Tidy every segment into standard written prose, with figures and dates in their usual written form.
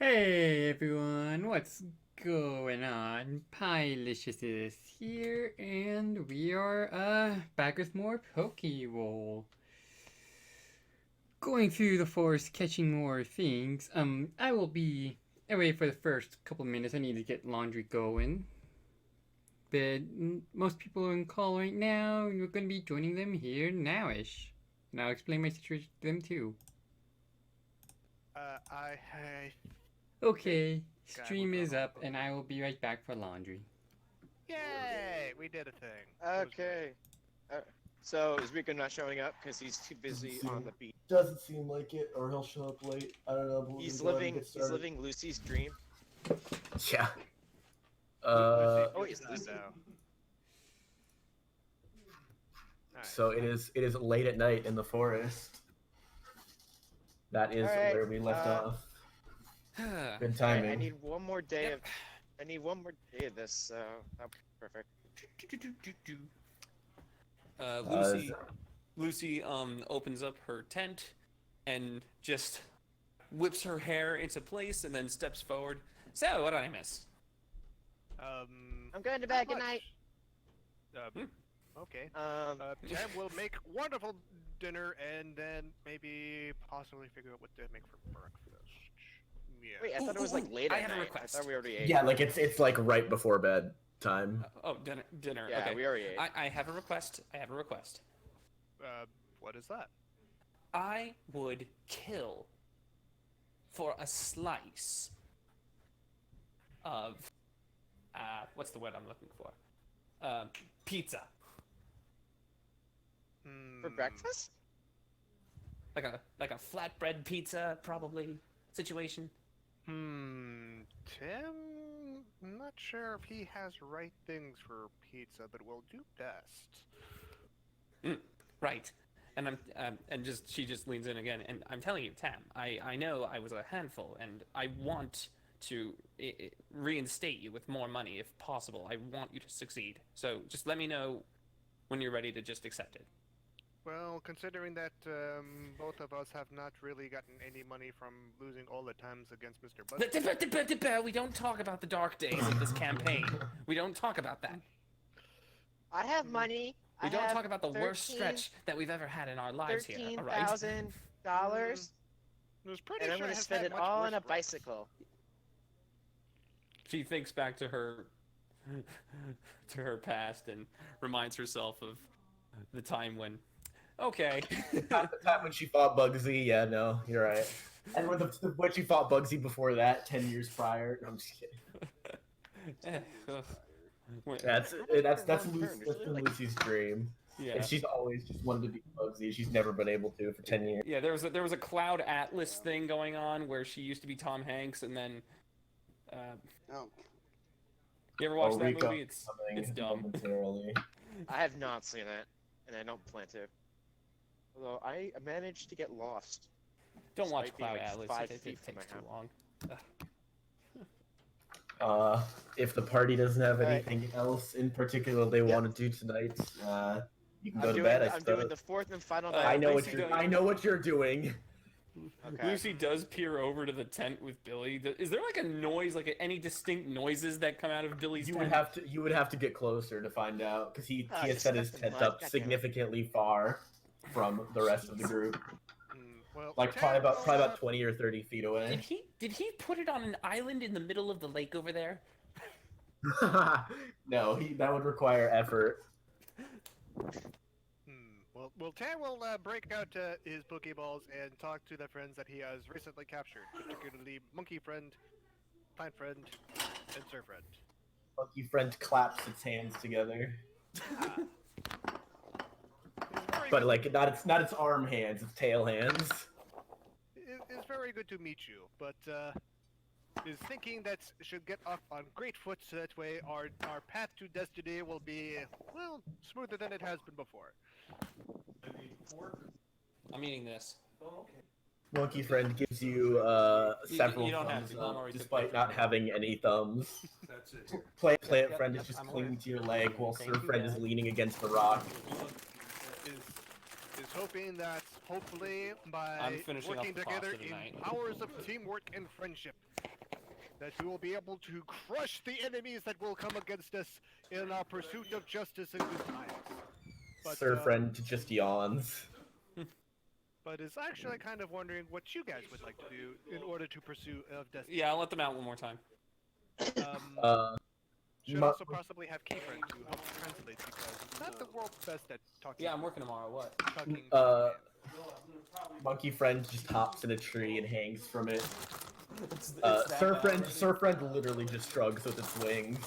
Hey everyone, what's going on? Pielicious is here, and we are back with more Pokeroll. Going through the forest, catching more things. I will be away for the first couple minutes. I need to get laundry going. But most people are in call right now, and we're going to be joining them here nowish. And I'll explain my situation to them too. I Okay, God, what's stream going is on? up, and I will be right back for laundry. Yay! We did a thing. It was great. Okay. Uh, so is Rico not showing up because he's too busy on the beach? Doesn't seem like it, or he'll show up late. I don't know. But He's we're gonna go ahead and living. get He's started. living Lucy's dream. Yeah. Oh, Lucy, it's Lucy. Alright. So it is late at night in the forest. That is Alright, where we left off. Good Alright, timing. I need one more day of. I need one more day of this. Oh, perfect. Lucy opens up her tent and just whips her hair into place and then steps forward. So, what did I miss? I'm going to bed. Good night. Okay. Um. We'll make wonderful dinner and then maybe possibly figure out what to make for breakfast. Yeah. Wait, I thought it was like late I at have a night. request. I thought we already ate. Yeah, like it's like right before bed time. Dinner. Yeah, Okay. we already ate. I have a request. What is that? I would kill for a slice of what's the word I'm looking for? Pizza. For breakfast? Like a flatbread pizza, probably situation. Tim, I'm not sure if he has right things for pizza, but we'll do best. Right. And she just leans in again, and I'm telling you, Tam, I know I was a handful, and I want to reinstate you with more money if possible. I want you to succeed. So just let me know when you're ready to just accept it. Well, considering that both of us have not really gotten any money from losing all the times against Mr. Buzz. We don't talk about the dark days of this campaign. We don't talk about that. I have money. We I don't have talk about the worst stretch that we've ever had in our lives here, all right? $13,000, It was pretty and I'm sure gonna has spend had it much all worse on a breaks. bicycle. She thinks back to her past and reminds herself of the time when okay. The time when she fought Bugsy. Yeah, no, you're right. And when she fought Bugsy before that, 10 years prior. No, I'm just kidding. That's been Lucy's dream. Yeah. And she's always just wanted to be Bugsy. She's never been able to for 10 years. Yeah, there was a Cloud Atlas thing going on where she used to be Tom Hanks, and then you ever watch that Rico movie? It's dumb. Momentarily. I have not seen it, and I don't plan to. Although I managed to get lost. Don't watch Despite being, Cloud like, Atlas. 5 It feet from takes my too house. long. If the party doesn't have Alright. anything else in particular they want to do tonight, you can go to bed. I'm doing the fourth and final night. I know Lucy what you're doing. Okay. Lucy does peer over to the tent with Billy. Is there like a noise, like any distinct noises that come out of Billy's tent? You would have to get closer to find out because he has just set his stuff in tent mud, up goddammit. significantly far from the rest of the group, Well, like probably about 20 or 30 feet away. Did he put it on an island in the middle of the lake over there? No, that would require effort. Well, Tam will break out his Pokeballs and talk to the friends that he has recently captured, particularly Monkey Friend, Plant Friend, and Sir Friend. Monkey friend claps its hands together, but like not its arm hands, its tail hands. It's very good to meet you, but is thinking that should get off on great foot so that way our path to destiny will be, well, smoother than it has been before. I'm eating this. Monkey friend gives you several you don't have thumbs to, don't up, worry, despite it's not having any thumbs. That's it. Plant friend is just clinging to your leg while Sir friend is leaning against the rock. Is hoping that hopefully by I'm finishing working up the together pasta in tonight. powers of teamwork and friendship, that we will be able to crush the enemies that will come against us in our pursuit of justice and good times. But, Sir Friend just yawns. But is actually kind of wondering what you guys would like to do in order to pursue of destiny. Yeah, I'll let them out one more time. Should Mu- also possibly have Keyfriend to help translate because he's not the world's best at talking. Yeah, I'm working tomorrow. What? Talking. Monkey Friend just hops in a tree and hangs from it. It's that Sir bad. Friend literally just shrugs with its wings.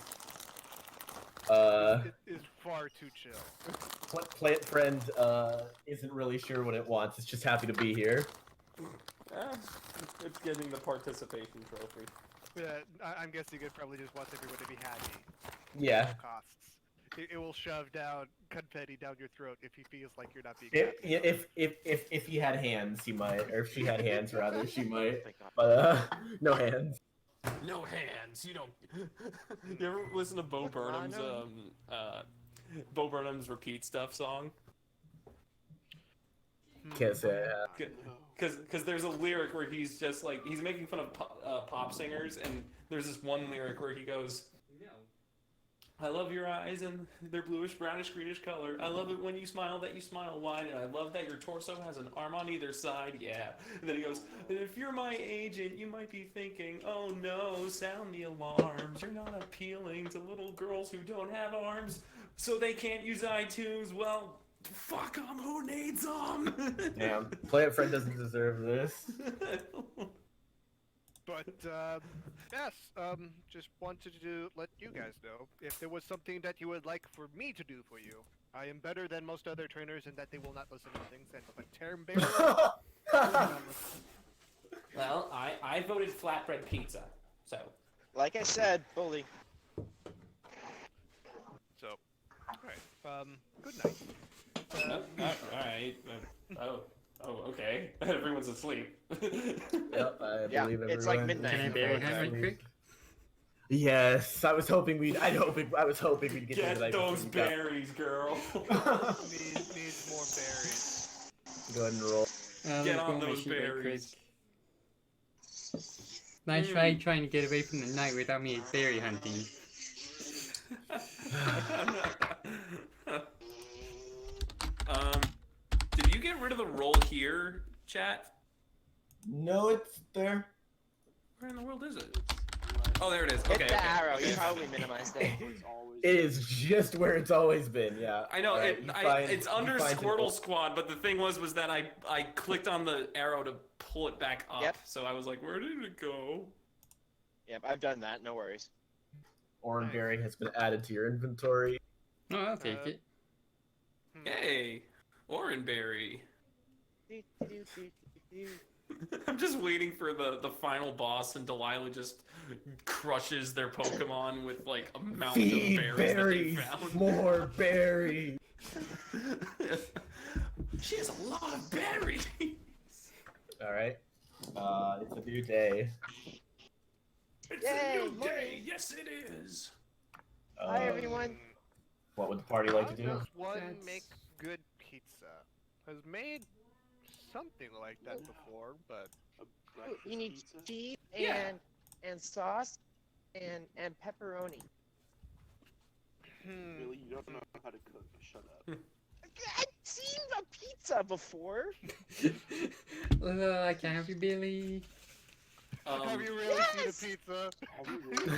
It is far too chill. Plant Friend isn't really sure what it wants. It's just happy to be here. It's getting the participation trophy. Yeah, I'm guessing it probably just wants everyone to be happy. Yeah. At all costs. It will shove down confetti down your throat if he feels like you're not being happy. If he had hands, he might, or if she had hands rather, she might. Thank God. But no hands. No hands. You don't. You ever listen to Bo Burnham's Repeat Stuff song? Can't say I have. Because there's a lyric where he's just like he's making fun of pop singers, and there's this one lyric where he goes, "I love your eyes and their bluish, brownish, greenish color. I love it when you smile that you smile wide, and I love that your torso has an arm on either side. Yeah." And then he goes, "And if you're my agent, you might be thinking, oh no, sound the alarms. You're not appealing to little girls who don't have arms, so they can't use iTunes. Well, fuck them. Who needs them?" Damn, Plant Friend doesn't deserve this. But, yes, just wanted to let you guys know if there was something that you would like for me to do for you. I am better than most other trainers in that they will not listen to things that look like Tam'Biro. Well, I voted flatbread pizza, so. Like I said, bully. So, alright, good night. Alright. Okay. Everyone's asleep. Yep, I Yeah, believe everyone. it's like midnight. Can I borrow him right quick? Yes, I was hoping we'd get to Get the night those before we berries, girl. Needs more berries. Go ahead and roll. Get let's on go those my sheet right berries. quick. Nice try trying to get away from the night without me berry hunting. Did you get rid of the roll here, chat? No, it's there. Where in the world is it? Oh, there it is. Hit Okay. the Okay. arrow. You probably minimized it. It is just where it's always been. Yeah. I know Alright, it's under you find an Squirtle old- Squad, but the thing was that I clicked on the arrow to pull it back up. Yep. So I was like, where did it go? Yep, I've done that. No worries. Orange berry has been added to your inventory. Oh, I'll take it. Hey, Oranberry. I'm just waiting for the final boss, and Delilah just crushes their Pokemon with like a mountain Feed of berries, berries, that they found. more berries. She has a lot of berries. All right. It's a new day. It's Yay, a new day. morning. Yes, it is. Hi, everyone. What would the party like to How do? does one That's- make good pizza? Has made something like that before, but You need cheese Yeah. and sauce and pepperoni. Really, you don't know how to cook. Shut up. I've seen a pizza before. I can have you, Billy. have you really yes! seen a pizza?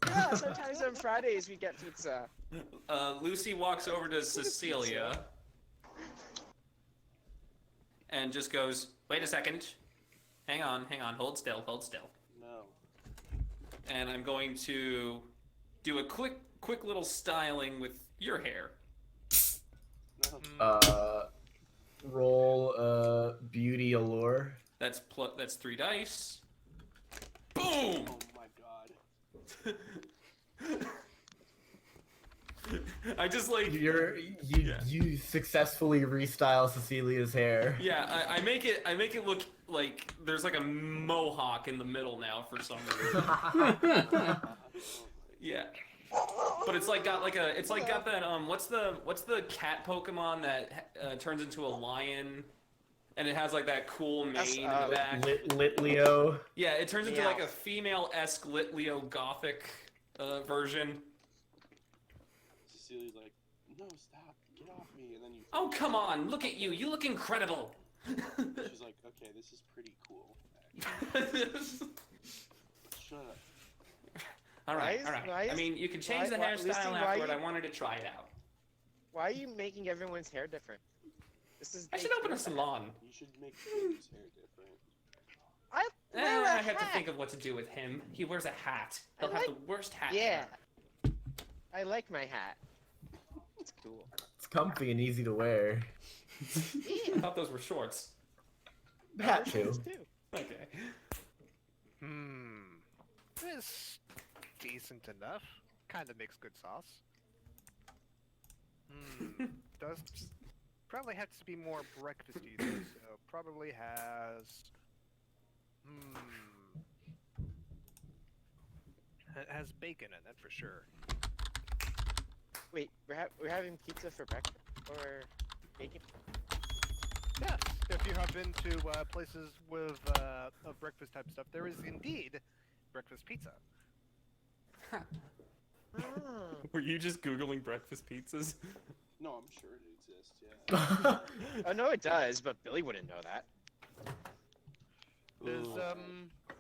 Yeah, sometimes on Fridays we get pizza. Lucy walks over to Cecelia and just goes, "Wait a second. Hang on, hold still. No. And I'm going to do a quick little styling with your hair." No. Roll beauty allure. That's 3 dice. Boom! Oh my god. I just like You successfully restyle Cecilia's hair. yeah. I make it look like there's like a mohawk in the middle now for some reason. Yeah. But it's like got that what's the cat Pokemon that turns into a lion and it has like that cool mane That's, in the back. Litleo. Yeah, it turns into like a Meow. female-esque Litleo Gothic version. Cecilia's like, no, stop, get off me, and then you. Oh, come on, look at you. You look incredible. She's like, okay, this is pretty cool. Actually. Shut up. All right, Why is- all right. why I is- mean, you can change why- the why- hairstyle Lucy, why afterward. you- I wanted to try it out. Why are you making everyone's hair different? This is. I should open a salon. You should make James' hair different. I wear a I have to hat. think of what to do with him. He wears a hat. I He'll have like- the worst hat. Yeah. I like my hat. It's cool. It's comfy and easy to wear. I thought those were shorts. Hat too. Okay. It's decent enough. Kind of makes good sauce. Does probably has to be more breakfasty though, so probably has. It has bacon in it for sure. Wait, we're having pizza for breakfast or bacon? Yes, if you have been to places with breakfast type stuff, there is indeed breakfast pizza. Oh. Were you just Googling breakfast pizzas? No, I'm sure it exists, yeah. Oh no, it does, but Billy wouldn't know that. There's Ooh.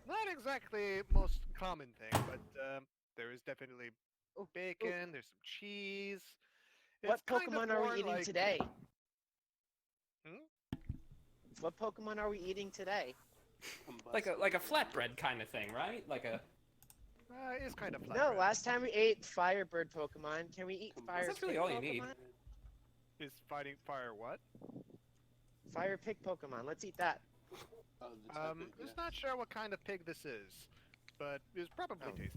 not exactly most common thing, but there is definitely bacon. There's some cheese. What It's kind of Pokemon are more we eating like- today? Hmm? What Pokemon are we eating today? Like a flatbread kind of thing, right? Like a. It's kind of flat. No, bread. last time we ate Firebird Pokemon. Can we eat Fire That's really Pig all you Pokemon? need. Is fighting fire what? Fire Pig Pokemon. Let's eat that. Oh, the type of, Just not sure what kind of pig this is, but it's probably Oh. tasty.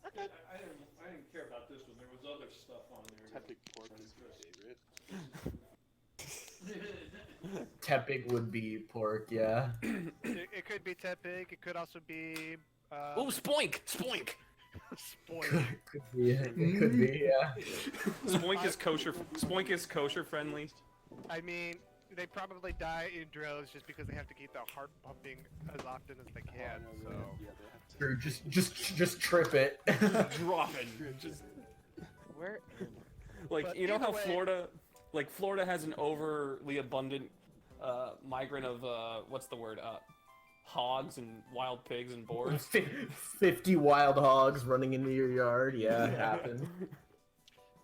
Okay. I didn't care about this one. There was other stuff on there. Tepig pork is my favorite. Tepig would be pork, yeah. It could be Tepig. It could also be. Oh, spoink! Spoink! Spoiled. Could be, it could be, yeah. Spoink is kosher. Spoink is kosher friendly. I mean, they probably die in droves just because they have to keep their heart pumping as often as they can. Oh, So. no, yeah, they have to. Or just trip it. Dropping. Just Where? like But you know either how way- Florida has an overly abundant migrant of what's the word? Hogs and wild pigs and boars. 50 wild hogs running into your yard, yeah, it happened.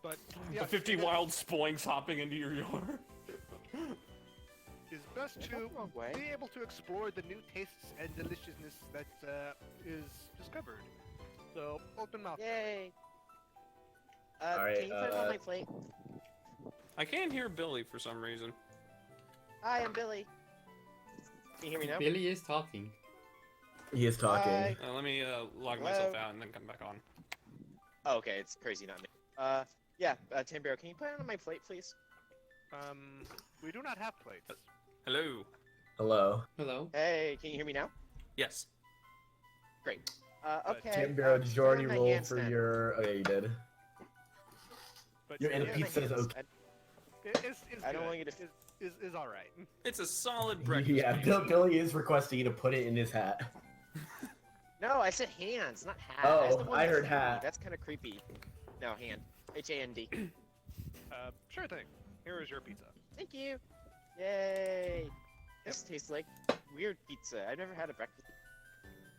But yeah, 50 it is- wild spoinks hopping into your yard. is best to wrong way. be able to explore the new tastes and deliciousness that is discovered. So open mouth. Yay. Alright, can you put it on my plate? I can't hear Billy for some reason. Hi, I'm Billy. Can you hear me now? Billy is talking. He is talking. Hi. Let me log Hello? myself out and then come back on. Oh, okay, it's crazy, not me. Yeah, Tam'Biro, can you put it on my plate, please? We do not have plates. Hello. Hello. Hello. Hey, can you hear me now? Yes. Great. But Okay. Tam'Biro, did you already put it on my roll hand for stand. your... Okay, you did. But Your yeah, and Put it on my pizza is hands. okay. is I don't good. want you to- Is all right. It's a solid breakfast. Yeah, pizza. Billy is requesting you to put it in his hat. No, I said hands, not hat. Oh, That's the one I that's heard creepy. hat. That's kind of creepy. No, hand. H-A-N-D. Sure thing. Here is your pizza. Thank you. Yay. This tastes like weird pizza. I've never had a breakfast.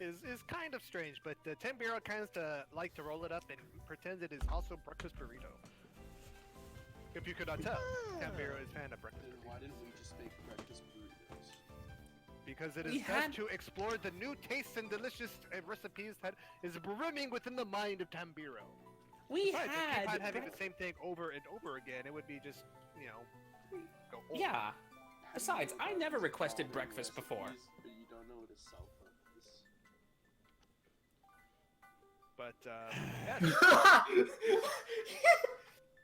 Is kind of strange, but Tam'Biro kind of like to roll it up and pretends it is also breakfast burrito. If you could not tell, Tam'Biro is a fan of breakfast Then burrito. why didn't we just make breakfast burritos? Because it is We best had- to explore the new tastes and delicious recipes that is brimming within the mind of Tam'Biro. We Besides, if you keep on had. having the same thing over and over again, it would be just, you know, go old. Yeah. Besides, I never requested breakfast before. But you don't know what a cell phone is. But, yes.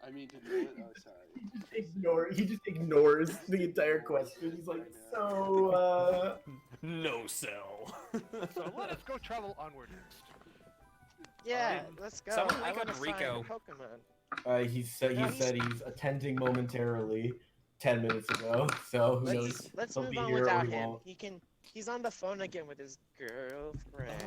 I mean, to know it. Oh, sorry. He just ignores the entire question. He's like, so, No cell. So let us go travel onward next. Yeah, let's go. Someone I wake want up to Rico. find Pokemon. he said he's attending momentarily. 10 minutes ago, so who knows? Let's He'll move be on here or without he him. won't. He's on the phone again with his girlfriend.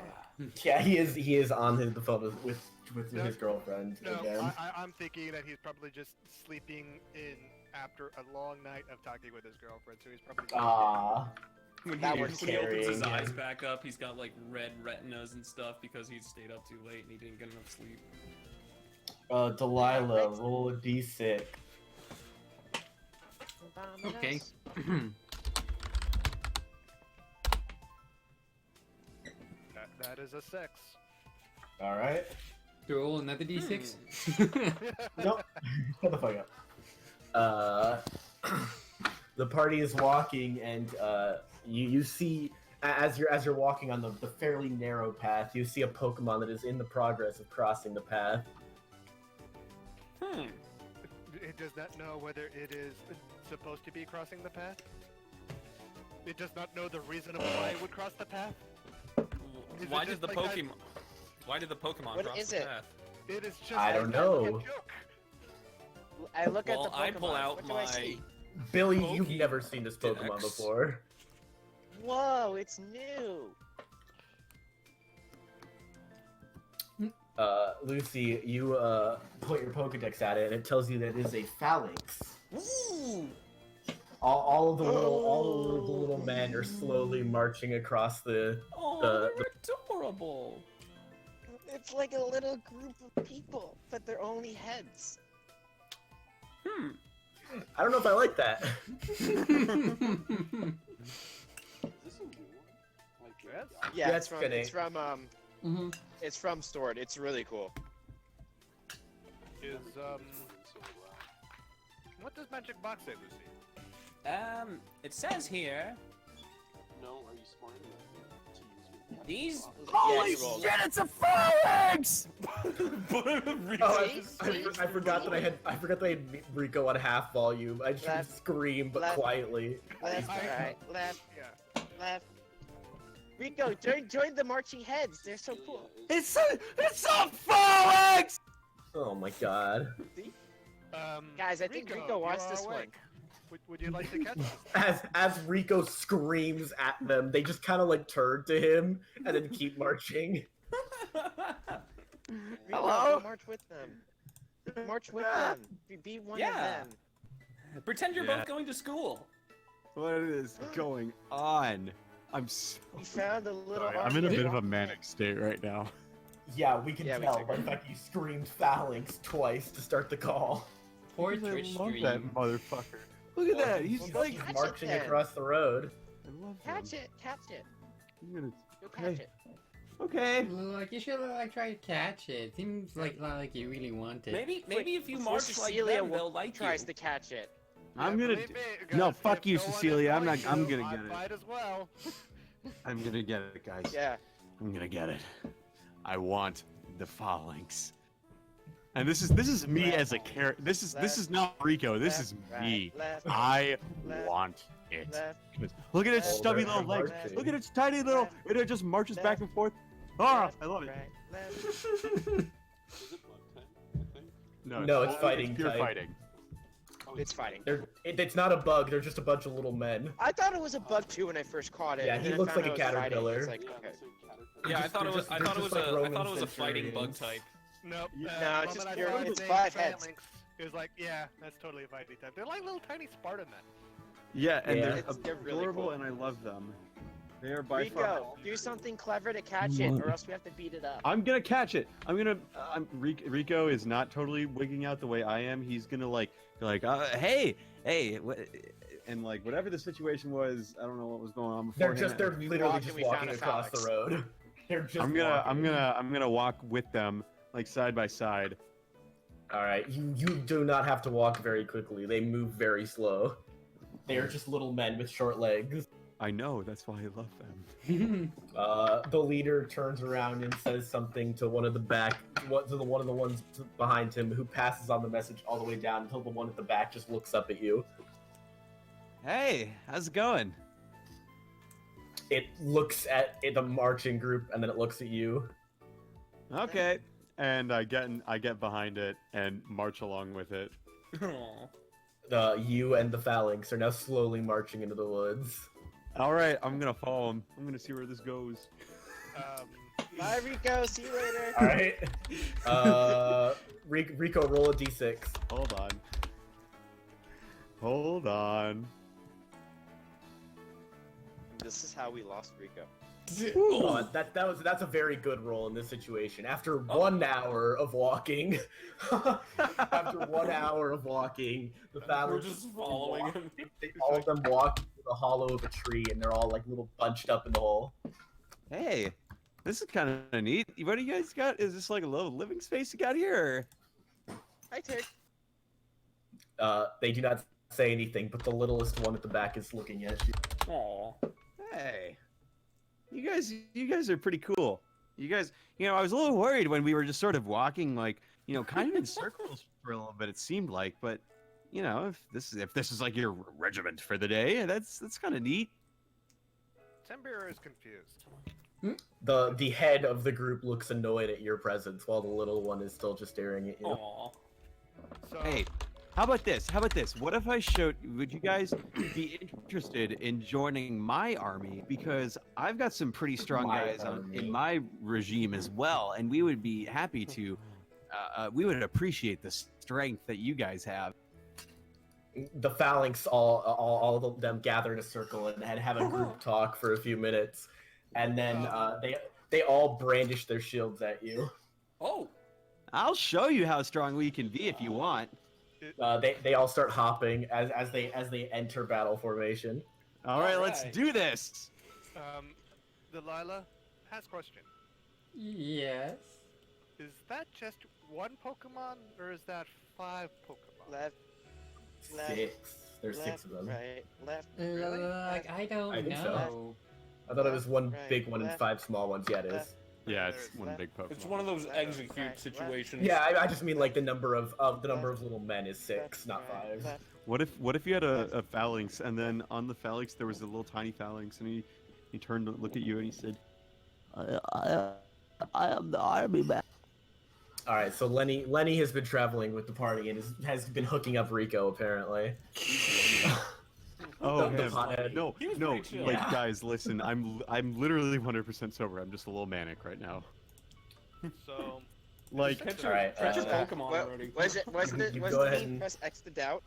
Yeah, he is on the phone with No, his girlfriend No, again. I'm thinking that he's probably just sleeping in after a long night of talking with his girlfriend, so he's probably. When That he, works when he opens his carrying eyes him. back up, he's got like red retinas and stuff because he stayed up too late and he didn't get enough sleep. Delilah, roll a d6. Okay. That is a 6. All right. Roll another d6. Nope. Shut the fuck up. The party is walking, and you see as you're walking on the fairly narrow path, you see a Pokemon that is in the progress of crossing the path. It does not know whether it is supposed to be crossing the path. It does not know the reason of why it would cross the path. Is Why it did just the like that? Pokemon? Why did the Pokemon What cross is the it? path? It is just. I don't know. a joke. I look Well, at the Pokemon. I pull out what do I my- see? Billy, Poke you've never seen this Pokemon Dex. before. Whoa, it's new. Lucy, you put your Pokedex at it, and it tells you that it is a Falinks. Ooh. All of the little men are slowly marching across the. Oh, The- they're adorable. It's like a little group of people, but they're only heads. I don't know if I like that. Is this a new one? Like, Yes. Yeah, That's fitting. Mhm. It's from Stored. It's really cool. Is what does Magic Box say, Lucy? It says here No, are you smart enough to use your these. Yeah, you rolled. it's a Falinks! Oh, See? I forgot that I forgot that I had Rico on half volume. I just Left, scream, but left. quietly. Left, right, left, Yeah. left. Rico, join the marching heads. They're so cool. It's a Falinks! Oh my god. Guys, I think Rico you wants are this one. awake. Would you like to catch this? As Rico screams at them, they just kind of like turn to him and then keep marching. Rico, Hello? go march with them. March with them. Be one of Yeah. them. Pretend you're Yeah. both going to school. What is going on? I'm so We found a little. sorry. I'm in a army bit of a walking manic state right now. Yeah, we can Yeah, we tell took by the it. fact you screamed Falinks twice to start the call. Poor I Trish love stream. that motherfucker. Look at that. He's Well, like, Catch it marching then. across the road. I love Catch him. it, catch it. I'm gonna. Go Okay. catch it. Okay. Like you should like try to catch it. Seems like not like you really want it. Maybe if you Before march like Cecelia them, they'll like tries you. to catch it. I'm Yeah, gonna. believe me, No, guys, fuck if you, no one is Cecelia. I'm going not. I'm to, gonna I get it. might as well. I'm gonna get it, guys. Yeah. I'm gonna get it. I want the Falinks. And this is me Left, as a character. This is left, not Rico. This left, is right, me. left, I left, want it. left, Look at its left, stubby they're little legs. marching. Look at its tiny little. Left, It just marches left, back and forth. Ah, left, I love it. right, left. Is it bug time? I think. No, it's fighting pure type. fighting. Oh, It's fighting. It's not a bug. They're just a bunch of little men. I thought it was a bug too when I first caught it. Yeah, and he then I looks found like a out it was fighting. caterpillar. It's like, Yeah, okay. that's a caterpillar. Yeah, I Just- thought it they're was. just- I they're thought it just was like a. I Roman thought it was a fighting bug centurions. type. Nope. Yeah. No, it's just pure- It it's 5 heads. Is like, yeah, that's totally a fighting type. They're like little tiny Spartan men. Yeah, and Yeah. They're really adorable, cool. and I love them. They are by far. Rico, do something clever to catch it, or else we have to beat it up. I'm gonna catch it. I'm gonna. Rico is not totally wigging out the way I am. He's gonna be like, hey, and like whatever the situation was, I don't know what was going on before. They're literally walked just and we found walking a across the Falinks. road. They're just. I'm gonna walk with them, like side by side. All right, you do not have to walk very quickly. They move very slow. They are just little men with short legs. I know. That's why I love them. The leader turns around and says something to one of the one of the ones behind him, who passes on the message all the way down until the one at the back just looks up at you. Hey, how's it going? It looks at the marching group and then it looks at you. Okay. And I get behind it and march along with it. Aw. You and the Falinks are now slowly marching into the woods. All right, I'm gonna follow him. I'm gonna see where this goes. Bye, Rico. See you later. All right. Rico, roll a d6. Hold on. Hold on. This is how we lost Rico. Oh, that's a very good roll in this situation. After 1 hour of walking, the We're Falinks just following him. all of them walk to the hollow of a tree, and they're all like little bunched up in the hole. Hey, this is kind of neat. What do you guys got? Is this like a little living space you got here? Hi, Tick. They do not say anything, but the littlest one at the back is looking at you. Aw. Hey, you guys are pretty cool. You guys, I was a little worried when we were just sort of walking, like, kind of in circles for a little bit. It seemed like, but if this is like your regiment for the day, that's kind of neat. Tam'Biro is confused. The head of the group looks annoyed at your presence, while the little one is still just staring at you. Aw. So, Hey, how about this? What if I would you guys be interested in joining my army? Because I've got some pretty strong My guys army. in my regime as well, and we would be happy to, we would appreciate the strength that you guys have. The Falinks, all of them gather in a circle and have a group talk for a few minutes, and then they all brandish their shields at you. Oh. I'll show you how strong we can be if you want. They all start hopping as they enter battle formation. All right, All let's right. do this. Delilah has question. Yes. Is that just one Pokemon, or is that 5 Pokemon? Left, left, 6. There's left, 6 of them. right, left. I don't I think so. know. I thought it was one Right, big one and left, 5 small ones. Yeah, it is. left. Yeah, There's it's one left. big Pokemon. It's one of those Left, execute right, situations. Yeah, I just mean like the number of little men is 6, not Right, 5. left. What if you had a Falinks, and then on the Falinks there was a little tiny Falinks, and he turned to look at you and he said, I am the army man. All right, so Lenny has been traveling with the party and has been hooking up Rico apparently. Oh, The him. pothead. No, He was no, pretty chill. like Yeah. guys, listen, I'm literally 100% sober. I'm just a little manic right now. So, Like, Catch All your, right, catch your uh, Pokemon What, already. was it? Wasn't it? You Was go it ahead me and- press X to doubt?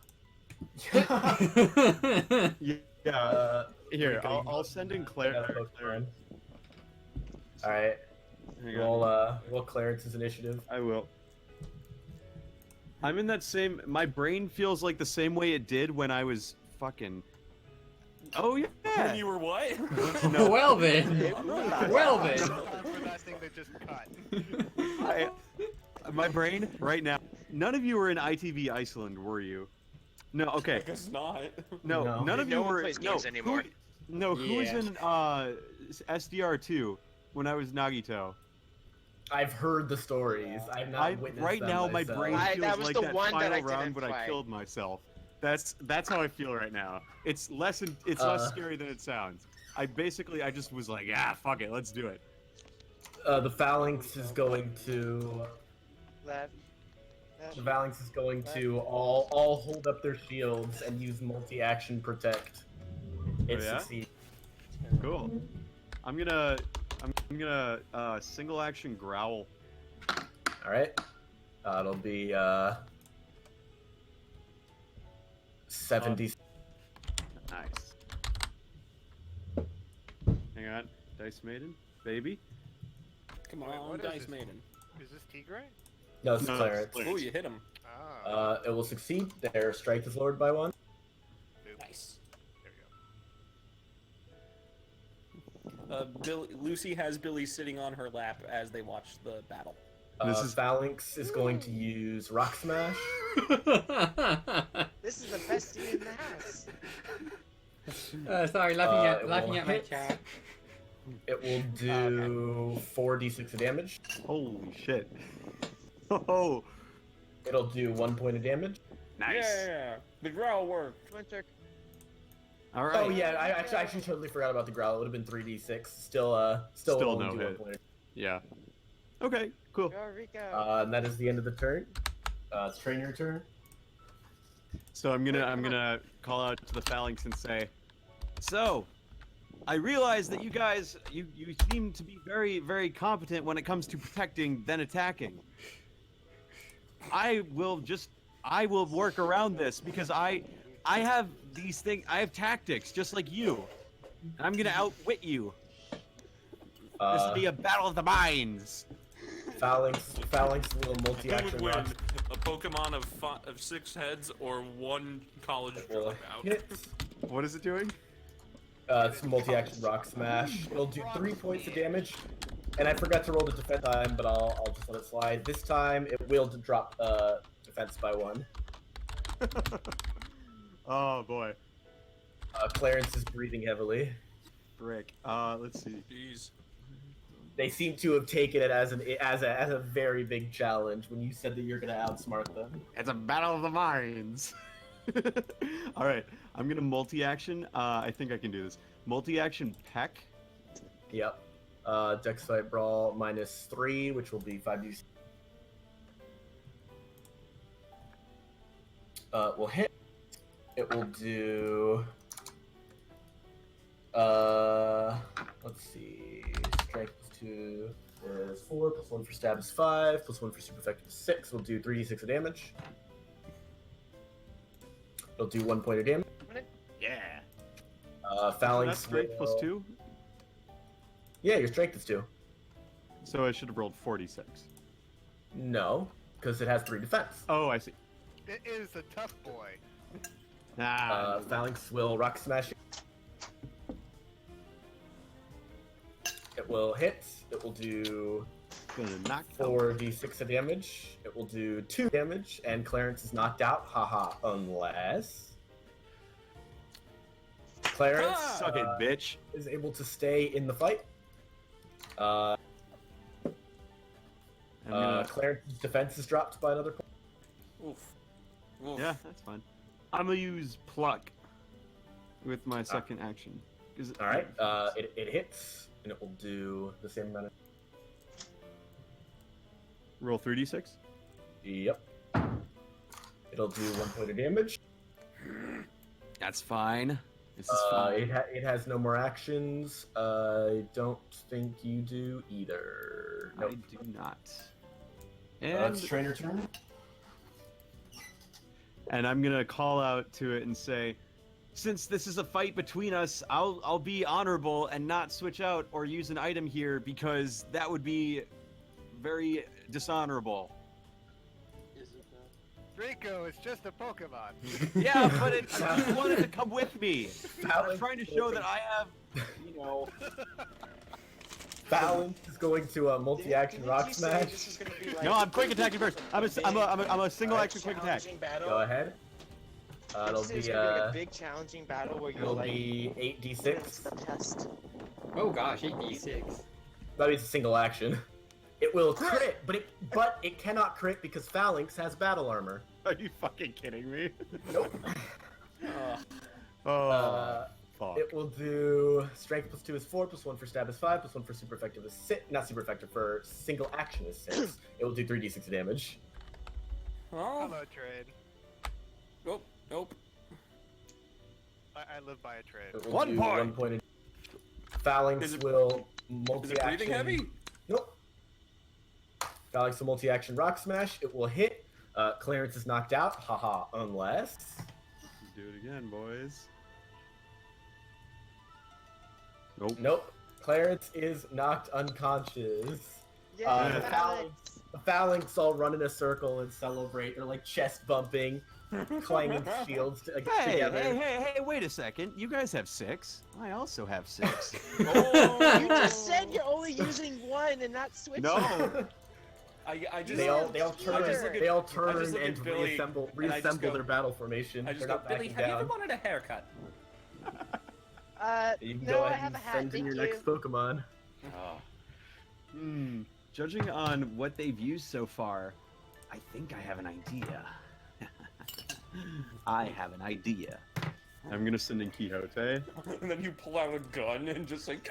yeah. Here, Rico, you I'll send in got a Claire. Pokemon. All right, Hang on. roll Clarence's initiative. I will. I'm in that same. My brain feels like the same way it did when I was fucking. Oh yeah. When you were what? No. Well then. Well then. time for that thing that just cut. My brain right now. None of you were in ITV Iceland, were you? No. I Okay. guess not. No. No. None of No you one were. plays No. games anymore. Who was Yeah. in SDR2 when I was Nagito? I've heard the stories. I've not witnessed Right them now, my myself. brain that feels was like the that one that final I didn't round when I play. killed myself. That's how I feel right now. It's less scary than it sounds. I just was like, fuck it, let's do it. The Phalanx is going to. Left. The Phalanx is going to all hold up their shields and use multi-action protect. It yeah? succeeds. Cool. I'm gonna single action growl. All right. It'll be 70. Nice. Hang on, Dice Maiden, baby. Come Wait, on, what is Dice this? Maiden. Is this Tigray? No, it's No, Clarence. it's Oh, you hit him. Ah, It will succeed. Their strength is lowered by 1. Nice. there you go. Lucy has Billy sitting on her lap as they watch the battle. This is- Phalanx is going to use Rock Smash. This is the best scene in the house. Sorry, It laughing will at my hit. chat. It will do 4d6 of damage. Holy shit. Oh, It'll do 1 point of damage. nice. Yeah, the growl worked. Come on, Turk. All right. Oh yeah, I actually totally forgot about the growl. It would have been 3d6. Still Still only no do hit. 1 point. Yeah. Okay. Cool. Go, Rico. And that is the end of the turn. It's train your turn. So I'm gonna call out to the Falinks and say, so, I realize that you guys, you seem to be very, very competent when it comes to protecting, then attacking. I will work around this because I have these things, I have tactics just like you. And I'm gonna outwit you. This will be a battle of the minds. Phalanx will Who multi-action would win? rock. A Pokemon of 6 heads or one college Will dropout? hit. What is it doing? It's multi-action rock smash. It'll do 3 points of damage. And I forgot to roll the defense time, but I'll just let it slide. This time it will drop defense by 1. Oh boy. Clarence is breathing heavily. Frick. Let's see. Jeez. They seem to have taken it as a very big challenge when you said that you're gonna outsmart them. It's a battle of the minds. All right, I'm gonna multi-action. I think I can do this. Multi-action peck. Yep. Dex fight brawl -3, which will be 5d. Will hit. It will do. Let's see. Strength +2 is 4, +1 for stab is 5, +1 for super effective is 6. We'll do 3d6 of damage. It'll do 1 point of damage. Yeah. Phalanx. That's strength will- +2. Yeah, your strength is 2. So I should have rolled 46. No, because it has 3 defense. Oh, I see. It is a tough boy. Phalanx will rock smash. It will hit. It will do Gonna knock 4d6 of damage. It will do 2 damage, and Clarence is knocked out. Haha, unless Clarence Suck it, bitch. is able to stay in the fight. I'm gonna... Clarence's defense is dropped by another point. Oof. Oof. Yeah, that's fine. I'm gonna use pluck with my second action. All right, it hits, and it will do the same amount of. Roll 3d6. Yep. It'll do 1 point of damage. That's fine. This is fine. It has no more actions. I don't think you do either. Nope. I do not. It's trainer turn. And I'm gonna call out to it and say, since this is a fight between us, I'll be honorable and not switch out or use an item here because that would be very dishonorable. Is it though? Rico is just a Pokemon. Yeah, but you wanted to come with me. I'm Phalanx trying to show that I have, you know. Phalanx is going to multi-action Didn't rock you say smash. this was gonna be like No, I'm quick attacking first. I'm a single a action quick attack. challenging battle? Go ahead. It'll Didn't you be say it was gonna be like a big challenging battle where you're it'll like be it's 8d6. the test. Oh gosh, 8d6. That means a single action. It will crit, but it cannot crit because Phalanx has battle armor. Are you fucking kidding me? Nope. Fuck. It will do strength +2 is 4, +1 for stab is 5, +1 for super effective is 6. Not super effective, for single action is 6. It will do 3d6 of damage. Oh. Hello, trade. Nope. Nope. I live by a trade. It will 1 do point. 1 point of Phalanx Is it- will Is it multi-action. breathing heavy? Nope. Phalanx will multi-action rock smash. It will hit. Clarence is knocked out. Haha. Unless. Do it again, boys. Nope. Nope. Clarence is knocked unconscious. Yeah, the Alex. The Phalanx all run in a circle and celebrate. They're like chest bumping, clanging shields together. Hey, wait a second. You guys have 6. I also have 6. Oh, you just said you're only using one and not switching. No. I just They all just turn. look They all I turn just look at and Billy, reassemble and I just go- their battle formation. I just They're go, not Billy, backing have you ever down. wanted a haircut? You can No, go I ahead have and a hat, send in thank your you. next Pokemon. Judging on what they've used so far, I think I have an idea. I have an idea. I'm gonna send in Quixote. And then you pull out a gun and just like.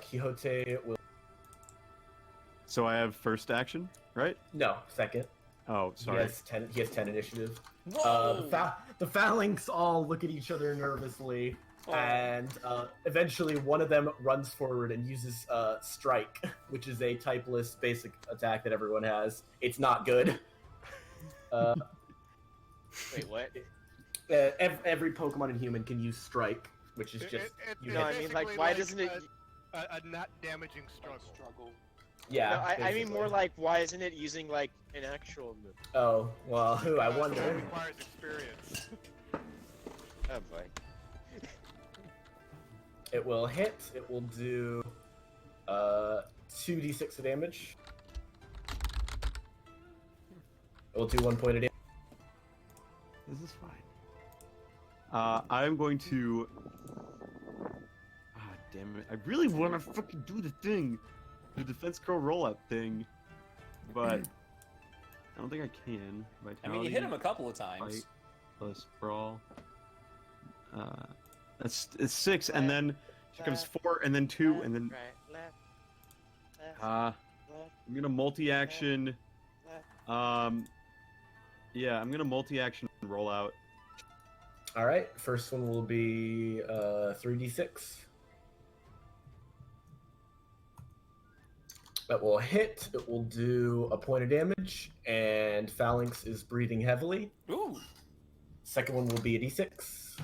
Quixote will. So I have first action, right? No, second. Oh, He sorry. has 10. He has 10 initiative. Whoa! The Falinks all look at each other nervously, Oh. and eventually one of them runs forward and uses Strike, which is a typeless basic attack that everyone has. It's not good. Wait, what? Every Pokemon and human can use Strike, which is just You know what I mean? Like, why doesn't it? A not damaging struggle? yeah. No, I mean basically. more like, why isn't it using like an actual move? Oh well, who I It wonder. requires experience. Oh boy. It will hit. It will do 2d6 of damage. It will do 1 point of damage. This is fine. I'm going to. Ah, damn it! I really want to fucking do the thing, the defense curl rollout thing, but I don't think I can. Vitality, I mean, you hit him a couple of times. Fight plus brawl. It's 6, and then here comes 4, and then 2, and then Right, left, I'm gonna multi-action. left. Yeah, I'm gonna multi-action roll out. All right. First one will be 3d6. That will hit. It will do a point of damage, and Falinks is breathing heavily. Ooh. Second one will be a d6.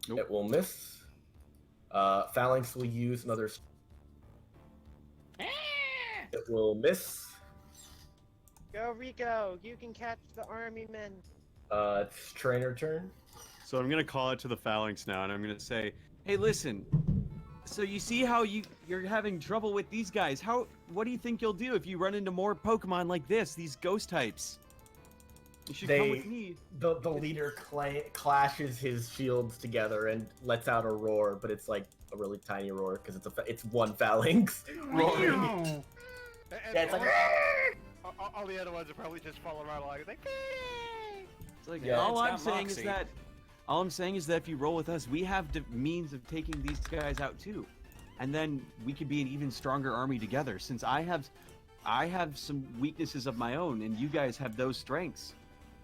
Nope. It will miss. Falinks will use another. It will miss. Go Rico! You can catch the army men. It's trainer turn. So I'm gonna call it to the Falinks now, and I'm gonna say, "Hey, listen. So you see how you're having trouble with these guys? What do you think you'll do if you run into more Pokemon like this? These ghost types? You should come with me." The leader clashes his shields together and lets out a roar, but it's like a really tiny roar because it's one Falinks roaring. And Yeah, it's like. all the other ones are probably just following around like. It's like, Yeah. all It's I'm got saying is moxie. that if you roll with us, we have the means of taking these guys out too, and then we could be an even stronger army together. Since I have some weaknesses of my own, and you guys have those strengths,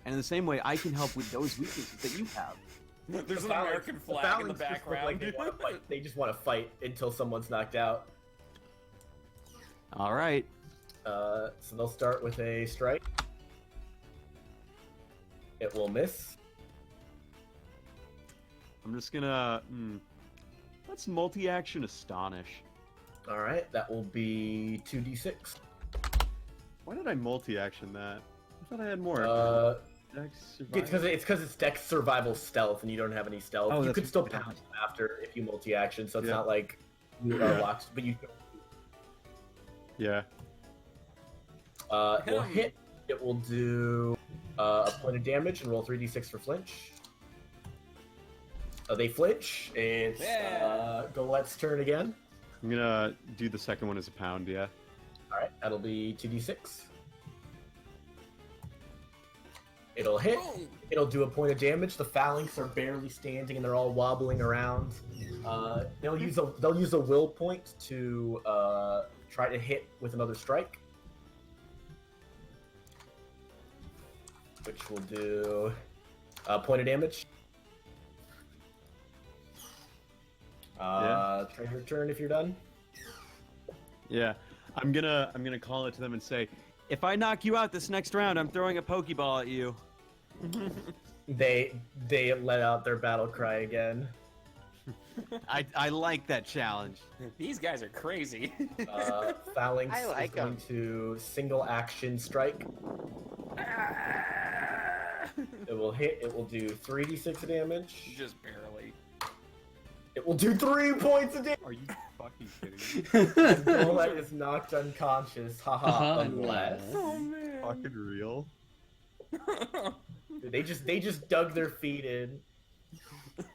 and in the same way, I can help with those weaknesses that you have. There's an Falinks- American the flag in the Falinks just look background. like they want to fight. They just want to fight until someone's knocked out. All right. So they'll start with a strike. It will miss. I'm just gonna. Let's multi-action astonish. All right, that will be 2d6. Why did I multi-action that? I thought I had more. Dex, survival? It's because it's Dex survival stealth, and you don't have any stealth. Oh, You that's could still right. pounce them after if you multi-action, so it's Yeah. not like you Yeah. are locked. But you Yeah. will hit. It will do a point of damage and roll 3d6 for flinch. They flinch. It's Yeah. Golette's turn again. I'm gonna do the second one as a pound. Yeah. All right, that'll be 2d6. It'll hit. It'll do a point of damage. The Falinks are barely standing and they're all wobbling around. They'll use a will point to try to hit with another strike, which will do a point of damage. Try your turn if you're done. Yeah. I'm gonna call it to them and say, if I knock you out this next round, I'm throwing a Pokeball at you. They let out their battle cry again. I like that challenge. These guys are crazy. Falinks I like is going 'em. to single action strike. It will hit. It will do 3d6 damage. Just barely. It will do 3 points of damage. Are you fucking kidding me? Golett is knocked unconscious. Haha. Unless Oh man. Fucking real? they just dug their feet in.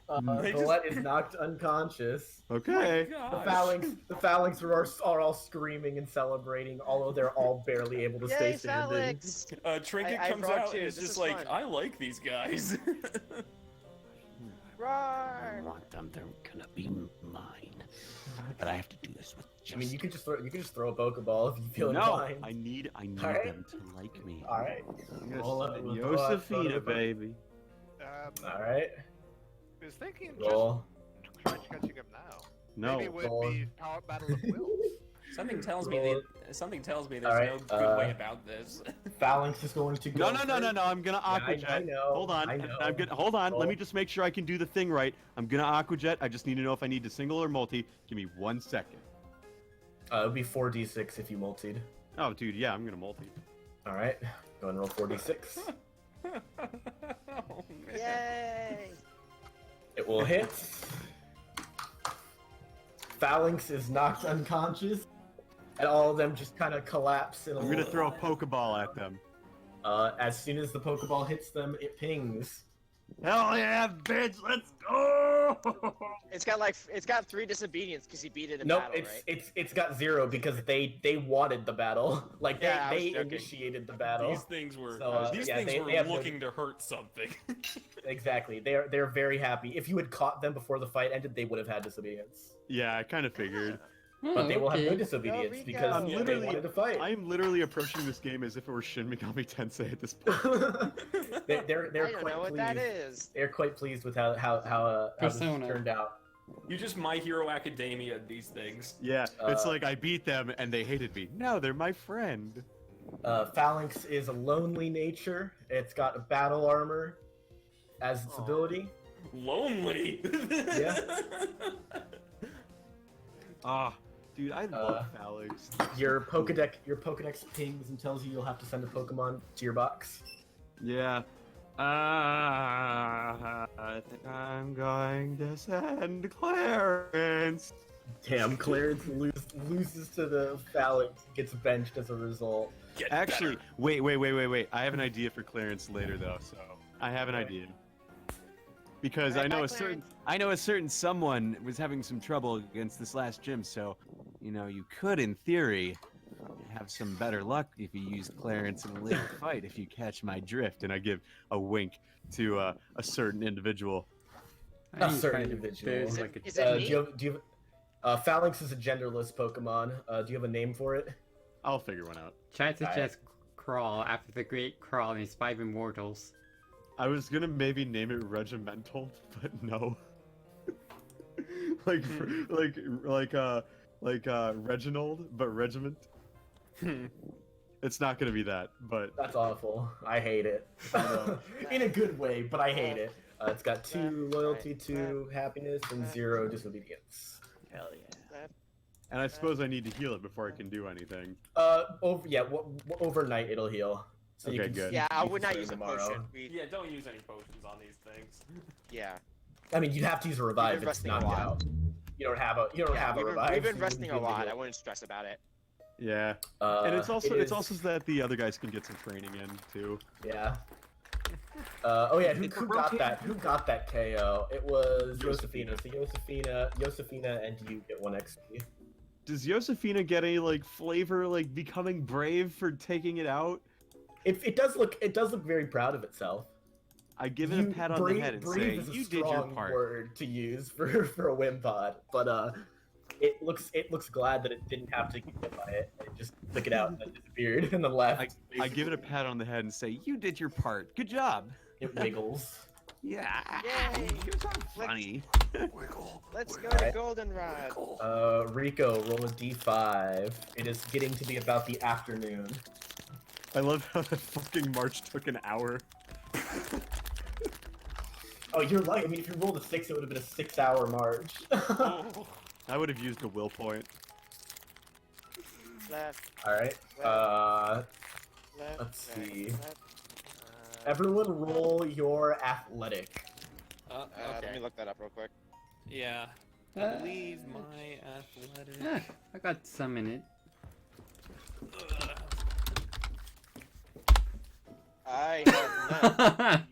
Golett is knocked unconscious. Okay. The Falinks are all screaming and celebrating, although they're all barely able to stay Yay, standing. Falinks! Trinket I comes brought out two. and is This just is like, fun. I like these guys. Roar! I want them. They're gonna be mine. But I have to do this with just. I mean, you can just throw a Pokeball if you feel no, inclined. I need Alright. them to like me. All right. I'm gonna Roll summon it, roll out, Josephina, roll it. baby. All right. I was thinking Roll. just try catching him now. No. Maybe it would Roll. be Power Battle of Wills. Something tells me Roll. something tells me Alright, there's no good way about this. Phalanx is going to go. No. I'm gonna Aqua I Jet. know, Hold on. I know. I'm gonna hold on. Let Roll. me just make sure I can do the thing right. I'm gonna Aqua Jet. I just need to know if I need to single or multi. Give me 1 second. It'll be 4d6 if you multied. Oh, dude, yeah, I'm gonna multi. All right. Go and roll 4d6. Oh, man. Yay! It will hit. Phalanx is knocked unconscious, and all of them just kind of collapse in a I'm gonna throw a Pokeball at them. As soon as the Pokeball hits them, it pings. Hell yeah, bitch! Let's go! It's got 3 disobedience because he beat it in Nope, battle, right? it's got 0 because they wanted the battle. Like Yeah, I was they joking. initiated the battle. These things were So, yeah, they have looking to hurt something. Exactly. They're very happy. If you had caught them before the fight ended, they would have had disobedience. Yeah, I kind of figured. But they will have no okay. disobedience Rico. because I'm they literally- wanted to fight. I am literally approaching this game as if it were Shin Megami Tensei at this point. they're I don't quite know what pleased. that is. They're quite pleased with how this Persona. turned out. You just My Hero Academia these things. Yeah, it's Uh, like I beat them and they hated me. No, they're my friend. Phalanx is a lonely nature. It's got a battle armor as its Aw. ability. Lonely. Yeah. Ah, dude, I love Phalanx. Your Pokedex pings and tells you you'll have to send a Pokemon to your box. Yeah. I think I'm going to send Clarence. Damn, Clarence loses to the Phalanx, gets benched as a result. Get Actually, better. wait. I have an idea for Clarence later, though. So I have an idea. Because Right, I know bye, a certain someone was having some trouble against this last gym. So, you could, in theory, have some better luck if you use Clarence in a later fight. If you catch my drift, and I give a wink to a certain individual. A certain individual. There's Is it- like a is it me? Do you have, Phalanx is a genderless Pokemon. Do you have a name for it? I'll figure one out. Chat suggests Crawl after the Great Crawl in his 5 Immortals. I was gonna maybe name it Regimental, but no. like Reginald, but Regiment. It's not gonna be that, but That's awful. I hate it. In a good way, but I hate it. It's got 2 loyalty, 2 happiness, and 0 disobedience. Hell yeah. and I suppose I need to heal it before I can do anything. Overnight it'll heal. So you Okay, can good. Yeah, I you would can not start use a tomorrow. potion. Yeah, don't use any potions on these things. Yeah. I mean, you'd have to use a revive We've been if it's resting a knocked lot. out. You don't have a revive. We've so been you resting a wouldn't be able lot. to I heal. wouldn't stress about it. Yeah, and it's also that the other guys can get some training in too. Yeah. Who got that? Who got that KO? It was Josephina. So Josephina, and you get 1 XP. Does Josephina get any flavor becoming brave for taking it out? It does look very proud of itself. I give it a pat on the head and say, brave is a "You did your strong part." word to use for a Wimpod, but it looks glad that it didn't have to get hit by it. It just took it out and then disappeared and then left. I give it a pat on the head and say, "You did your part. Good job." It wiggles. Yeah. Yay! You're so funny. Let's go Alright. to Goldenrod. Rico, roll a d5. It is getting to be about the afternoon. I love how that fucking march took an hour. Oh, you're right. I mean, if you rolled a 6, it would have been a 6-hour march. I would have used a will point. Left, All right. left. Let's right, see. left. Everyone, roll your athletic. Let me Okay. look that up real quick. Yeah. I believe my athletic. I got some in it. I have none.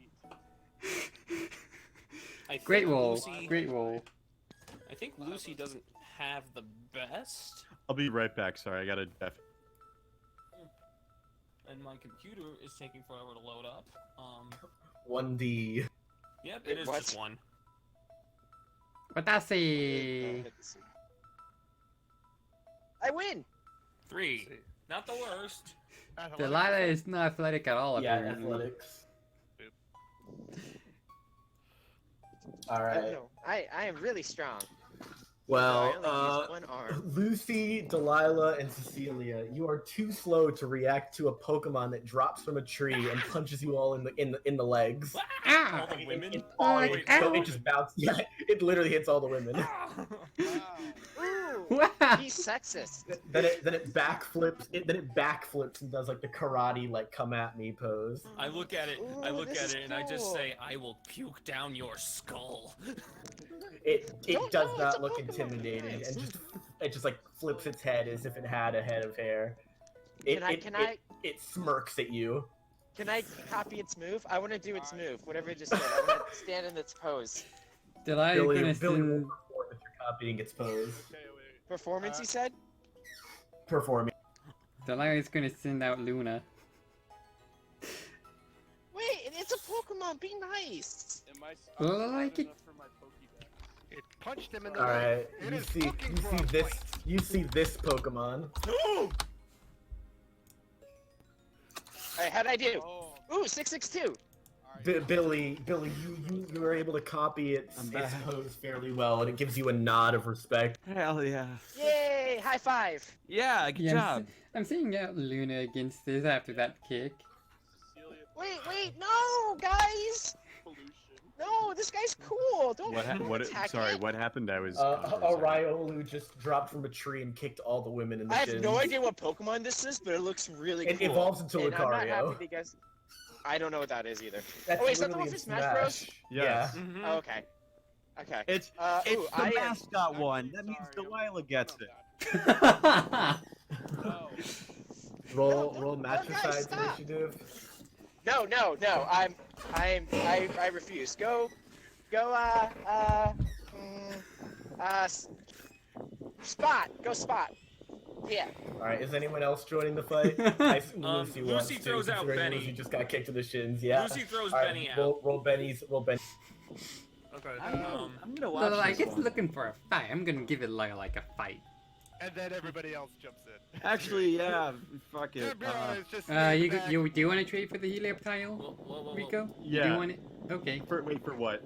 I think Great roll. Lucy, Great roll. I think Lucy doesn't have the best, I'll be right back. Sorry, I gotta def. and my computer is taking forever to load up. 1d. Yep, it is What? just one. But that's a... I win. 3. Not the worst. Delilah is not athletic at all, Yeah, apparently. athletics. All right. No, I am really strong. Well, I only use one arm. Lucy, Delilah, and Cecelia, you are too slow to react to a Pokemon that drops from a tree and punches you all in the legs. All the women. So it just bounces. Yeah, it literally hits all the women. Ooh, Wow. he's sexist. Then it backflips. Then it backflips and does like the karate like come at me pose. I look at it. I Ooh, look this at is it, and I just cool. say, "I will puke down your skull." It Don't does know, it's not a look Pokemon, intimidating nice. and it just like flips its head as if it had a head of hair. It it smirks at you. Can I copy its move? I want to do its move. Whatever it just did. I want to stand in its pose. Delilah Billy, gonna Billy will send... perform if you're copying its pose. Okay, wait. Performance, you said? Performing. Delilah is gonna send out Luna. Wait, it's a Pokemon. Be nice. Am I Well, I strong like it. enough for my Pokédex? It punched him in the All leg. right, It you is see looking for a this fight. you see this Pokemon. Alright, how'd I do? Oh, Ooh, 662. alright. Billy, you were able to copy its pose fairly well, and it gives you a nod of respect. Hell yeah. Yay! High five. Yeah, good Yeah, job. I'm seeing out Luna against this after that kick. Cecelia, Wait, no, guys. pollution. No, this guy's cool. Don't What? attack Sorry, it. what happened? I was. A Riolu just dropped from a tree and kicked all the women in the I have shins. no idea what Pokemon this is, but it looks really It cool. evolves into and I'm not Lucario. happy because I don't know what that is either. That's Oh, wait, is that the literally one in for Smash Bros? Yeah. Mhm. Oh, okay. Okay. It's Ooh, the I am- mascot one. Actually, That means sorry, Delilah I'm gets not it. that. No. Roll No, matricide guys, stop. initiative. No. I refuse. Go. Spot. Go spot. Yeah. All right, is anyone else joining the fight? I assume Lucy wants Lucy to, throws out considering Benny. Lucy just got kicked to the shins. Yeah. Lucy throws All right, Benny out. roll Benny. Okay. I'm gonna watch Well, like, this it's one. looking for a fight. I'm gonna give it like a fight. And then everybody else jumps in. Actually, yeah. Fuck it. Tam'Biro is just You laying back. do you want to trade for the Heliop tile, Whoa. Rico? You Yeah. do want it? Okay. Wait for what?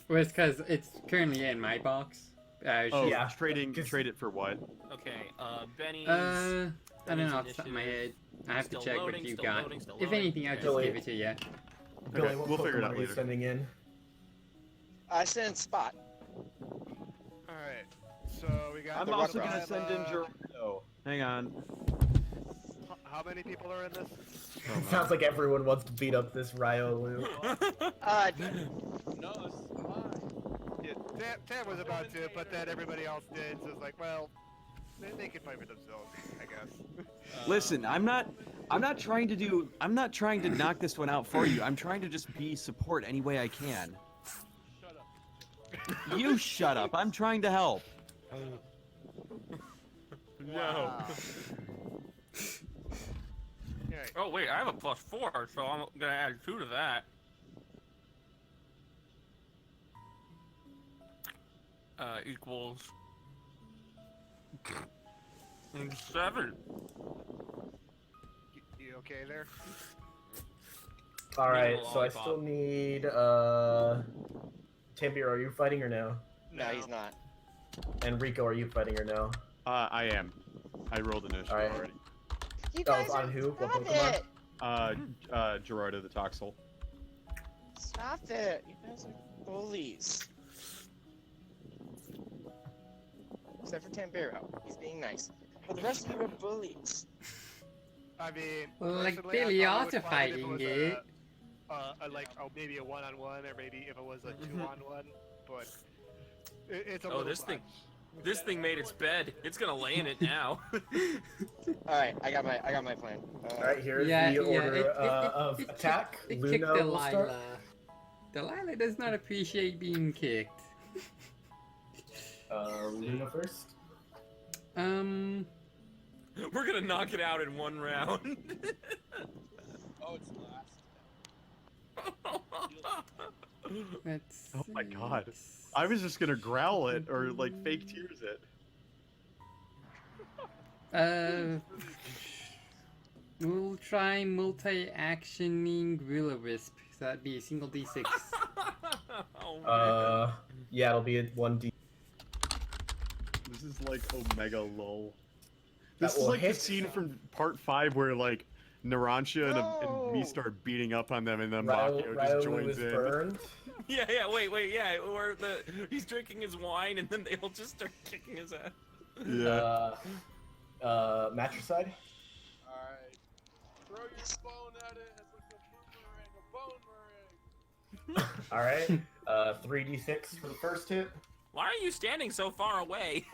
Well, it's because it's currently in my box. Oh, Yeah. Trade it for what? Okay. Benny's. I don't Benny's know off the top of my head. initiative. I have Still to check loading, what you still got. loading, still If loading. anything, I'll just Billy. give it to you. Billy, Okay, what we'll figure it Pokemon out are you later. sending in? I send spot. Alright, so we got. I'm The also Rock gonna send in Gerardo. Hang on. How many people are in this? Oh, Sounds like everyone wants to beat up this Riolu. No, this is mine. Yeah, Tam was about to, but then everybody else did, so it's like, well, they can fight for themselves, I guess. Listen, I'm not trying to knock this one out for you. I'm trying to just be support any way I can. Shut up. You shut up. I'm trying to help. No. Alright, Oh wait, I have a +4, so I'm gonna add 2 to that. Equals 7. you okay there? All right, Little so I lollipop. still need Tam'Biro, are you fighting or no? No, he's not. And Rico, are you fighting or no? I am. I rolled initiative Alright. already. You Oh, guys on are- who? What Stop Pokemon? it! Gerardo the Toxel. Stop it! You guys are bullies. Except for Tam'Biro. He's being nice. But the rest of you are bullies. I mean, Like personally, I Billy thought it also was fine if it fighting was it. maybe a one-on-one, or maybe if it was a two-on-one, but it's a Oh, little this thing. much. This thing made its bed. It's gonna lay in it now. Alright, I got my plan. All right, here's Yeah, the yeah, order of it attack. It Luna kicked will start. Delilah. Delilah does not appreciate being kicked. Luna first. We're gonna knock it out in 1 round. Oh, it's last. Let's Oh my see. god. I was just gonna growl it or like fake tears it. We'll try multi-actioning Will-O-Wisp. So that'd be a single D6. Oh, man. Yeah, it'll be a 1D. This is like Omega lol. That This is will like the hit. scene from part 5 where like Narancia and me No. start beating up on them and then Ryo Makio just Ryo joins is in. burned. Yeah, wait, yeah. Or he's drinking his wine and then they all just start kicking his ass. Yeah. Matricide. Alright. Throw your phone at it. It's like a boomerang, a bone meringue. Alright. 3d6 for the first hit. Why are you standing so far away?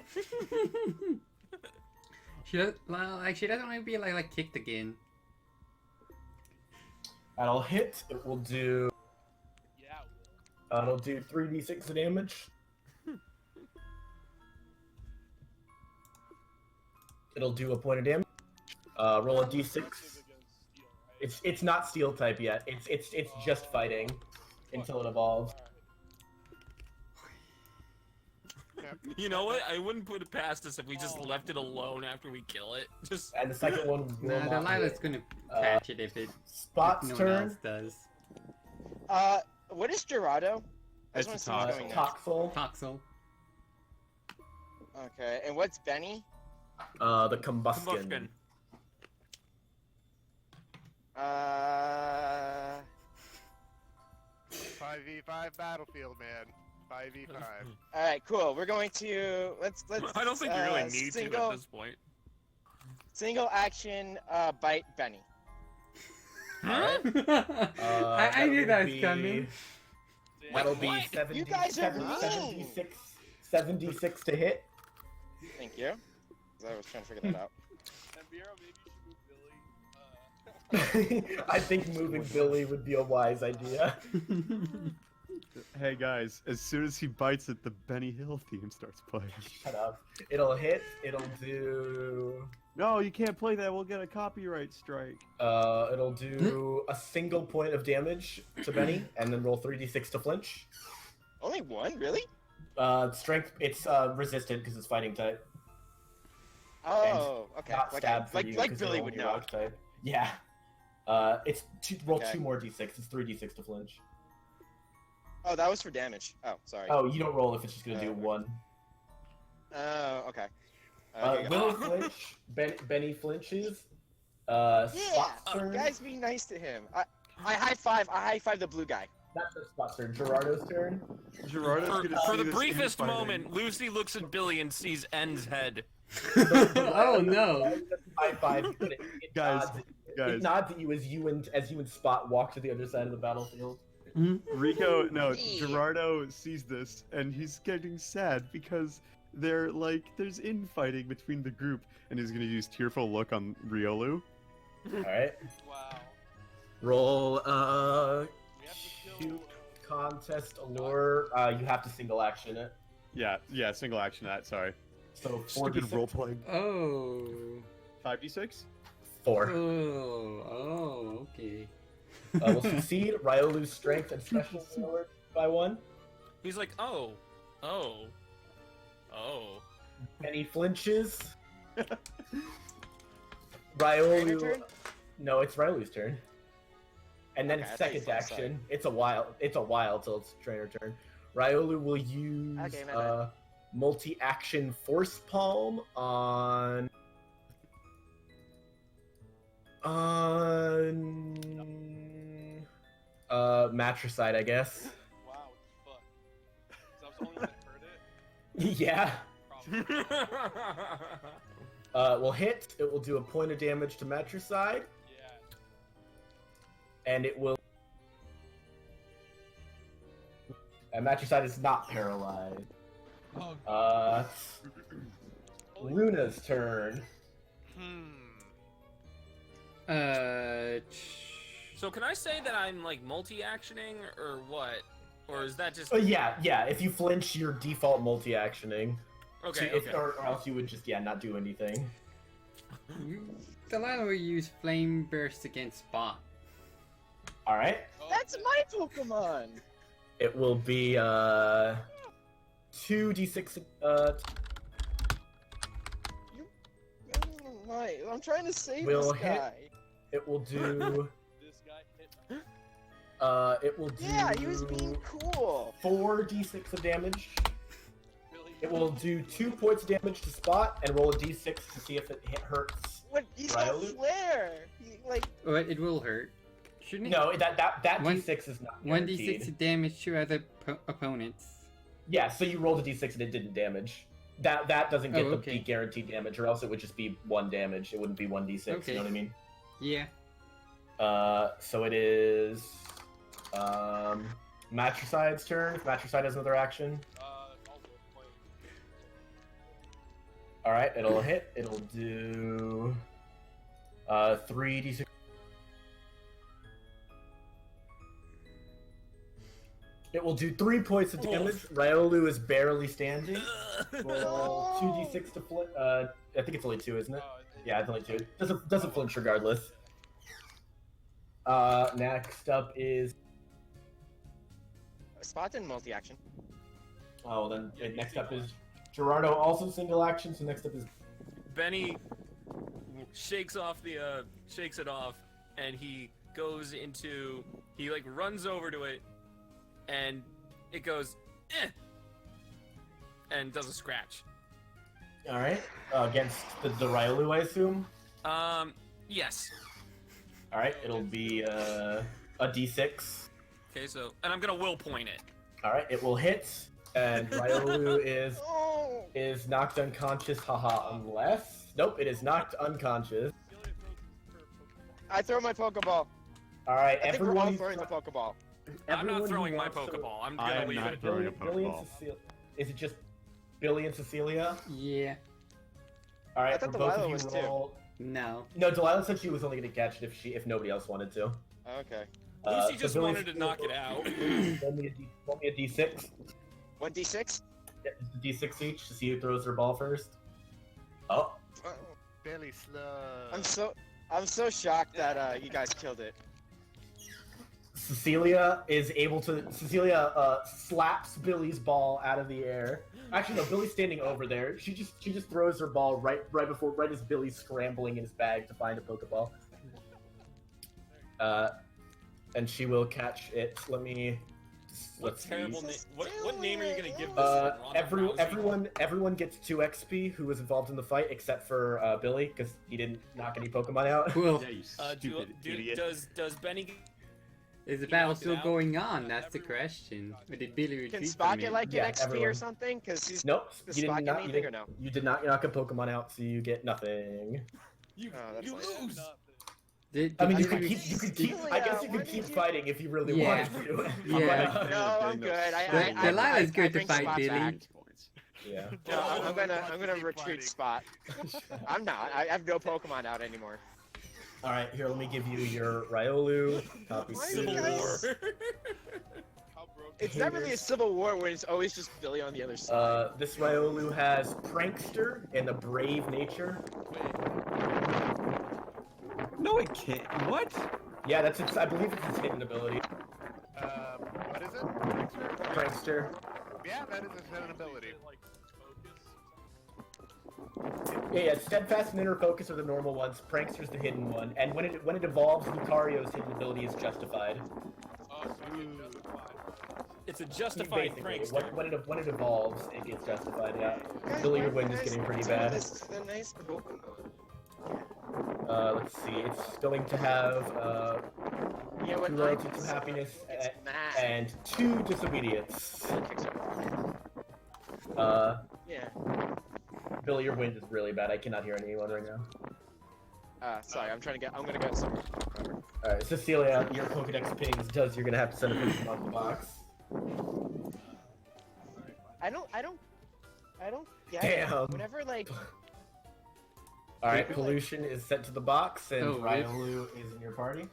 She does, well, like she doesn't want to be like kicked again. That'll hit. It will do. Yeah, Will. It'll do 3d6 of damage. It'll do a point of damage. Roll a d6. Against steel, right? It's not steel type yet. It's just fighting until it evolves. You know what? I wouldn't put it past us if we just left it alone after we kill it. Just And the second one will Nah, not Delilah's hit. gonna catch it if Spot's no one turn. else does. What is Gerardo? I just It's want a to see what's tox. going next. Toxel. Toxel. Okay, and what's Benny? The combustion. combustion. 5v5 battlefield, man. 5v5. All right, cool. We're going to let's. I don't think you really need to single, at this point. Single action bite Benny. I knew That'll that was be- coming. That'll be What? 70, You guys are mean. 76 to hit. Thank you. 'Cause I was trying to figure that out. Tam'Biro, maybe you should move Billy. I think moving Billy would be a wise idea. Hey guys, as soon as he bites it, the Benny Hill theme starts playing. Shut up. It'll hit. It'll do. No, you can't play that. We'll get a copyright strike. It'll do a single point of damage to Benny, and then roll 3d6 to flinch. Only one, really? Strength. It's resistant because it's fighting type. Oh, okay. Not Like, stab for like, you, like 'cause you're Billy only would know. rock type. Yeah. It's roll Okay. 2 more d6. It's 3d6 to flinch. Oh, that was for damage. Oh, sorry. Oh, you don't roll if it's just gonna do Okay. 1. Oh, okay. Here you go. Will flinch. Benny flinches. Yeah, Spot's turn. guys, be nice to him. I high five the blue guy. Not just Spot's turn. Gerardo's turn. Gerardo's gonna For see the this briefest infighting. moment, Lucy looks at Billy and sees N's head. Oh no. High five. It Guys, nods, guys. It nods at you as you and Spot walk to the other side of the battlefield. Rico, no, Yeah. Gerardo sees this and he's getting sad because there's infighting between the group, and he's gonna use tearful look on Riolu. All right. Wow. Roll. We have to kill. Cute contest allure. You have to single action it. Yeah, single action that. Sorry. So Stupid 4d6. role playing. Oh. 5d6. 4. Oh, okay. Will succeed. Riolu's strength and special lowered by 1. He's like, oh. Benny flinches. Trainer Riolu. turn? No, it's Riolu's turn. And then Okay, I it's thought you second said action. It's a while till it's trainer turn. Riolu will use Okay, my bad. multi-action force palm on matricide, I guess. Wow, what the fuck? 'Cause I was the only one that heard it. Yeah. Probably. Will hit. It will do a point of damage to matricide, Yeah. and it will. And matricide is not paralyzed. Oh, holy Luna's turn. So can I say that I'm like multi-actioning or what? Or is that just Yeah. If you flinch, you're default multi-actioning. okay? So Okay. or else you would just not do anything. Delilah will use Flame Burst against Spot. All right. Oh, That's my Pokemon. It will be 2d6. I'm trying to save Will this hit. guy. It will do. This guy hit me. It will do. Yeah, he was being cool. 4d6 of damage. Really? It will do 2 points of damage to Spot and roll a d6 to see if it hurts. What? He's got Riolu? flare. He, like, But it will hurt. Shouldn't it? No, that One- d6 is not One guaranteed. d6 damage to other opponents. Yeah, so you rolled a d6 and it didn't damage. That doesn't get Oh, okay. the guaranteed damage, or else it would just be 1 damage. It wouldn't be 1d6. Okay. You know what I mean? Yeah. So it is Matricide's turn. If Matricide has another action. I'll go play. All right, it'll hit. It'll do 3d6. It will do 3 points of damage. Riolu is barely standing. Roll 2d6 to flinch. I think it's only 2, isn't it? Yeah, it's only 2. Doesn't flinch regardless. Next up is. Spot didn't multi-action. Oh, then next up is Gerardo, also single action. So next up is. Benny shakes it off, and he goes into. He like runs over to it, and it goes, eh, and does a scratch. All right, against the Riolu, I assume. Yes. All right, it'll be a d6. Okay, so and I'm gonna will point it. All right, it will hit, and Riolu Oh. is knocked unconscious. Haha, unless nope, it is knocked unconscious. I throw my Pokeball. All right, I think we're all everyone. throwing the Pokeball. I'm not everyone who throwing my wants to- Pokeball. I'm I gonna am leave not it. throwing a Billy and Pokeball. Cecelia. Is it just Billy and Cecelia? Yeah. All right, I thought for both Delilah of you was too. roll. No. No, Delilah said she was only going to catch it if nobody else wanted to. Okay. Lucy So just Billy- wanted to knock it out. Roll me a d6. 1d6? Yeah, just a d6 each to see who throws their ball first. Oh, Barely slow. I'm so shocked that you guys killed it. Cecelia slaps Billy's ball out of the air. Actually, no, Billy's standing over there. She just throws her ball right as Billy's scrambling in his bag to find a Pokeball. And she will catch it. Let's see. Terrible name. What name are you gonna give this? Ronda Rousey? Everyone gets 2 XP who was involved in the fight except for Billy because he didn't knock any Pokemon out. Well, Yeah, you stupid idiot. Does Benny? is the You battle knocked it still out? going on? That's the question. Or did Billy retreat Can Spot from get it? like Yeah, an XP or everyone. something? Because he's. Nope, Does you did Spot get not. anything or no? You did not knock a Pokemon out, so you get nothing. You Oh, that's nice. lose. Did You Billy could keep. I guess you could keep fighting if you really Yeah. wanted to. Yeah. No, I'm good. Delilah's good to bring fight Spot Billy. back. Yeah. No, I'm gonna Keep retreat fighting. Spot. I'm not. I have no Pokemon out anymore. All right, here. Let me give you your Riolu. Copy. Why two. you guys- How broke It's not really a civil war when it's always just Billy on the other side. This Riolu has Prankster and a Brave Nature. No, it can't. What? Yeah, that's its. I believe it's its hidden ability. What is it? Prankster. Yeah, that is a hidden ability. like focus? Yeah, Steadfast and Inner Focus are the normal ones. Prankster's the hidden one, and when it evolves, Lucario's hidden ability is justified. Oh, so I get justified. It's a justified Basically, prankster. when it evolves, it gets justified. Yeah. Guys, Billy why Wind you is guys getting pretty do bad. this to the nice Pokemon? Let's see. It's going to have Yeah, 2 loyalty, 2 happiness, It's mad. and 2 disobedience. Yeah. Billy, your wind is really bad. I cannot hear anyone right now. Sorry, I'm gonna get some. Alright, Cecelia, your Pokedex pings does. You're gonna have to send a picture off the box. I don't get Damn. it. Whenever, like, Alright, pollution is sent to the box, and Oh, it's- Riolu is in your party.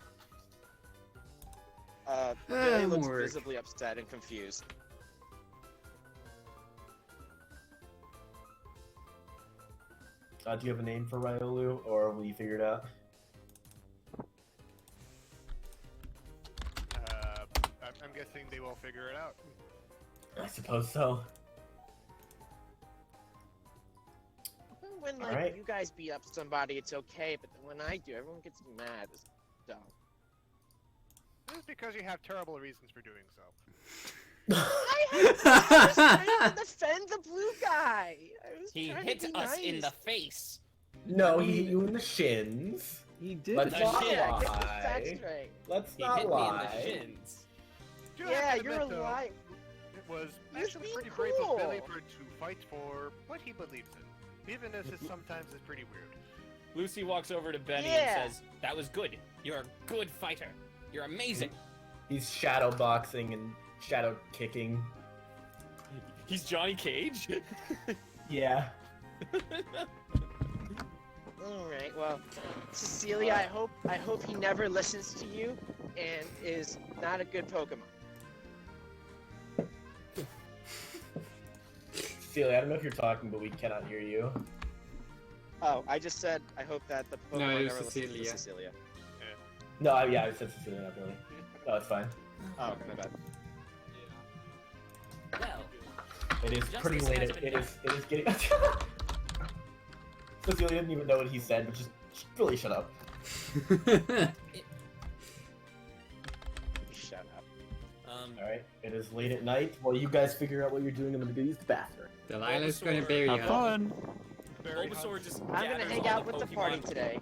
Billy looks Homework. visibly upset and confused. Do you have a name for Riolu, or will you figure it out? I'm guessing they will figure it out. I suppose so. When like Alright. you guys beat up somebody, it's okay, but then when I do, everyone gets mad. It's dumb. This is because you have terrible reasons for doing so. I was trying to defend the blue guy. He trying hit to be us in nice. the face. No, he hit you in the shins. He did. Let's The not shit. Yeah, get the lie. facts straight. Let's He not hit me in lie. the shins. Do Yeah, have to you're a admit, though, liar. It was You're actually being pretty brave cool. of Billy to fight for what he believes in, even if it sometimes is pretty weird. Lucy walks over to Benny Yeah. and says, "That was good. You're a good fighter. You're amazing." He's shadow boxing and shadow kicking. He's Johnny Cage. Yeah. All right. Well, Cecelia, I hope he never listens to you and is not a good Pokemon. Cecelia, I don't know if you're talking, but we cannot hear you. Oh, I just said I hope that the No, Pokemon it was never listens to Cecelia. Cecelia. No, yeah, I said Cecilia, not Billy. No, it's fine. Oh, okay, my bad. Well, It is Justice pretty late. has It been is getting. Cecilia didn't even know what he said, but just Billy, shut up. Shut up. All right, it is late at night. While you guys figure out what you're doing, I'm gonna go use the bathroom. Delilah's gonna Bulbasaur- bury Have him. fun. Very Bulbasaur just I'm gonna gathers hang all out the with the party Pokemon- today.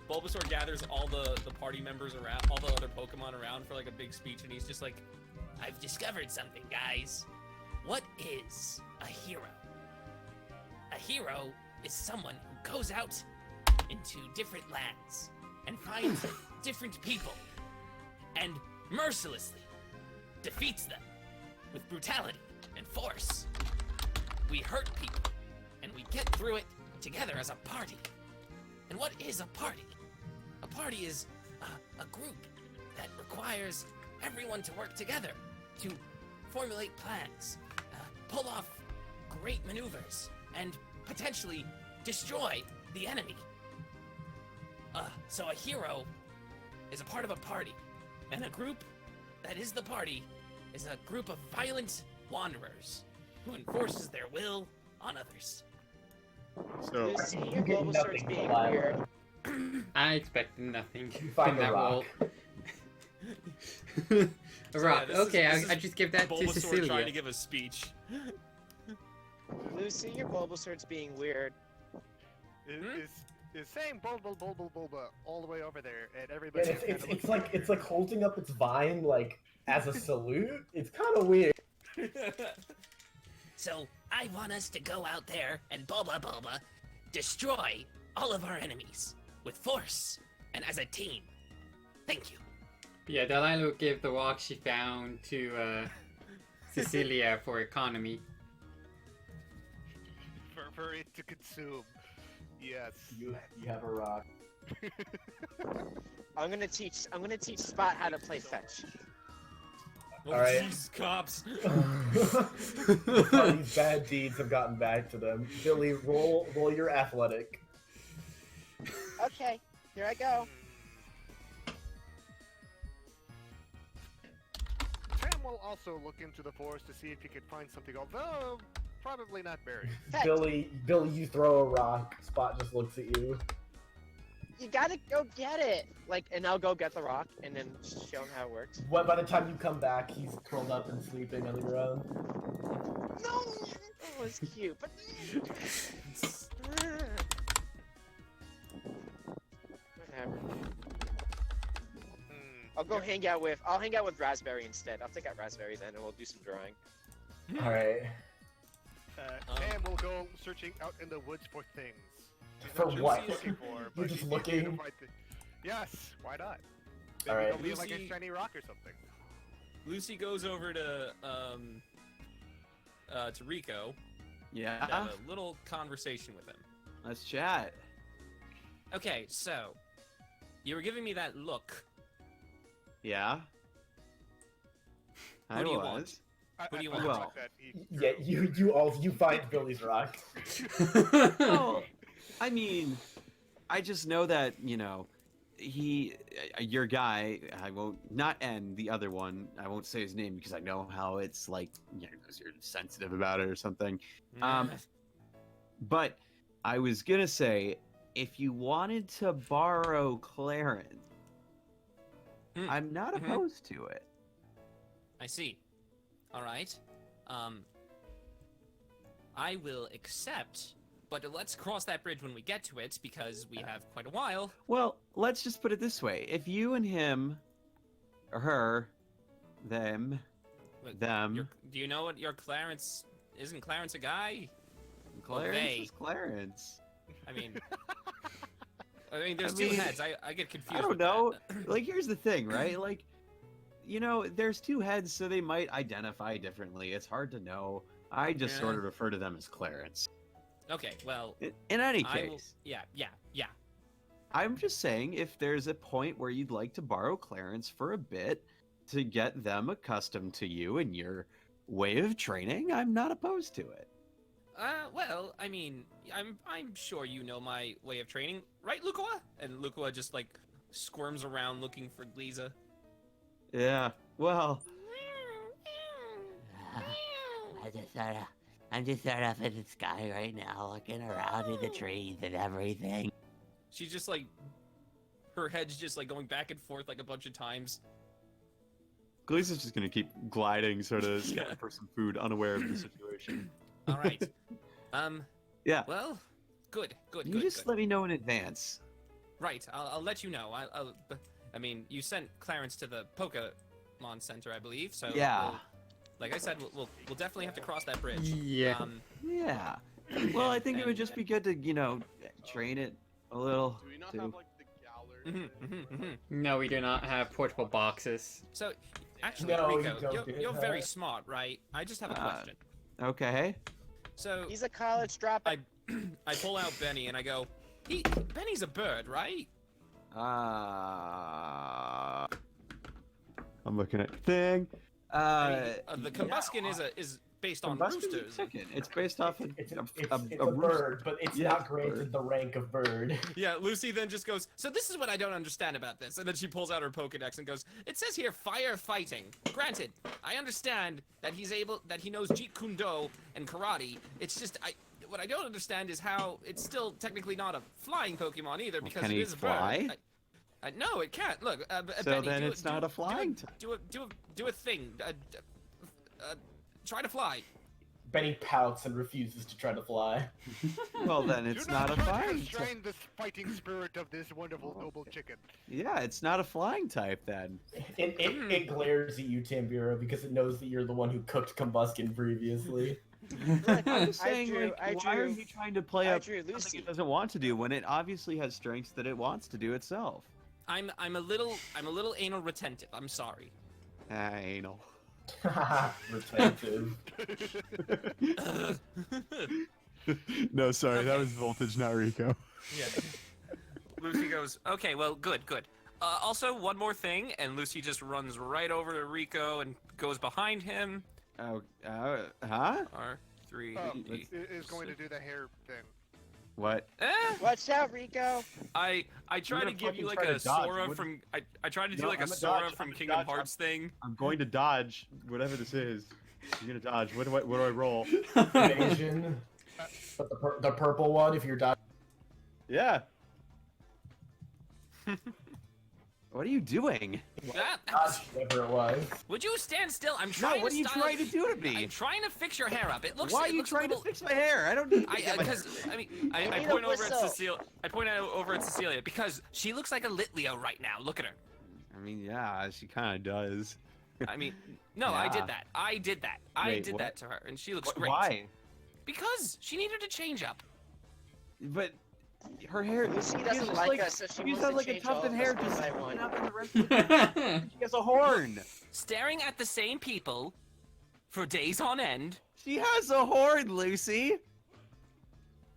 Bulbasaur gathers all the party members around, all the other Pokemon around for like a big speech, and he's just like, "I've discovered something, guys. What is a hero? A hero is someone who goes out into different lands and finds different people and mercilessly defeats them with brutality and force. We hurt people and we get through it together as a party. And what is a party? A party is a group that requires everyone to work together to formulate plans, pull off great maneuvers, and potentially destroy the enemy. So a hero is a part of a party, and a group that is the party is a group of violent wanderers who enforces their will on others." So Lucy, You your get Bulbasaur's nothing, being Delilah. weird. I expected nothing Find from the that rock. wall. A So, rock. yeah, this Okay, is I just give that to Bulbasaur trying Cecelia. to give a speech. Lucy, your Bulbasaur's being weird. Is saying bulba bulba bulba all the way over there, and Yeah, everybody. it's like holding up its vine like as a salute. It's kind of weird. So, I want us to go out there and bulba destroy all of our enemies with force and as a team. Thank you. Yeah, Delilah will give the rock she found to Cecelia for economy. for it to consume. Yes. You have a rock. I'm gonna teach Spot how to play fetch. Oh, Alright. jeez, cops. These bad deeds have gotten back to them. Billy, roll your athletic. Okay, here I go. Sam will also look into the forest to see if he can find something, although probably not berries. Heck, Billy, you throw a rock. Spot just looks at you. you gotta go get it. Like, and I'll go get the rock and then show him how it works. When by the time you come back, he's curled up and sleeping on the ground. No, that was cute, but whatever. I'll hang out with Raspberry instead. I'll take out Raspberry then, and we'll do some drawing. All right. Sam will go searching out in the woods for things. He's For not sure what? he's looking for, You're but just he's eager to looking? find Yes, why not? Maybe All right. he'll leave like a Lucy- shiny rock or something. Lucy goes over to Rico and Yeah, have a little conversation with him. let's chat. Okay, so you were giving me that look. Yeah. Who I do you was. want? Who do you I want? thought Well, that he Yeah, you find Billy's rock. Oh, I mean, I just know that, your guy, I won't, not N, the other one, I won't say his name because I know how it's like, you're sensitive about it or something. But I was gonna say, if you wanted to borrow Clarence, I'm not opposed to it. I see. All right. I will accept, but let's cross that bridge when we get to it because we have quite a while. Well, let's just put it this way: if you and him, or her, them, Do you know what your Clarence? Isn't Clarence a guy? Clarence is Clarence. I mean, there's two heads. I get confused. I don't with know. that. Like, here's the thing, right? Like, there's two heads, so they might identify differently. It's hard to know. I just sort of refer to them as Clarence. Okay, well. In any case. Yeah. I'm just saying, if there's a point where you'd like to borrow Clarence for a bit to get them accustomed to you and your way of training, I'm not opposed to it. Well, I mean, I'm sure you know my way of training, right, Lukua? And Lukua just like squirms around looking for Gliza. Yeah. Well. I'm just sort of up in the sky right now, looking around in the trees and everything. She's just like, her head's just like going back and forth like a bunch of times. Gliza's just gonna keep gliding, sort of scouting for some food, unaware of the situation. All right. Yeah. Well, good. You just let me know in advance. Right. I'll let you know. I mean, you sent Clarence to the Pokemon Center, I believe. So yeah. Like I said, we'll definitely have to cross that bridge. Yeah. Yeah. Well, I think it would just be good to, train it a little. Do we not have like the gallery? No, we do not have portable boxes. So, actually, No, Rico, you're very smart, right? I just have a question. Okay. So He's a college dropout. I pull out Benny and I go, Benny's a bird, right? I'm looking at the thing. The combustion is based on roosters. It's based off of It's a a bird, but it's not granted the rank of bird. Yeah, Lucy then just goes, so this is what I don't understand about this. And then she pulls out her Pokedex and goes, it says here firefighting. Granted, I understand that he knows Jeet Kune Do and karate. It's just, what I don't understand is how it's still technically not a flying Pokemon either because it is a bird. No, it can't. Look, so Benny, then it's not a flying type. Do a thing. Try to fly. Benny pouts and refuses to try to fly. Well, then it's not a flying type. Restrain the fighting spirit of this wonderful noble chicken. Yeah, it's not a flying type then. It glares at you, Tam'Biro, because it knows that you're the one who cooked Combuskin previously. I'm just saying, why are you trying to play up Lucy. something it doesn't want to do when it obviously has strengths that it wants to do itself? I'm a little anal retentive. I'm sorry. Anal. Retentive. No, sorry, that was Voltage, not Rico. Yeah. Lucy goes, okay, well, good. Also, one more thing, and Lucy just runs right over to Rico and goes behind him. Huh? R3. Is going to do the hair thing. What? Watch out, Rico. I try to give you like a Sora from I tried to do like a Sora from Kingdom Hearts thing. I'm going to dodge whatever this is. I'm gonna dodge. What do I roll? Evasion. But the purple one, if you're dodging. Yeah. What are you doing? Whatever it was. Would you stand still? I'm trying. No, what are you trying to do to me? I'm trying to fix your hair up. It looks. Why are you trying to fix my hair? I don't need. Because I point over at Cecelia. I point over at Cecelia because she looks like a Litleo right now. Look at her. I mean, yeah, she kind of does. I mean, no, Yeah. I did that. I did Wait, that to her, and she looks great. Why? Because she needed to change up. But her hair. Lucy doesn't like us, so she She's wants got to like a change all tufted of hair us just by sticking one. up in the rest of the She has a horn. Staring at the same people for days on end. She has a horn, Lucy.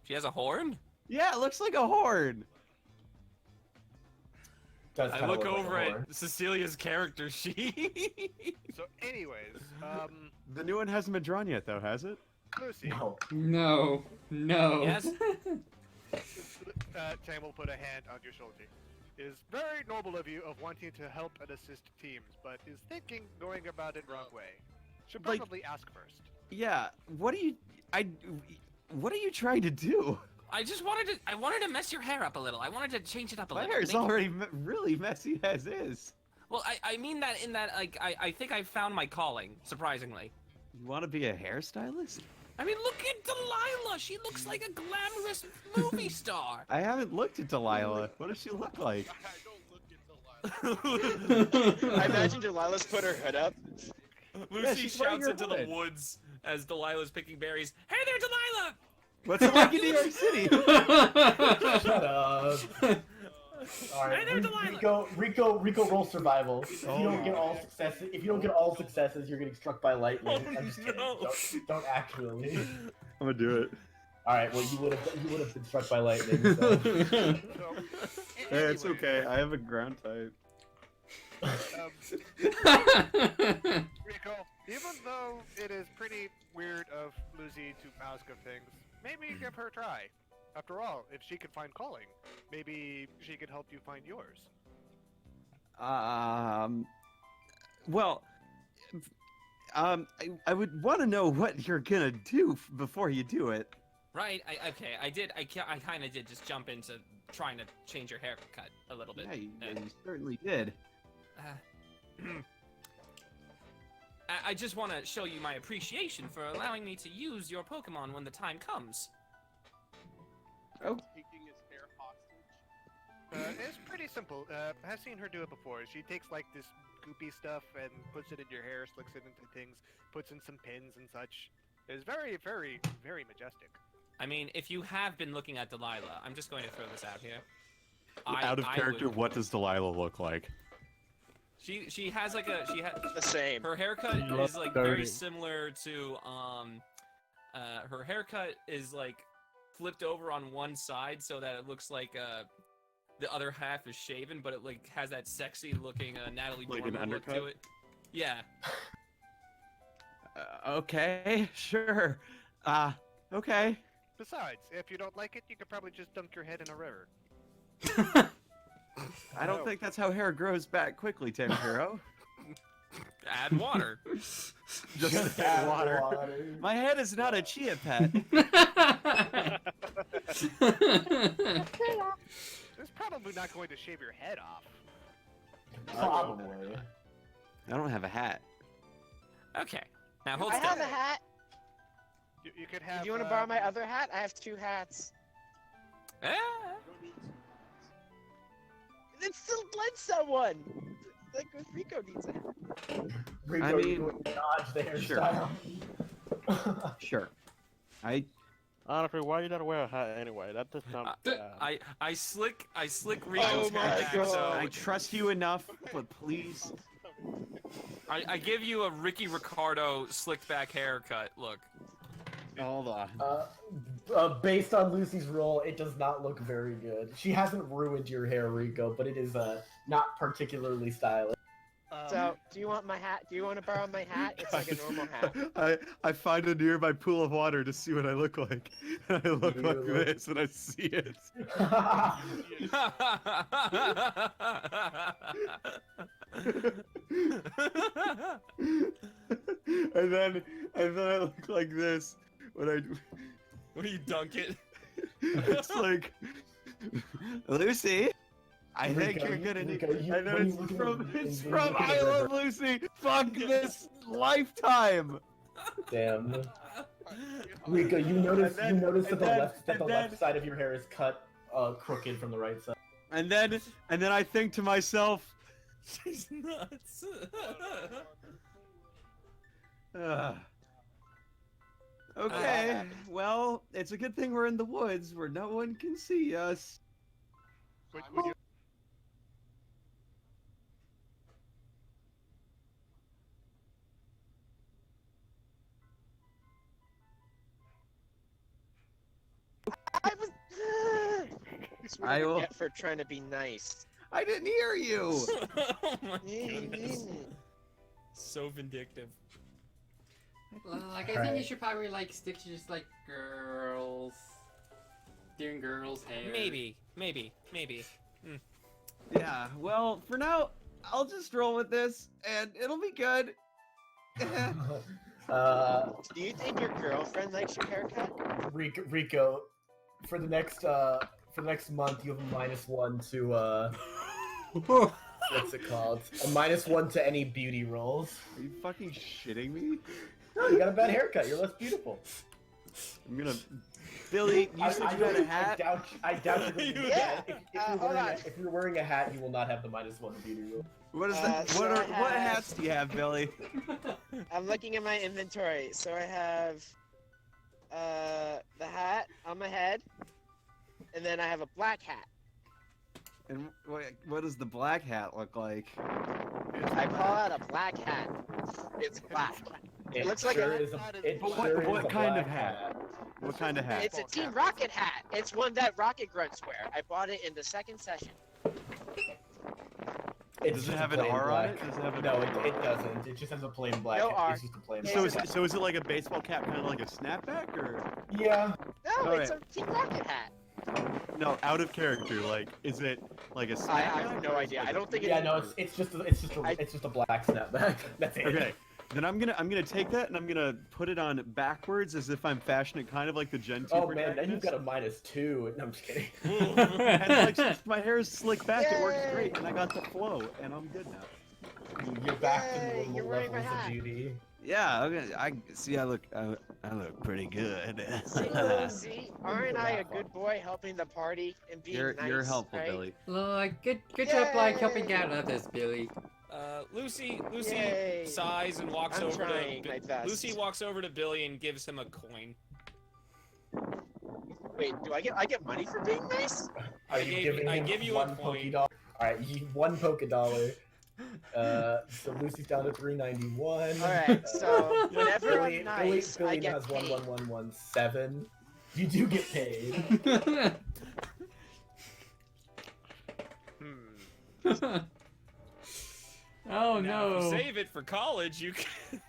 She has a horn? Yeah, it looks like a horn. I look over at Cecilia's character sheet. So, anyways, The new one hasn't been drawn yet, though, has it? Lucy. No. Yes. Tam will put a hand on your shoulder. is very noble of you of wanting to help and assist teams, but is thinking going about it wrong way. Should Like- probably ask first. Yeah. What are you trying to do? I wanted to mess your hair up a little. I wanted to change it up a My little. hair's Make it- already really messy as is. Well, I mean that in that, like, I think I found my calling, surprisingly. You want to be a hairstylist? I mean, look at Delilah. She looks like a glamorous movie star. I haven't looked at Delilah. What does she look like? I don't look at Delilah. I imagine Delilah's put her hood up. Lucy she's wearing shouts her into the hood. woods as Delilah's picking berries. Hey there, Delilah! What's it like in New York City? Shut up. All right, Hey there, Delilah. Rico, roll survival. If you Oh don't get my. all successes, you're getting struck by lightning. Oh, I'm just kidding. no. Don't actually. I'm gonna do it. All right, well you would have been struck by lightning. So. So, Hey, it's anyway, okay. I have a ground type. Rico, even though it is pretty weird of Lucy to ask of things, maybe give her a try. After all, if she can find calling, maybe she could help you find yours. Well, I would want to know what you're gonna do before you do it. Right, I kind of did just jump into trying to change your haircut a little bit. Yeah, you Uh, certainly did. I just want to show you my appreciation for allowing me to use your Pokemon when the time comes. Taking his hair hostage. It's pretty simple. I've seen her do it before. She takes like this goopy stuff and puts it in your hair, slicks it into things, puts in some pins and such. It's very, very, very majestic. I mean, if you have been looking at Delilah, I'm just going to throw this out here. Out of I character, would- what does Delilah look like? She has like The same. her haircut She looks is like very dirty. similar to her haircut is like flipped over on one side so that it looks like the other half is shaven, but it like has that sexy looking Natalie Like an Portman look to undercut? it. Yeah. Okay, sure. Okay. Besides, if you don't like it, you could probably just dunk your head in a river. I don't No. think that's how hair grows back quickly, Tam'Biro. Add water. Just add water. My head is not a chia pet. It's probably not going to shave your head off. Probably. I don't have a hat. Okay. Now hold I still. have a hat. You could have. Do you want to borrow my other hat? I have 2 hats. Ah. It still led someone. Like Rico needs a hat. Rico, I you mean, would dodge the sure. hairstyle. Sure. Honestly, why you gotta wear a hat anyway? That does not. I slick Rico's my hair back, God. so I trust you enough, but please. I give you a Ricky Ricardo slicked back haircut. Look. Hold on. Based on Lucy's role, it does not look very good. She hasn't ruined your hair, Rico, but it is not particularly stylish. So, do you want my hat? Do you want to borrow my hat? It's like a normal hat. I find a nearby pool of water to see what I look like. I look You like look- this when I see it. and then I look like this when I. What do you dunk it? It's like, Lucy, I think Rico, you're gonna need. Rico, you- And then when you it's look at from the- it's when you from look at I the Love river- Lucy. Fuck this lifetime. Damn. Rico, you notice that the and then- left side of your hair is cut crooked from the right side. And then I think to myself, She's nuts. okay, well, it's a good thing we're in the woods where no one can see us. Would you- I was. That's what I I will- get for trying to be nice. I didn't hear you. Oh my goodness. So vindictive. Like, I think you should probably, like, stick to just, like, girls. Doing girls' hair. Maybe. Yeah, well, for now, I'll just roll with this, and it'll be good. Do you think your girlfriend likes your haircut? Rico, for the next month, you have a -1 to what's it called? A -1 to any beauty rolls. Are you fucking shitting me? No, you got a bad haircut. You're less beautiful. I'm gonna... Billy, you said you had a hat? I doubt you're gonna Yeah. if you're wearing a hat, you will not have the -1 to beauty roll. What is that? so What I have- hats do you have, Billy? I'm looking at my inventory. So I have the hat on my head, and then I have a black hat. And what does the black hat look like? I call it a black hat. It's black. It looks like sure a. is a What kind of black hat? What kind of hat? It's a Team Rocket hat. It's one that Rocket Grunts wear. I bought it in the second session. It's Does it just have a an plain R on black. it? Does it have an No, R? it doesn't. It just has a plain black. No R. It's just a plain So black. So is it like a baseball cap, kind of like a snapback, or Yeah. No, it's Alright. a Team Rocket hat. no? Out of character, like is it like a snapback? I have no or is idea. it like I a- don't think Yeah, it. no, it's just a black snapback. That's it. Okay, then I'm gonna take that and I'm gonna put it on backwards as if I'm fashioning it kind of like the Gen 2 Oh man, then you've got protagonist. a -2. No, I'm just kidding. And like since my hair is slicked back, it works Yay! great, and I got the flow, and I'm good now. You're back Yay, to normal you're wearing my levels of hat. beauty. Yeah, okay. I see. I look pretty good. See, aren't I a good boy helping the party and being You're nice? helpful, right? Billy. Like, good job, like, helping out others, Billy. Lucy Yay. sighs and walks I'm over trying to my best. Lucy walks over to Billy and gives him a coin. Wait, do I get money for being nice? Are you giving I him give you a one coin. Pokedollar? Alright, one Pokedollar. So Lucy's down to 391. Alright, so whenever Billy, I'm nice, Billy I get has paid. 11117. You do get paid. Oh Now, if you no. save it for college, you can.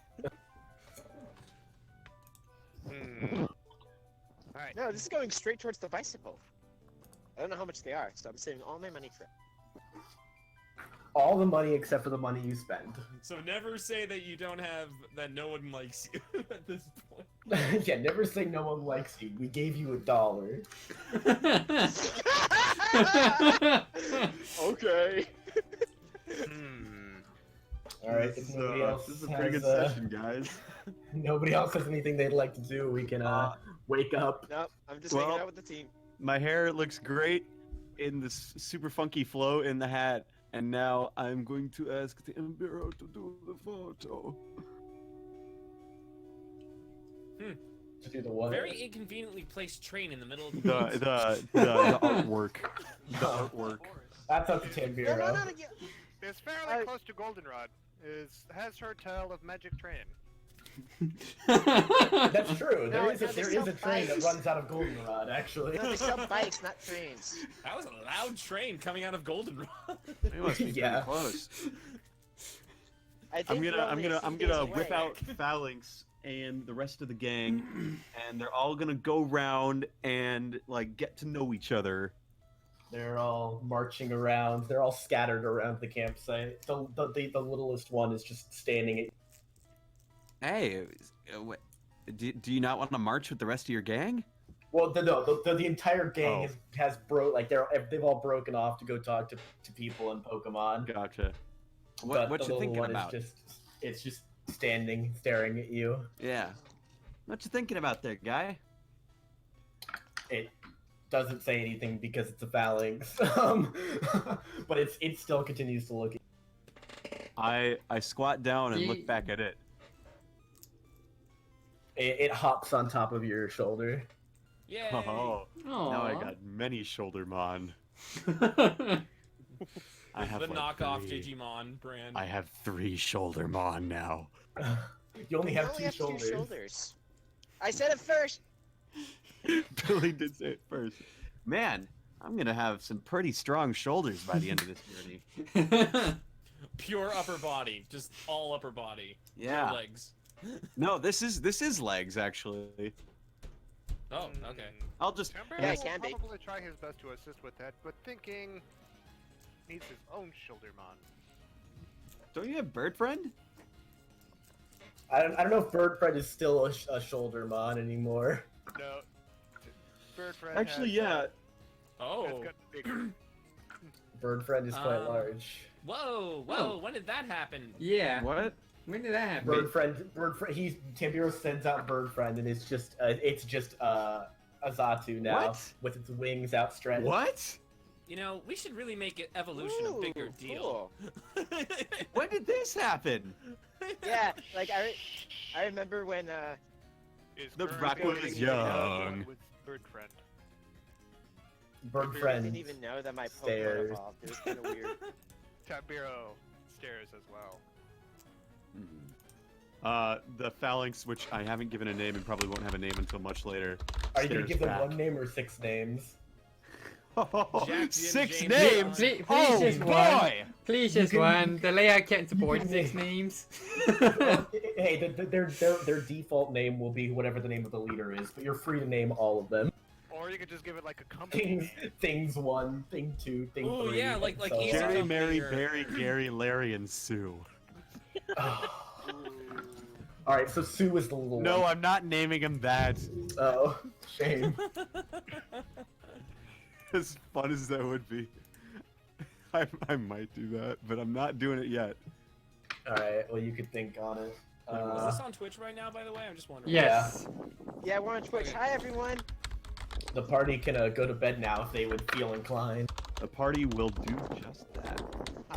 Alright. No, this is going straight towards the bicycle. I don't know how much they are, so I'm saving all my money for it. All the money except for the money you spend. So never say that you don't have that no one likes you at this point. Yeah, never say no one likes you. We gave you $1. Okay. Alright, if nobody else This is a pretty has, good session, guys. nobody else has anything they'd like to do, we can wake up. Nope, I'm just Well- hanging out with the team. My hair looks great in this super funky flow in the hat, and now I'm going to ask the Tam'Biro to do the photo. To do the what? Very inconveniently placed train in the middle of the The woods. the artwork. The artwork. That's up to Tam'Biro. No, yeah. It's fairly I- close to Goldenrod. Has her tale of magic train. That's true. No, There is no, a they train sell that bikes. runs out of Goldenrod, actually. No, they sell bikes, not trains. That was a loud train coming out of Goldenrod. It must be Yeah. pretty close. I think we're only a few days whip away. out Falinks and the rest of the gang, and they're all gonna go round and like get to know each other. They're all marching around. They're all scattered around the campsite. The littlest one is just standing at. Hey, do you not want to march with the rest of your gang? Well, the entire gang Oh. has they've all broken off to go talk to people and Pokemon. Gotcha. But What the you little thinking one about? It's just standing, staring at you. Yeah. What you thinking about there, guy? It doesn't say anything because it's a phalanx, but it still continues to look. I squat down and Ye- look back at it. It hops on top of your shoulder. Yay! Oh, now I Aw. got many shouldermon. I have the like knockoff 3. Digimon brand. I have 3 shouldermon now. You only You have only two have shoulders. 2 shoulders. I said it first. Billy did say it first. Man, I'm gonna have some pretty strong shoulders by the end of this journey. Pure upper body, just all upper body. Yeah. No legs. No, this is legs actually. Oh, okay. I'll just Tam'Biro Yeah, it will can be. probably try his best to assist with that, but thinking needs his own Shouldermon. Don't you have Bird Friend? I don't know if Bird Friend is still a Shouldermon anymore. No. Bird Friend Actually, has, yeah. has Oh. gotten bigger. Bird Friend is quite large. Whoa, Oh. when did that happen? Yeah. What? When did that happen? Bird Friend. Tam'Biro sends out Bird Friend, and it's just Azatu now What? with its wings outstretched. What? You know, we should really make evolution a bigger Ooh, deal. cool. When did this happen? Yeah, like I remember when Is The currently raccoon going is to young. with Bird Friend. Bird I Friend. didn't even know that my Pokemon stairs. evolved. It was kind of weird. Tam'Biro stares as well. The Falinks, which I haven't given a name and probably won't have a name until much later. Are you gonna stares give them back. one name or 6 names? Jack, 6 James names? Please Oh just boy! one. Please just can- one. The layout can't support 6 names. Hey, their default name will be whatever the name of the leader is, but you're free to name all of them. Or you could just give it like a company. Things 1, thing 2, thing Ooh, 3. yeah, like and so Easy on. Jerry, Company Mary, or- Barry, Gary, Larry, and Sue. Alright, so Sue is the little No, one. I'm not naming him that. Oh, shame. As fun as that would be. I might do that, but I'm not doing it yet. Alright, well, you could think on it. Is this on Twitch right now, by the way? I'm just wondering. Yes. Yeah, we're on Twitch. Okay. Hi everyone. The party can go to bed now if they would feel inclined. The party will do just that.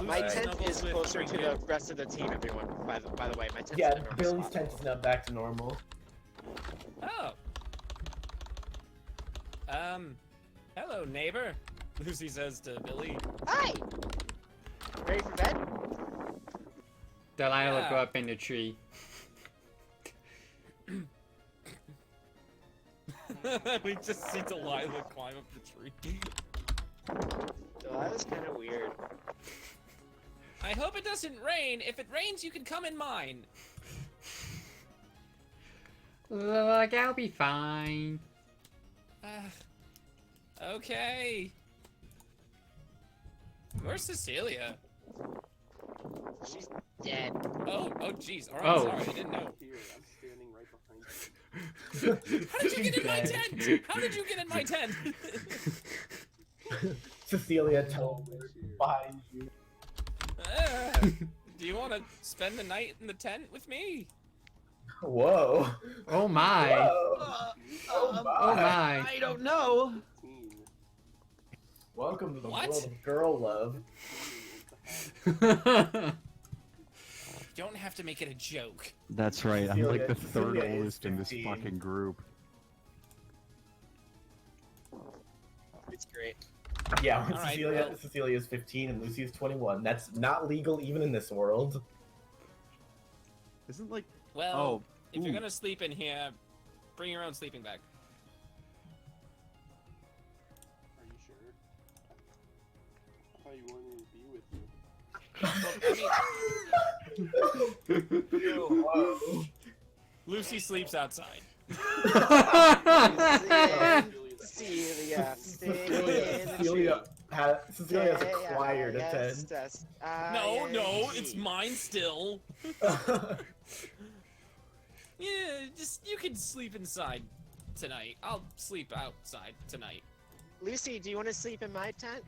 My Lucy tent snuggles is with closer to Rico. the rest of the team. Everyone, by the way, my tent's Yeah, in a normal Billy's spot. tent is now back to normal. Oh. Hello, neighbor. Lucy says to Billy. Hi. Ready for bed? Delilah will go Yeah. up in the tree. We just see Delilah climb up the tree. Delilah's kind of weird. I hope it doesn't rain. If it rains, you can come in mine. Look, I'll be fine. Okay. Where's Cecelia? She's dead. Oh, jeez. All right, Oh. sorry, I didn't know. Here, I'm standing right behind you. How did you get in my tent? How did you get in my tent? Cecelia, tell me behind you. Do you want to spend the night in the tent with me? Whoa. Oh my. Whoa. Oh my. Oh my. I don't know. Team. Welcome to the What? world of girl love. You don't have to make it a joke. That's right. I'm like the third Cecelia is oldest in this 15. fucking group. It's great. Yeah, All right, Cecelia, well- Cecelia is 15 and Lucy is 21. That's not legal even in this world. Isn't like Well, Oh, if you're ooh. gonna sleep in here, bring your own sleeping bag. Are you sure? I thought you wanted me to be with you. Whoa. Lucy sleeps outside. Cecelia, stay in the Cecelia, tree. Cecelia has acquired a Yes, 10. yes, No, ING. it's mine still. Yeah, just you can sleep inside tonight. I'll sleep outside tonight. Lucy, do you want to sleep in my tent?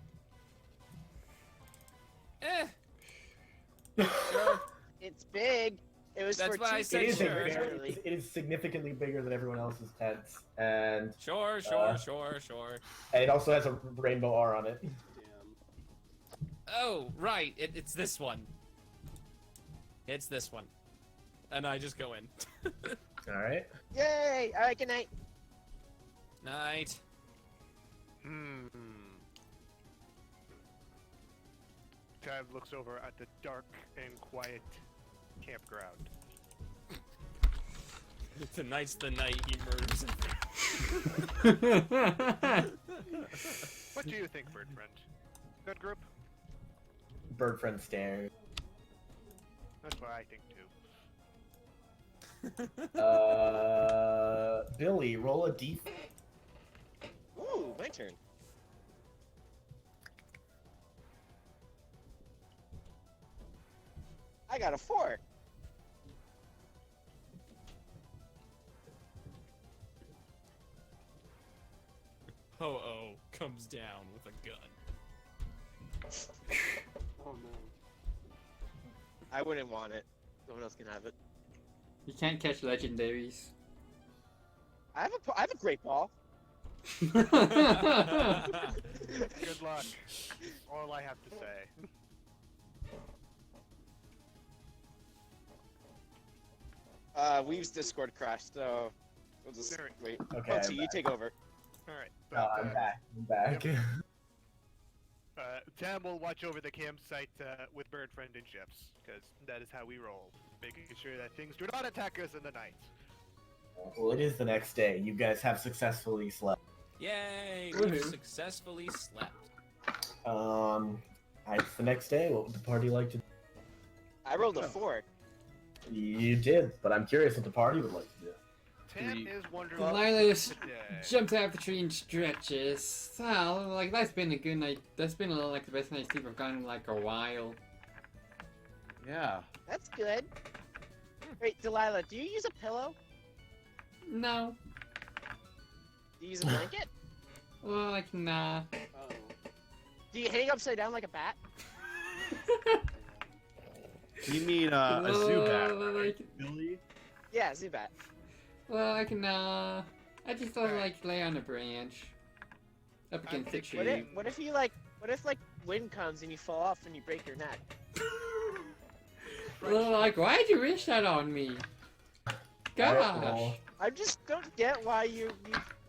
Sure. It's big. It was That's for why I two said It is, people sure. originally. it is significantly bigger than everyone else's tents, and Sure. it also has a rainbow R on it. Damn. Oh, right. It's this one. It's this one. And I just go in. Alright. Yay! All right, good night. Night. Tab looks over at the dark and quiet campground. Tonight's the night he murders. What do you think, Bird Friend? Good group? Bird friend stairs. That's what I think too. Billy, roll a d. Ooh, my turn. I got a 4. Ho-Oh comes down with a gun. Oh no. I wouldn't want it. Someone else can have it. You can't catch legendaries. I have a great ball. Good luck. All I have to say. Weave's Discord crashed, so we'll just Alright. wait. Okay, Pochi, I'm you back. take over. Alright. I'm back. I'm back. Tam will watch over the campsite with bird friend and ships, because that is how we roll. Making sure that things do not attack us in the night. Well, it is the next day. You guys have successfully slept. Yay! Woohoo. We've successfully slept. It's the next day. What would the party like to do? I rolled a 4. You did, but I'm curious what the party would like to do. Tam is wondering. Delilah just today. jumps out of the tree and stretches. Well, like that's been a good night. That's been like the best night's sleep I've gotten in like a while. Yeah. That's good. Wait, Delilah, do you use a pillow? No. Do you use a blanket? Well, like nah. Oh. Do you hang upside down like a bat? You mean a Zubat, Well, right? like, Billy? Yeah, Zubat. well, like nah. I just thought Alright. like lay on a branch. Up against the thinking- tree. What if wind comes and you fall off and you break your neck? Well, like why'd you wish that on me? Gosh. I just don't get why you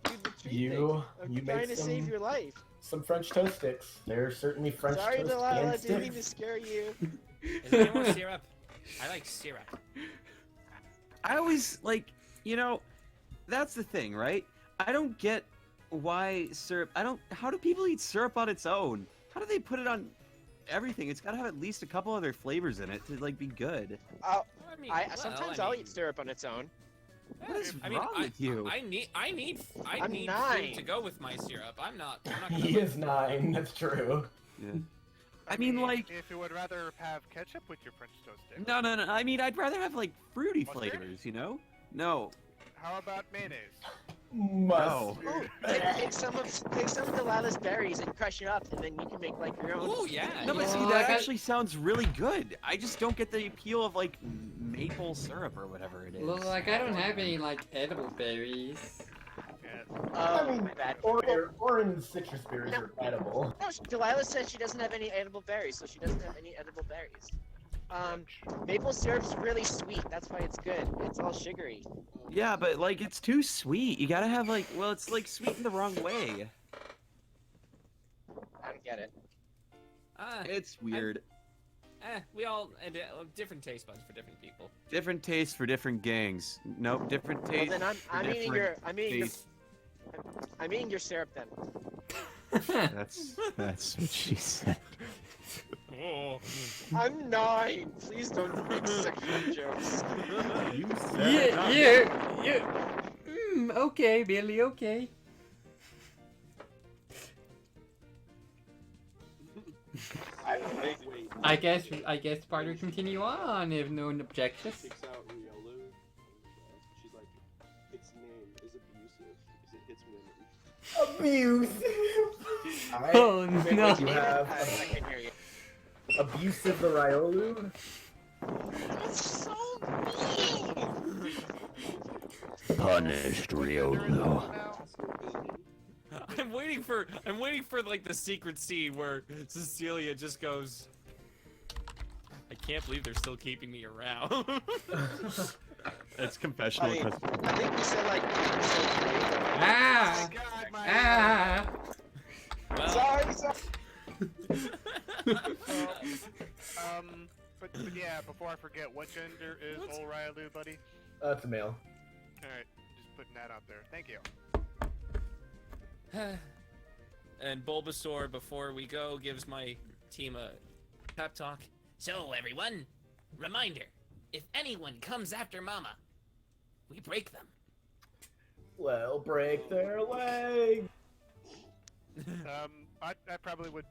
do the tree You thing. I'm you trying make to save your life. some French toast sticks. They're certainly French Sorry, toast Delilah, and didn't mean to sticks. scare you. Is there any more syrup? I like syrup. I always that's the thing, right? I don't get why syrup. How do people eat syrup on its own? How do they put it on everything? It's got to have at least a couple other flavors in it to like be good. Sometimes I'll eat syrup on its own. What is wrong with you? I need I'm food 9. to go with my syrup. I'm not gonna He is 9. That's true. Yeah. I mean, like, if you would rather have ketchup with your French toast stick. no. I mean, I'd rather have like fruity Mustard? flavors, you know? No. How about mayonnaise? No. Ooh, take some of Delilah's berries and crush it up, and then you can make like your own. Oh yeah. No, but see, Well, that like, actually sounds really good. I just don't get the appeal of like maple syrup or whatever it is. Well, like I don't have any like edible berries. Oh, I mean, my bad. orange citrus berries are edible. No, Delilah said she doesn't have any edible berries, so she doesn't have any edible berries. Maple syrup's really sweet. That's why it's good. It's all sugary. Yeah, but like it's too sweet. You gotta have like, well, it's like sweet in the wrong way. I don't get it. It's weird. We all different taste buds for different people. Different tastes for different gangs. Nope, different Well, tastes. then I'm eating your tastes. I'm eating your syrup then. That's what she said. Oh. I'm 9. Please don't make sexual jokes. You said Yeah. Okay, Billy. Okay. Wait. I guess the party will continue on if no one objections. Kicks out Riolu. She's like, its name is abusive because it hits women. Abusive. Alright. Oh Wait, no. what'd you You name it? have I can't hear you. Abusive the Riolu. That's so mean. Punished, Riolu. I'm waiting for like the secret scene where Cecelia just goes, I can't believe they're still keeping me around. That's confessional. I think you said like. Ah! God, my Ah! Well, Sorry. But yeah, before I forget, what gender is old Riolu, buddy? It's a male. Alright, just putting that out there. Thank you. and Bulbasaur, before we go, gives my team a pep talk. So everyone, reminder: if anyone comes after Mama, we break them. Well, break their leg. I probably would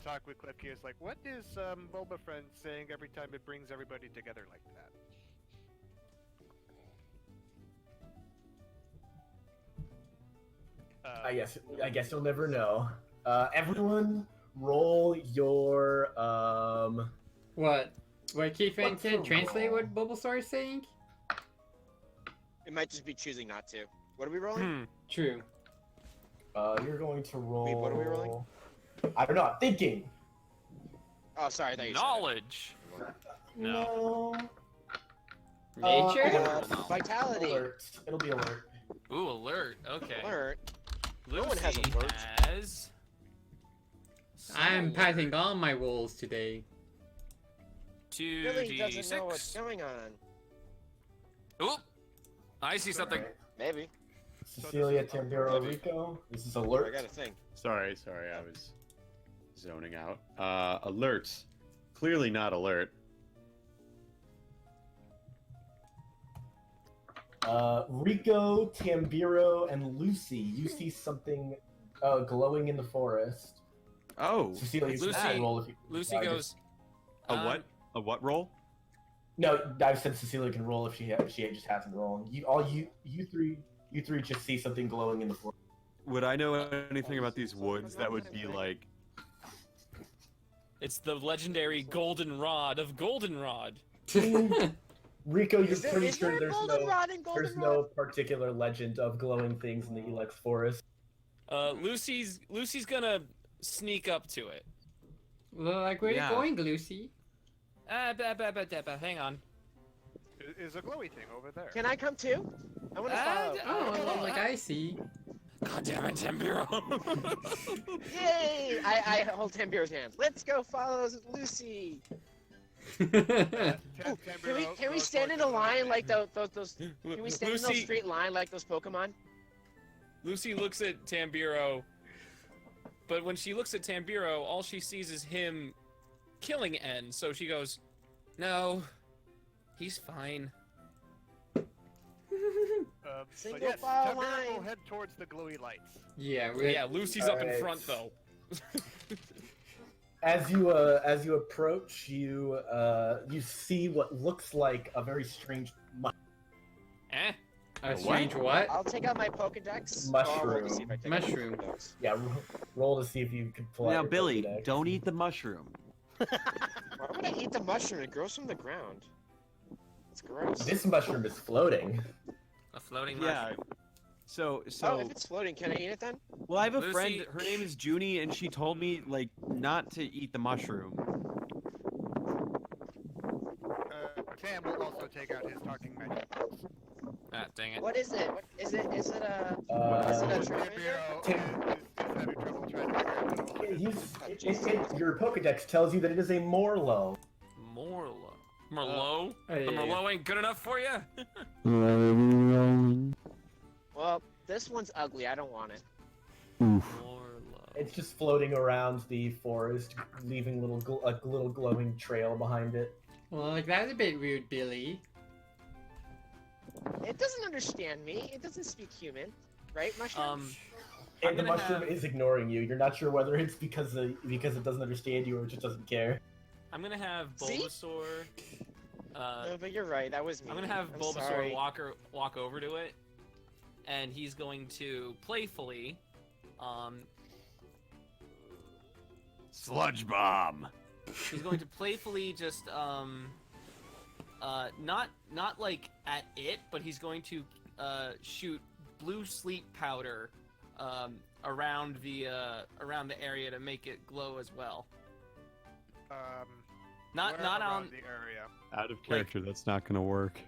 talk with Klefki. It's like, what is Bulba Friend saying every time it brings everybody together like that? I guess you'll never know. Everyone, roll your What? Wait, Keithan What's the can't translate roll? what Bulbasaur is saying? It might just be choosing not to. What are we rolling? True. You're going to roll. Wait, what are we rolling? I don't know. I'm thinking. Oh, sorry. I thought you said it. Knowledge. No. Nature? Vitality. Alert. It'll be alert. Ooh, alert. Okay. Alert. Lucy No one has alert. has I'm Solar. passing all my rolls today. Billy doesn't know what's 2d6. going on. Oop! I see something. Alright. Maybe. Cecelia, Tam'Biro, Rico. This is alert. I got a thing. Sorry, I was zoning out. Alerts. Clearly not alert. Rico, Tam'Biro, and Lucy. You see something glowing in the forest. Oh, Cecelia, you Lucy- can roll if you. Lucy just- goes. a what? A what roll? No, I said Cecelia can roll if she just hasn't rolled. You three just see something glowing in the forest. Would I know anything about these woods that would be like? It's the legendary Golden Rod of Goldenrod. Rico, you're Is there pretty sure a there's goldenrod in there's goldenrod? no particular legend of glowing things in the Elex forest. Lucy's gonna sneak up to it. Well, like, where Yeah. you going, Lucy? Hang on. Is a glowy thing over there. Can I come too? I want to follow. Oh, well, like I see. God damn it, Tam'Biro. Yay! I hold Tam'Biro's hand. Let's go follow Lucy. Ooh, can we stand in a line like those? Can we stand in a straight line like those Pokemon? Lucy looks at Tam'Biro, but when she looks at Tam'Biro, all she sees is him killing N. So she goes, "No, he's fine." Single But yes, file Tam'Biro will line. head towards the glowy lights. Yeah, Yeah, Lucy's up in Alright. front though. As you approach, you see what looks like a very strange Eh? A strange what? I'll take out my Pokedex. Mushroom. Oh, we'll see if I take out my Mushroom. Pokedex. yeah. Roll to see if you can pull out Now, your Billy, Pokédex. don't eat the mushroom. Why would I eat the mushroom? It grows from the ground. It's gross. This mushroom is floating. A floating Yeah. mushroom. So, Oh, if it's floating, can I eat it then? well, I have a Lucy- friend. Her name is Junie, and she told me like not to eat the mushroom. Tam will also take out his talking magic box. Ah, dang it. What is it? What is it? Is it a? Uh, is it a Tam'Biro Charmander? is having trouble trying to figure out what it is. Your Pokedex tells you that it is a Morelull. Morlo. Merlot? Hey. The Merlot ain't good enough for you? Well, this one's ugly. I don't want it. Morlo. It's just floating around the forest, leaving a little glowing trail behind it. Well, like, that's a bit weird, Billy. It doesn't understand me. It doesn't speak human, right, mushroom? And the gonna mushroom have- is ignoring you. You're not sure whether it's because it doesn't understand you or it just doesn't care. I'm gonna have See? Bulbasaur. No, but you're right. That was me. I'm gonna have I'm Bulbasaur sorry. walk over to it, and he's going to playfully, Sludge bomb. he's going to playfully just not like at it, but he's going to shoot blue sleep powder around the area to make it glow as well. Not where not around on. the area. Out of character, that's not gonna work.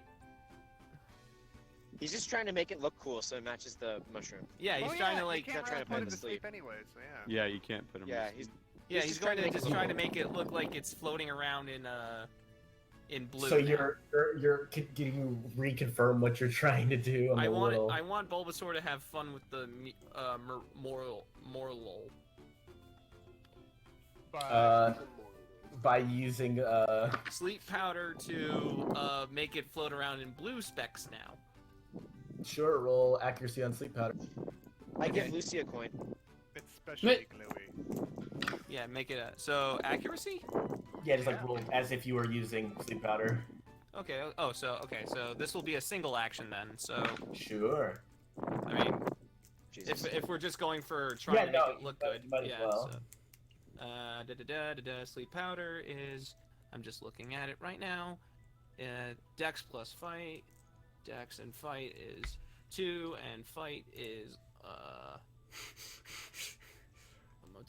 He's just trying to make it look cool so it matches the mushroom. Yeah, he's Oh, trying yeah, to you like. can't not trying really to put put him him to to sleep anyway, so yeah. Yeah, you can't put him. Yeah, to he's sleep. Yeah, He's he's just going trying to to make it just trying to look make it look like it's floating around in blue. So now. can you reconfirm what you're trying to do? I want Bulbasaur to have fun with the Morelull. But By using Sleep powder to make it float around in blue specks now. sure, roll accuracy on sleep powder. I Okay. give Lucy a coin. it's especially gluey. Yeah, make it a... So, accuracy? Yeah, just like roll as if you were using sleep powder. Okay, so this will be a single action then, so... Sure. I mean, Jesus. if we're just going for trying to make it look good, might as yeah, well. so... Sleep powder is... I'm just looking at it right now. Dex plus fight. Dex and fight is 2, and fight is,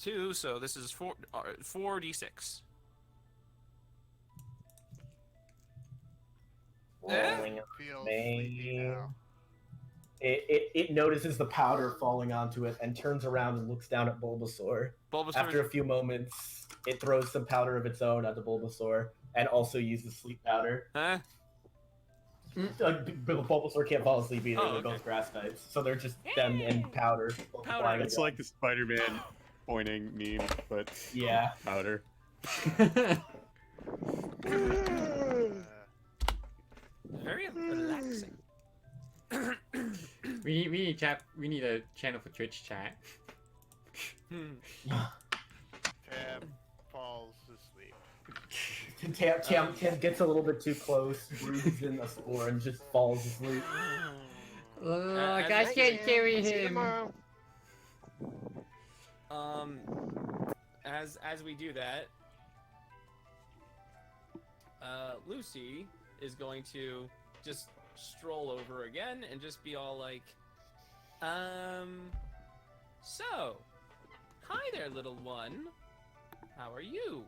2, so this is 4d6. Rolling Feels Main. sleepy now. It notices the powder falling onto it and turns around and looks down at Bulbasaur. After a few moments, it throws some powder of its own onto Bulbasaur and also uses sleep powder. Huh? Bulbasaur can't fall asleep either. Oh, They're okay. both grass types, so they're just them and powder. both Powder. flying It's around. like the Spider-Man pointing meme, but Yeah. powder. Very relaxing. we need a channel for Twitch chat. Tam falls asleep. Tam gets a little bit too close, breathes in a spore, and just falls asleep. I as can't carry See you him. tomorrow. As we do that, Lucy is going to just stroll over again and just be all like, so, hi there, little one. How are you?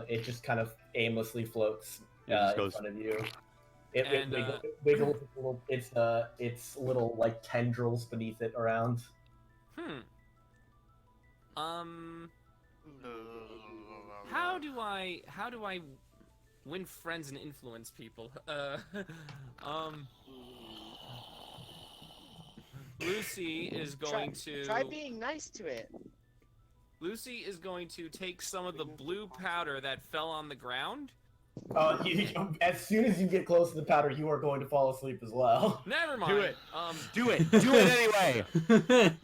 It just kind of aimlessly floats Yeah, it just in goes- front of you. It And, wiggles its little like tendrils beneath it around. How do I win friends and influence people? Lucy is going to Try being nice to it. Lucy is going to take some of the blue powder that fell on the ground. As soon as you get close to the powder, you are going to fall asleep as well. Never mind. Do it. Do it. Do it anyway.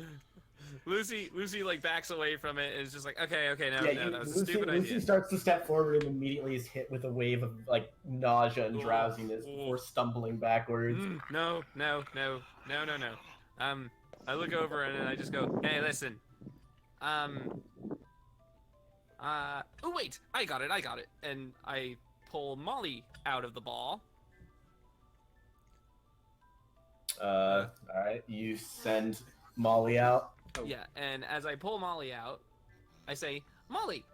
Lucy like backs away from it and is just like, okay, no, that was a Lucy, stupid Lucy idea. starts to step forward and immediately is hit with a wave of like nausea and drowsiness before stumbling backwards. No. I look over and I just go, hey, listen. Oh wait, I got it. And I pull Molly out of the ball. Alright, you send Molly out. Yeah, and as I pull Molly out, I say, Molly,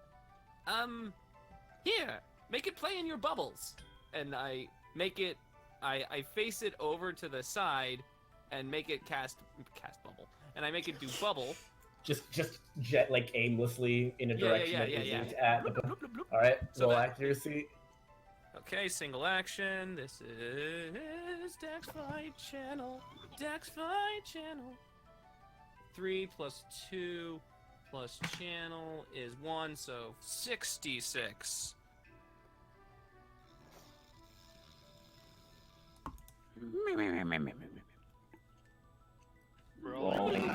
here, make it play in your bubbles. And I make it, I face it over to the side and make it cast bubble. And I make it do bubble. Just jet like aimlessly in a direction that isn't at the. Bloop, bloop, bloop. Alright, So roll that- accuracy. Okay, single action. This is Dex Fight Channel. 3 plus 2 plus channel is 1, so 66. Rolling Rolling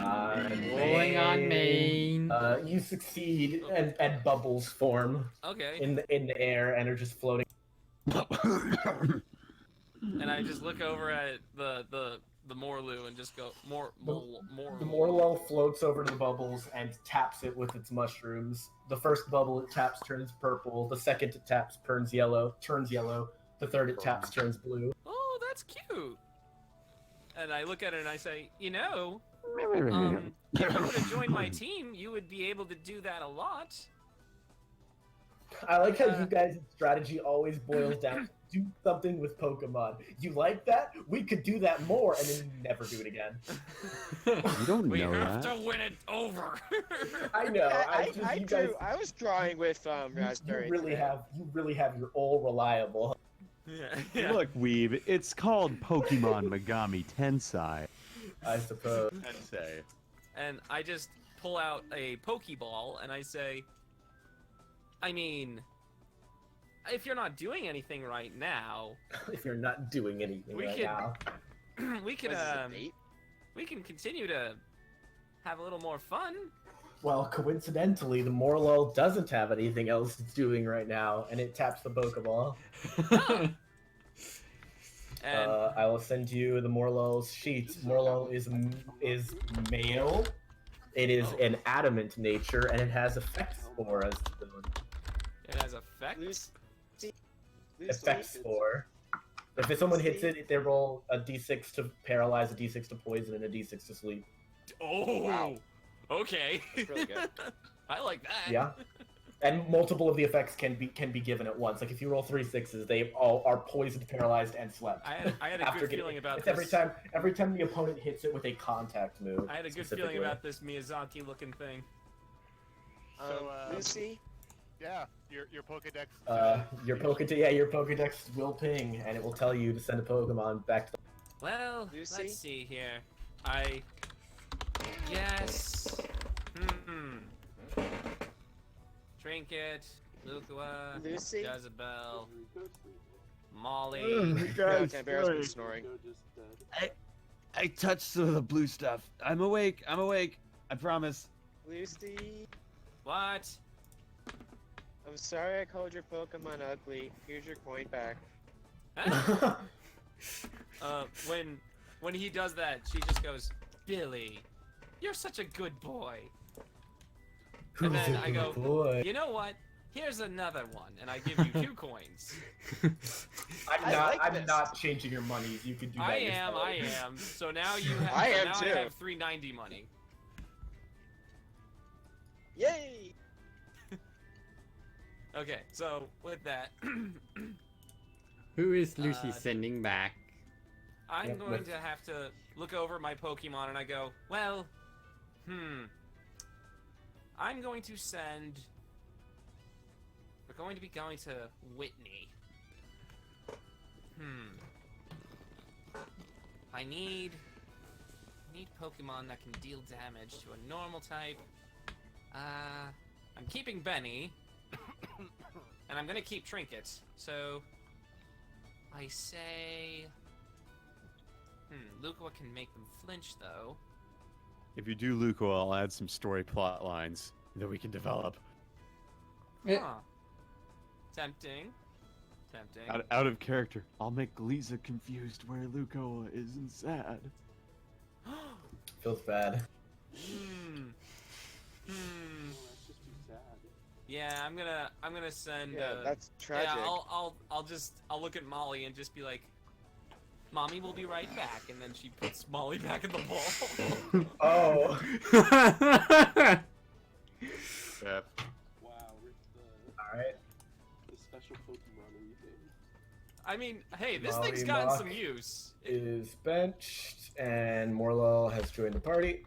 on main. You succeed, and bubbles form Okay. in the air and are just floating. And I just look over at the Morelull and just go more. The Morelull floats over to the bubbles and taps it with its mushrooms. The first bubble it taps turns purple. The second it taps turns yellow. The third it taps turns blue. Oh, that's cute. And I look at it and I say, if you would have joined my team, you would be able to do that a lot. I like how you guys' strategy always boils down to do something with Pokemon. You like that? We could do that more, and then you never do it again. You don't We know have that. to win it over. I know. I was drawing with raspberry. You really today. have your all reliable. Yeah. Look, Weeb, it's called Pokemon Megami Tensei. I suppose. Tensei. And I just pull out a Pokeball and I say, I mean, if you're not doing anything right now, If you're not doing anything We right could- now. we could Was this a bait? we can continue to have a little more fun. Well, coincidentally, the Morelull doesn't have anything else it's doing right now, and it taps the Pokeball. And I will send you the Morelull's sheet. Morelull is male. It is an adamant nature, and it has effect spore as the it has effects. effect spore. If someone hits it, they roll a d6 to paralyze, a d6 to poison, and a d6 to sleep. Oh, Wow. Okay. That's really good. I like that. Yeah. And multiple of the effects can be given at once. Like if you roll 3 6s, they all are poisoned, paralyzed, and slept. I had a good feeling about it's this. every time the opponent hits it with a contact move. I had a good feeling about this Miyazaki-looking thing. So, Lucy? Yeah, your Pokedex. Your Pokedex will ping, and it will tell you to send a Pokemon back to the... Well, Lucy? let's see here. Yes. Trinket, Lukua, Lucy? Jezebel, Molly. Tam'Biro's been snoring. I touched some of the blue stuff. I'm awake. I promise. Lucy? What? I'm sorry I called your Pokemon ugly. Here's your coin back. When he does that, she just goes, Billy, you're such a good boy. And then I go, boy. you know what? Here's another one, and I give you 2 coins. I'm not changing your monies. You can do that yourself. I am. So now you have. I am now too. I have 390 money. Yay! Okay, so with that, Who is Lucy sending back? I'm going to have to look over my Pokemon, and I go, well, I'm going to send. We're going to be going to Whitney. I need Pokemon that can deal damage to a normal type. I'm keeping Benny, and I'm gonna keep Trinket. So I say, Lukua can make them flinch though. If you do Luco, I'll add some story plot lines that we can develop. Yeah. Huh. Tempting. Out of character. I'll make Lisa confused where Luco is and sad. Feels bad. That's just too sad. Yeah, I'm gonna send. Yeah, that's tragic. Yeah, I'll look at Molly and just be like, "Mommy will be right back," and then she puts Molly back in the ball. Oh. Yeah. Wow, Rick, Alright. the special Pokemon weaving. I mean, hey, this Molly thing's gotten Mock some use. Is benched, and Morelull has joined the party.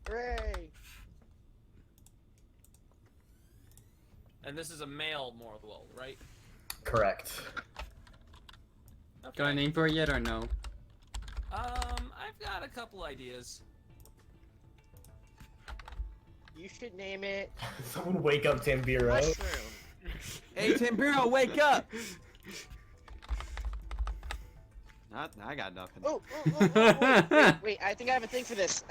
Hooray! And this is a male Morelull, right? Correct. Got a name for it yet or no? I've got a couple ideas. You should name it Someone wake up Tam'Biro. Mushroom. Hey, Tam'Biro, wake up! I got nothing. Wait, I think I have a thing for this.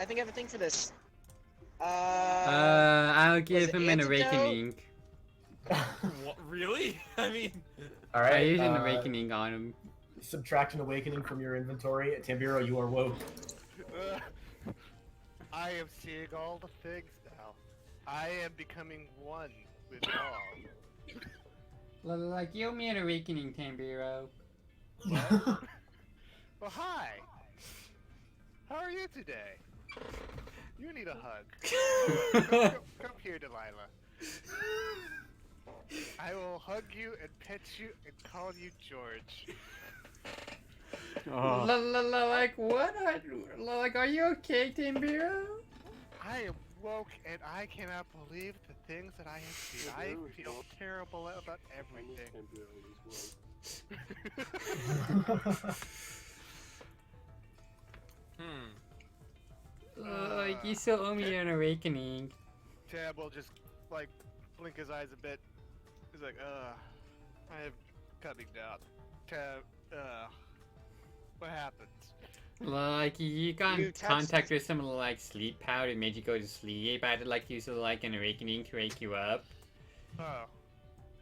I'll give him an antidote? awakening. What, really? I mean, Alright. I use an awakening on him. Subtract an awakening from your inventory. Tam'Biro, you are woke. I am seeing all the things now. I am becoming one with all. Like, give me an awakening, Tam'Biro. Well, hi. How are you today? You need a hug. Come here, Delilah. I will hug you and pet you and call you George. Oh. Like, what? Like, are you okay, Tam'Biro? I am woke and I cannot believe the things that I have seen. I feel terrible about everything. Like, you still owe me an awakening. Tab will just, like, blink his eyes a bit. He's like, I am coming down. Tab, what happened? Like you got You in touched- contact with some like sleep powder, made you go to sleep. I had to like use like an awakening to wake you up. Oh,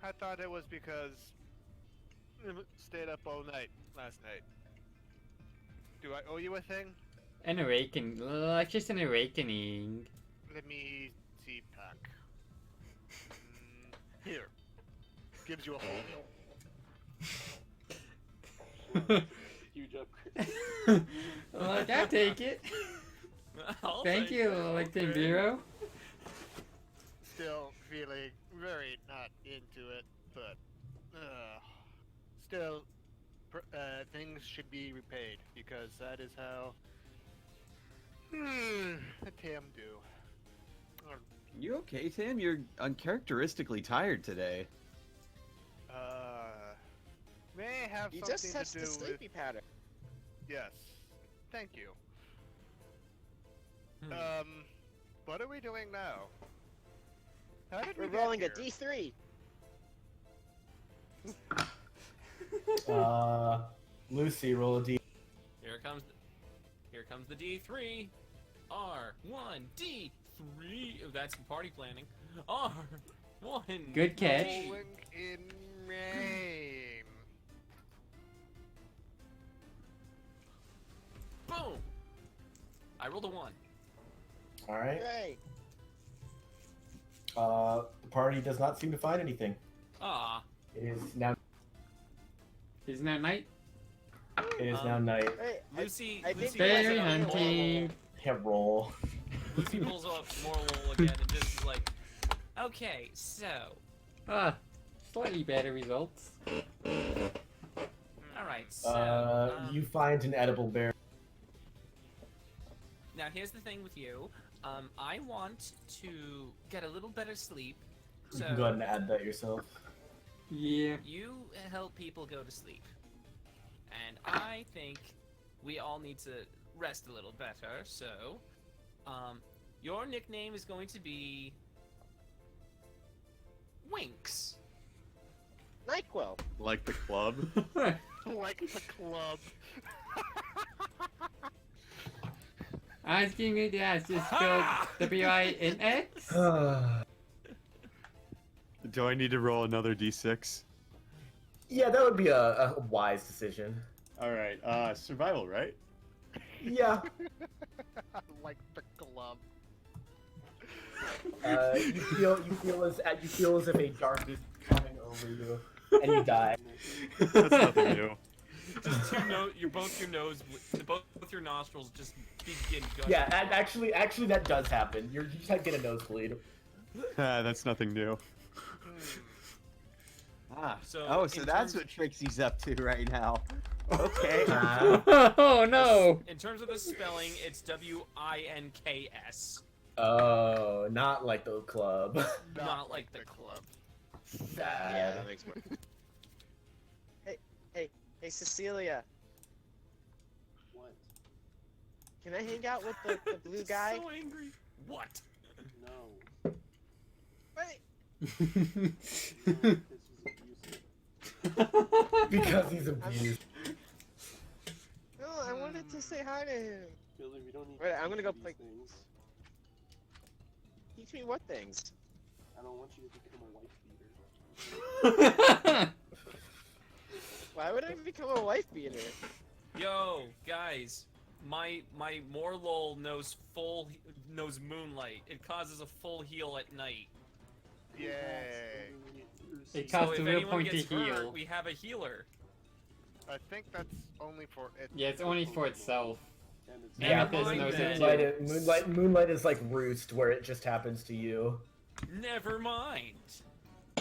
I thought it was because I stayed up all night last night. Do I owe you a thing? An awakening, like just an awakening. Let me see, Pack. Here. Gives you a whole meal. Huge upgrade. Like I'll take it. I'll Thank take you, it, like okay. Tam'Biro. Still feeling very not into it, but still, things should be repaid because that is how a Tam do. Or, You okay, Tim? You're uncharacteristically tired today. may have You something just touched to the do with. sleepy powder. Yes, thank you. Hmm. What are we doing now? How did We're we rolling a get here? D3. Lucy, roll a D. Here comes the D3. R1 D3. Oh, that's party planning. R1. Good catch. Rolling in rain. Boom. I rolled a 1. All right. Right. The party does not seem to find anything. Ah. It is now. Isn't that night? It is now night. Right. Lucy. I think Lucy Berry Berry pulls out hunting. Hit roll. Lucy pulls up Morelull again and just is like, okay, so. Ah, slightly better results. Alright, so. You find an edible berry. Now here's the thing with you. I want to get a little better sleep. You So can go ahead and add that yourself. Yeah. you help people go to sleep. And I think we all need to rest a little better, so your nickname is going to be Winks. NyQuil. Like the club. Like the club. I was giving you that. Just spelled W-I-N-X. Do I need to roll another d6? Yeah, that would be a wise decision. All right. Survival, right? Yeah. Like the club. You feel as if a darkness is coming over you, and you die. That's nothing new. Just both your nostrils just begin gushing. Yeah, and actually, that does happen. You just get a nosebleed. That's nothing new. So So in that's terms- what Trixie's up to right now. Okay. Oh no! In terms of the spelling, it's W-I-N-K-S. Oh, not like the club. Not like the club. Sad. Yeah, that makes more. Hey, Cecelia. What? Can I hang out with the blue guy? So angry. What? No. Wait. This is abusive. Because he's abused. No, I wanted to say hi to him. Billy, we don't need Wait, to I'm gonna teach go you play- these things. Teach me what things? I don't want you to become a wife beater. Why would I become a wife beater? Yo, guys, my Morelull knows moonlight. It causes a full heal at night. Yay. It So costs if a real anyone point to gets hurt, heal. we have a healer. I think that's only for it. Yeah, it's only for itself. And it's Yeah, Never mind there's no then. sense. Moonlight is like Roost, where it just happens to you. Never mind.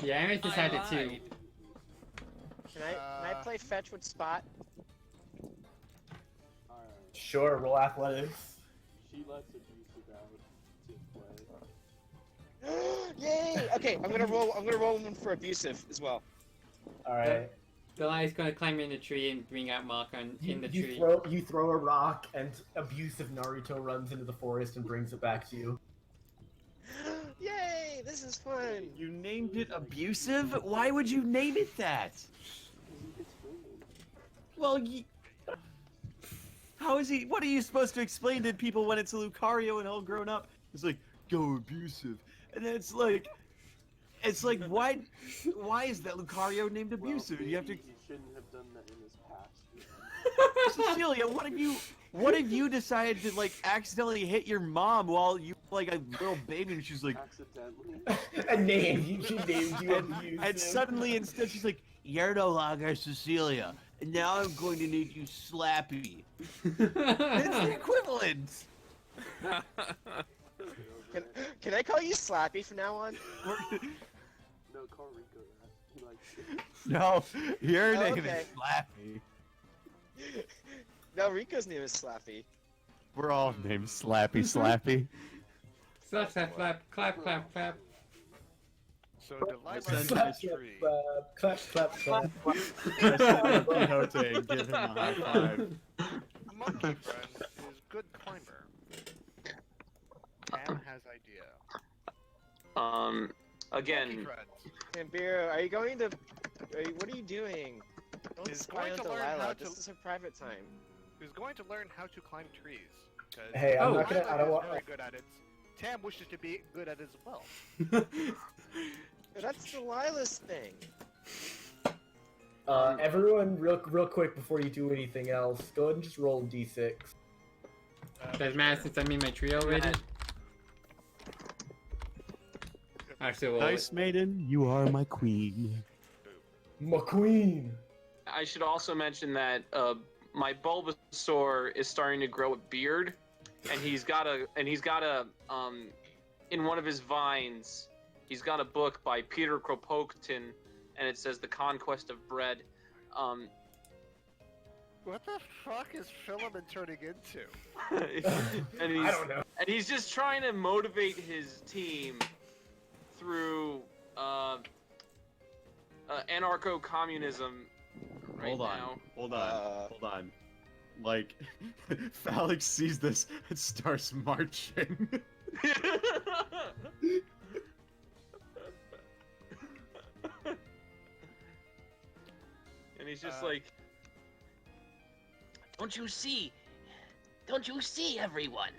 Yeah, I decided to. lied. Can I play fetch with Spot? Alright. Sure, roll athletics. She lets abusive out to play. Yay! Okay, I'm gonna roll one for abusive as well. All right. Delilah's gonna climb in the tree and bring out Maka in the tree. You throw a rock, and abusive Naruto runs into the forest and brings it back to you. Yay! This is fun. You named it abusive? Why would you name it that? It's fine. Well, How is he? What are you supposed to explain to people when it's a Lucario and all grown up? It's like, go abusive. And then it's like, why is that Lucario named abusive? Well, You have to. he shouldn't have done that in his past. Cecelia, what if you decided to like accidentally hit your mom while you were, like a little baby and she's like Accidentally. A name. She named you abusive. and suddenly instead she's like, you're no longer Cecelia, and now I'm going to need you Slappy. It's the equivalent. Can I call you Slappy from now on? No, call Rico that. He likes it. No, your Oh, name okay. is Slappy. No, Rico's name is Slappy. We're all named Slappy Slappy. Slap, slap, slap, clap, clap, clap. So Delilah Slap, is Slap, a tree. clap, clap, clap. Quixote and give him a high five. Monkey friend is good climber. Tam has idea. Monkey Again, friend. Tam'Biro, are you going to... what are you doing? Don't He's spy going on to learn how Delilah. to- This is her private time. Who's going to learn how to climb trees. 'Cause Hey, I'm not gonna- I don't Delilah want- is very good at it. Tam wishes to be good at it as well. That's Delilah's thing. Everyone, real quick before you do anything else, go ahead and just roll a d6. Does it matter since I'm in my tree already? Actually, well, Nice maiden, you are my queen. McQueen. I should also mention that my Bulbasaur is starting to grow a beard, and he's got a in one of his vines, he's got a book by Peter Kropotkin, and it says The Conquest of Bread. What the fuck is Philemon turning into? and I don't know. And he's just trying to motivate his team through anarcho-communism right now. Hold on. Like, Falinks sees this and starts marching. And he's just like, Don't you see? Don't you see, everyone?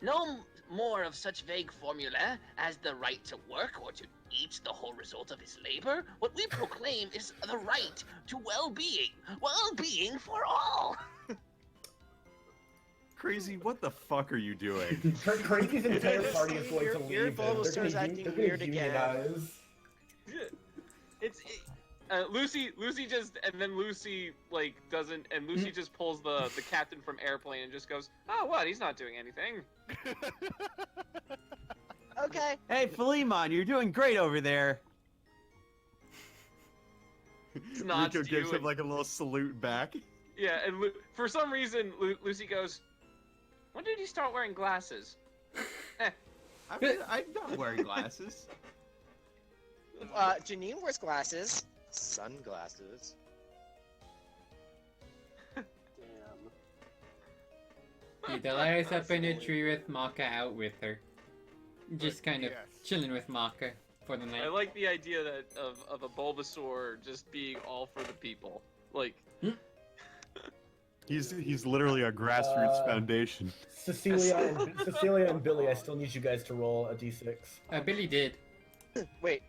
No more of such vague formula as the right to work or to eat the whole result of his labor. What we proclaim is the right to well-being. Well-being for all. Crazy, what the fuck are you doing? Crazy's entire party is going to Your leave him. Bulbasaur's acting weird again. Lucy just, and then Lucy like doesn't, and Lucy just pulls the captain from Airplane and just goes, oh what, he's not doing anything. Okay. Hey, Philemon, you're doing great over there. It's not Rico gives doing- him like a little salute back. Yeah, and for some reason Lucy goes, when did he start wearing glasses? I'm not wearing glasses. Janine wears glasses. Sunglasses. The Delilah's up in a tree with Maka out with her. Just kind of chilling with Maka for the night. I like the idea that of a Bulbasaur just being all for the people. Like, He's literally a grassroots foundation. Cecelia and Billy, I still need you guys to roll a d6. Billy did. Wait,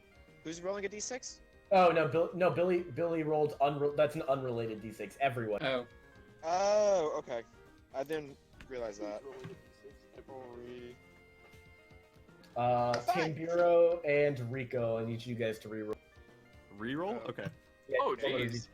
who's rolling a d6? Oh no, Billy rolled that's an unrelated d6. Everyone. Oh. Oh, okay. I didn't realize that. Tam'Biro and Rico, I need you guys to reroll. Reroll? Okay. Yeah, oh roll a jeez.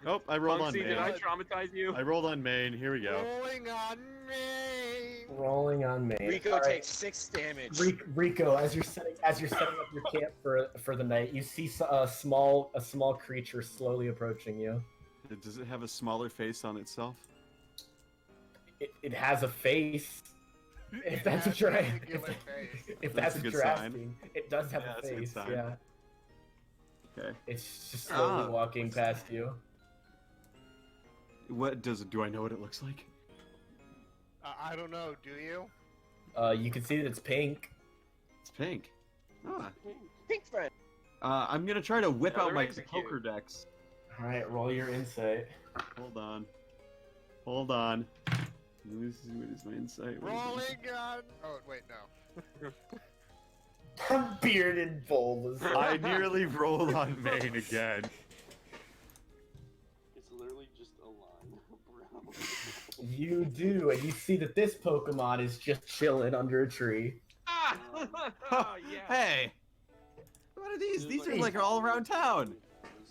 Oh, I rolled on Punksy, main. did I traumatize you? I rolled on main. Here we go. Rolling on me. Rolling on main. Rico All right. takes 6 damage. Rico, as you're setting up your camp for the night, you see a small creature slowly approaching you. Does it have a smaller face on itself? It has a face. If that's what you're if that's a what good you're sign. asking, it does have a that's a good face. sign. Yeah. Okay. It's just slowly walking past you. What do I know what it looks like? I don't know. Do you? You can see that it's pink. It's pink. Ah. Pink friend. I'm gonna try to whip Yeah, out they're my cute. poker decks. All right, roll your insight. Hold on. Hold on. What is my insight? Rolling on. Oh wait, no. Bearded Bulbasaur. I nearly rolled on main again. It's literally just a line, bro. You do, and you see that this Pokemon is just chilling under a tree. Ah! Oh, yeah. Hey! What are these? These are like all around town.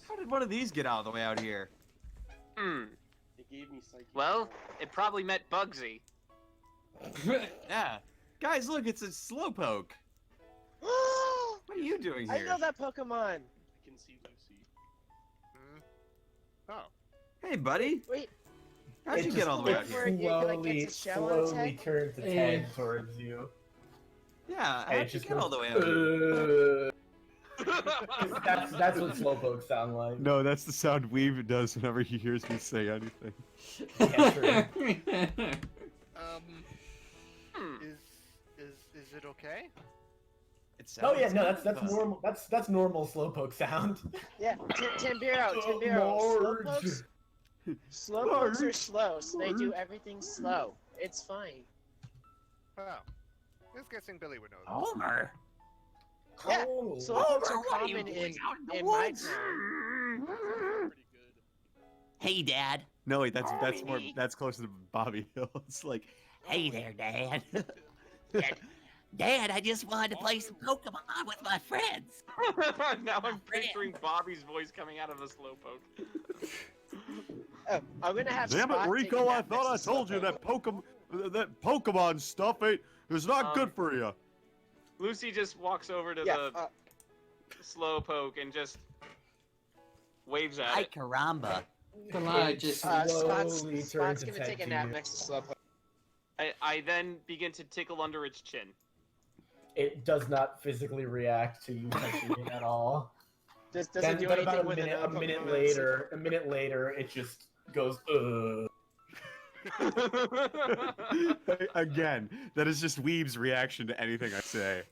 How did one of these get out of the way out here? Hmm. It gave me psychic. Well, it probably met Bugsy. Yeah. Guys, look, it's a Slowpoke. What are you doing I here? know that Pokemon. I can see Lucy. Oh. Hey, buddy. Wait. How'd you get all the way out here? Slowly turns its head towards you. Yeah, And how'd you get all the way out here? That's what Slowpoke sound like. No, that's the sound Weave does whenever he hears me say anything. Yeah, true. Is it okay? Oh yeah, no, that's normal. That's normal Slowpoke sound. Yeah, Tam'Biro. Marge. Slowpokes are slow, so they do everything slow. It's fine. Oh. Just guessing Billy would know that. Homer. Yeah, Oh. Slowpokes are common in my town. Pretty good. Hey, Dad. No, wait, that's closer to Bobby Hill. It's like, Hey there, Dad. Dad, I just wanted to play some Pokemon with my friends. Now I'm picturing Bobby's voice coming out of a Slowpoke. Oh, I'm gonna have damn it, Spot take a Rico! I nap thought I next to told you Slowpoke. that Pokemon stuff is not good for you. Lucy just walks over to Yeah, the Slowpoke and just waves at Hi, it. caramba. Delilah just Spot's slowly turns gonna its take a head nap to you. next to Slowpoke. I then begin to tickle under its chin. It does not physically react to you touching it at all. Does Then, it do but anything about with a minute later, it just goes, Again, that is just Weeb's reaction to anything I say.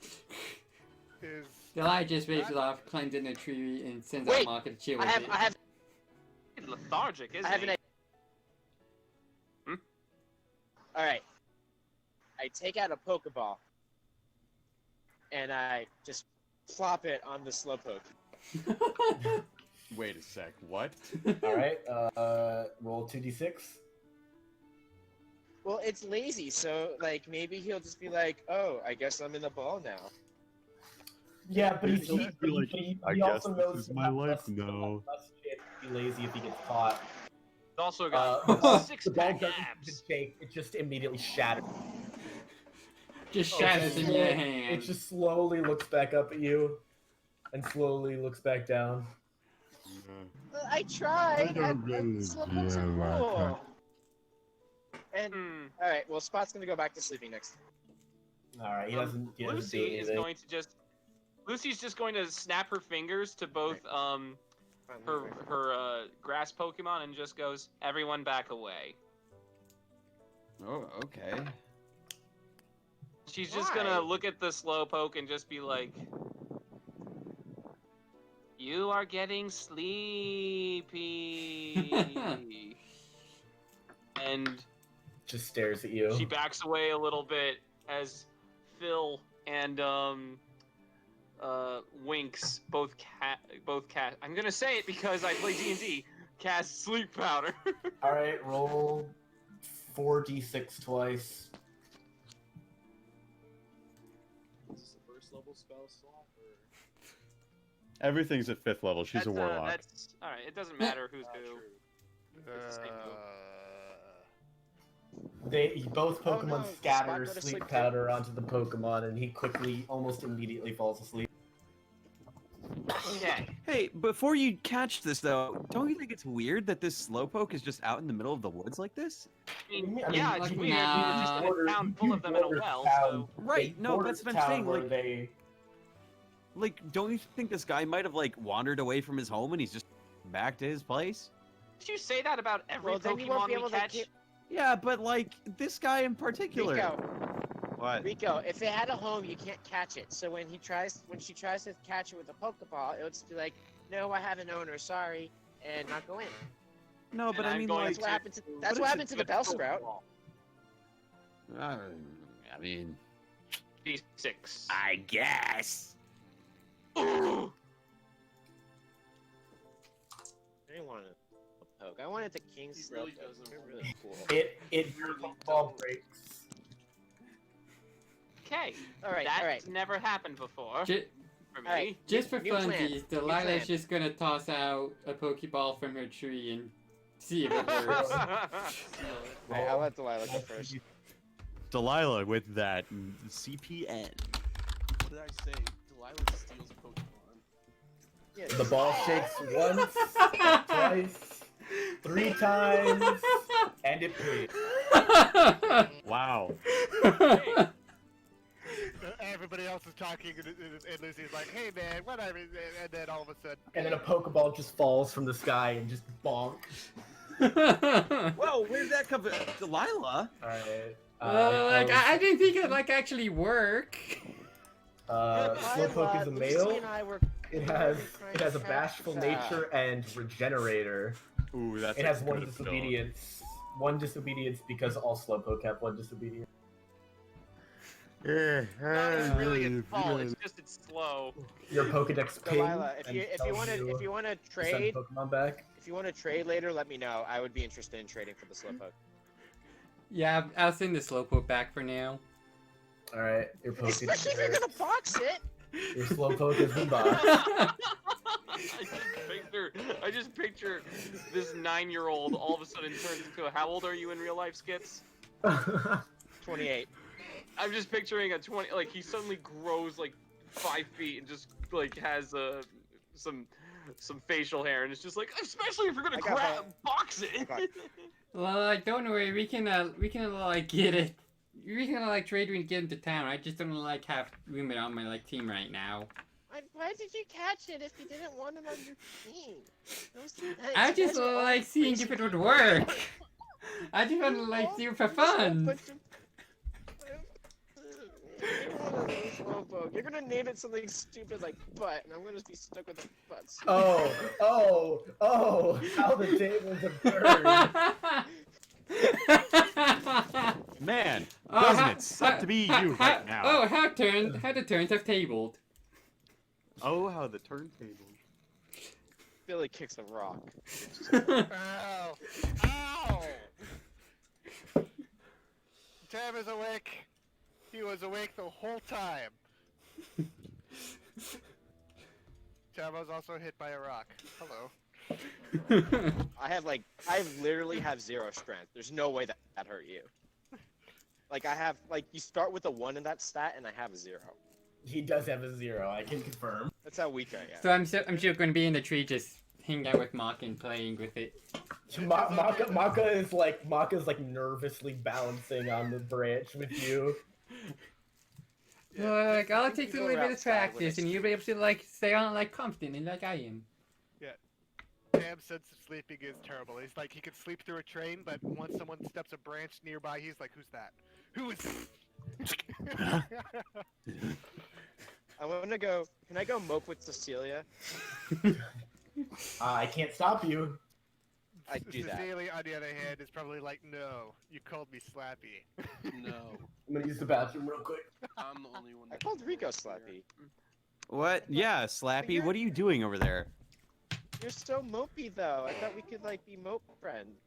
Is Delilah just waves it off, climbs in a tree, and sends out Wait, Maka to chill I with have, it. I have, He's lethargic, isn't I have he? an idea. Hmm? All right. I take out a Pokeball, and I just plop it on the Slowpoke. Wait a sec, what? All right, roll 2d6. Well, it's lazy, so like maybe he'll just be like, "Oh, I guess I'm in the ball now." Yeah, but He'll he just be like, I he guess also this knows is my life now. less chance to be lazy if he gets caught. He's also got The ball six-pack doesn't abs. shake; it just immediately shatters. Just shatters in your hand. It just slowly looks back up at you, and slowly looks back down. Well, I tried. don't really Slowpokes are feel like cool. And Hmm. all right, well, Spot's gonna go back to sleeping next. All right, he doesn't. He doesn't do Lucy is anything. going to just. Lucy's just going to snap her fingers to both her grass Pokemon and just goes, "Everyone back away." Oh, okay. She's just Why? gonna look at the Slowpoke and just be like, "You are getting sleepy." And Just stares at you. she backs away a little bit as Phil and Winks both cast. I'm gonna say it because I play D&D. Cast sleep powder. All right, roll 4d6 twice. Is this a first level spell slot or? Everything's at 5th level. She's a warlock. That's all right. It doesn't matter who's who. True. It's the same move. Both Oh, Pokemon no, scatter Spot go to sleep sleep too. powder onto the Pokemon, and he quickly, almost immediately falls asleep. Okay. Hey, before you catch this though, don't you think it's weird that this Slowpoke is just out in the middle of the woods like this? I mean, I mean, yeah, it's like, weird. nah. You're just in a town full of them in a well, so. Right, They no, bordered that's what I'm town saying, where like- they. Like, don't you think this guy might have like wandered away from his home and he's just back to his place? Did you say that about every Well, then you won't Pokemon be we able to catch? keep Yeah, but like this guy in particular. Rico. What? Rico, if it had a home, you can't catch it. So when she tries to catch it with a Pokeball, it would just be like, "No, I have an owner. Sorry." and not go in. No, but And I I'm mean, going like, That's what happened to. That's it's what a happened to the good Bellsprout. I mean, D6. I guess. I didn't want a poke. I wanted the King's He really Slowpoke. doesn't They're want really cool. It ball breaks. Okay. All right, That's all right. never happened before Ju- for me. Alright. just for New plan. funsies, plan. Delilah's just gonna toss out a Pokeball from her tree and see if it works. Alright, I'll let Delilah go first. Delilah with that CPN. What did I say? Delilah steals Pokemon. Yeah, The ball shakes once, twice, 3 times, and it breaks. Wow. Everybody else is talking, and Lucy's like, "Hey man, whatever," and then all of a sudden, And then a Pokeball just falls from the sky and just bonk. Whoa, where'd that come from? Delilah? Alright. I didn't think it would actually work. Slowpoke is a Lucy male. and I were It trying has a to bashful catch nature and regenerator. Ooh, that's It a has 1 good disobedience. 1 disobedience because all Slowpoke have 1 disobedience. Yeah, It's really its fault. It's just it's slow. Your Pokedex ping. Delilah, if and you tells want to to send trade, Pokemon back. if you want to trade later, let me know. I would be interested in trading for the Slowpoke. Yeah, I'll send the Slowpoke back for now. Alright, your Pokedex. Especially if you're gonna box it. Your Slowpoke has been boxed. I just picture this 9-year-old all of a sudden turns into how old are you in real life, Skips? 28. I'm just picturing a 20, like he suddenly grows like 5 feet and just like has some facial hair and it's just like, especially if you're gonna box it. Well, like, don't worry, we can like get it. We can like trade when we get into town. I just don't like have room on my like team right now. Why did you catch it if you didn't want it on your team? I just like seeing if it would work. I just want to like do it for fun. You're gonna name it something stupid like butt, and I'm gonna be stuck with the butts. Oh, how the tables have turned. Man, doesn't it suck to be you right now? Oh, how the turns have tabled. Oh, how the turntable. Billy kicks a rock. ow, ow! Tam is awake. He was awake the whole time. Tam was also hit by a rock. Hello. I literally have 0 strength. There's no way that hurt you. Like I have, you start with a 1 in that stat, and I have a 0. He does have a 0, I can confirm. That's how weak I am. So I'm still going to be in the tree, just hanging out with Maka and playing with it. Maka's like nervously balancing on the branch with you. Well, like, I'll take a little bit of practice, and you'll be able to like stay on like confident and like I am. Tam's sense of sleeping is terrible. He's like, he can sleep through a train, but once someone steps a branch nearby, he's like, who's that? Who is that? I wanna go, can I go mope with Cecelia? I can't stop you. I'd do that. Cecelia, on the other hand, is probably like, no, you called me Slappy. No, I'm gonna use the bathroom real quick. I'm the only one. I called Rico Slappy. What? Yeah, Slappy, what are you doing over there? You're so mopey though. I thought we could like be mope friends.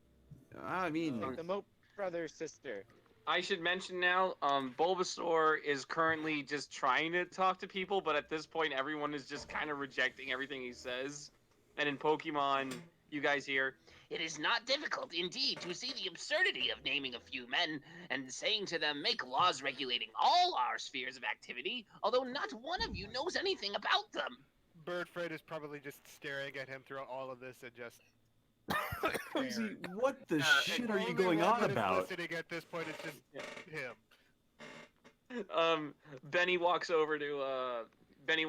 I mean, Like the mope brother sister. I should mention now, Bulbasaur is currently just trying to talk to people, but at this point everyone is just kind of rejecting everything he says. And in Pokemon, you guys hear, It is not difficult, indeed, to see the absurdity of naming a few men and saying to them, make laws regulating all our spheres of activity, although not one of you knows anything about them. Birdfred is probably just staring at him through all of this and just... Cozy, what the shit are you Only going one on that is about? listening at this point is just him. Benny walks over to Benny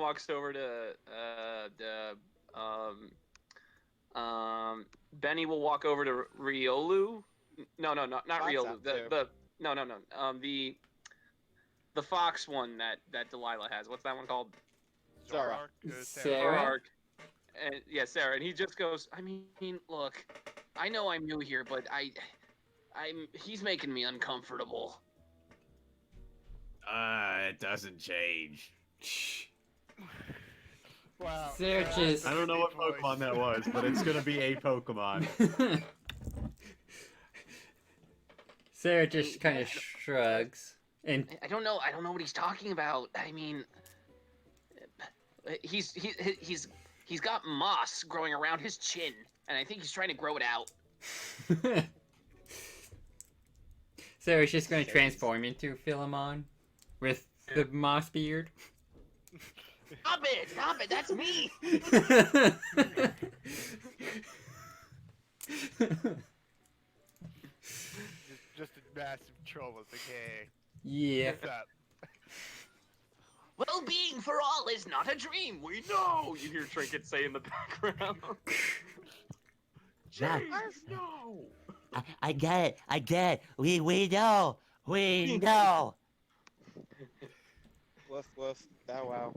will walk over to Riolu. No, not Riolu. The fox one that Delilah has. What's that one called? Zorark. Sarah? And yeah, Sarah, and he just goes, I mean, look, I know I'm new here, but he's making me uncomfortable. It doesn't change. Wow. Searches. I don't know what Pokemon that was, but it's gonna be a Pokemon. Sarah just kind of shrugs. And I don't know what he's talking about. I mean, he's got moss growing around his chin, and I think he's trying to grow it out. Sarah's just going to transform into Philemon with the moss beard. Stop it, that's me! just a massive troll was like, hey. Yeah. What's up? Well-being for all is not a dream, we know! You hear Trinket say in the background. Yeah. No! I get it. We know. We know. Woof woof. Bow wow.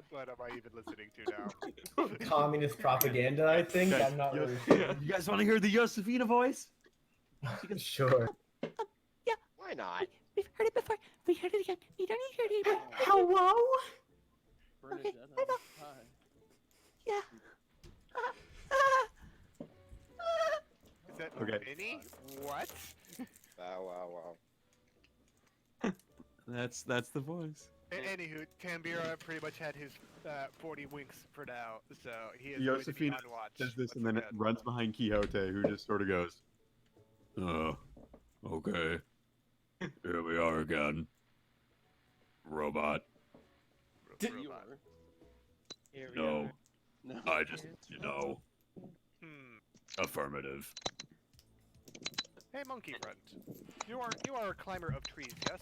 What am I even listening to now? Communist propaganda, I think. Guys, I'm not really you sure. guys want to hear the Josefina voice? Sure. Why not? We've heard it before. We heard it again. We don't need to hear it anymore. Hello? Okay, hello. Yeah. Is that Okay. Minnie? What? Bow wow wow. That's the voice. Anywho, Tam'Biro pretty much had his 40 winks for now, so he is going to be Josefina on watch. says this and once then it again. runs behind Quixote, who just sort of goes, okay. Here we are again. Robot. Robot. No. I just, Hmm. affirmative. Hey, monkey friend. You are a climber of trees, yes?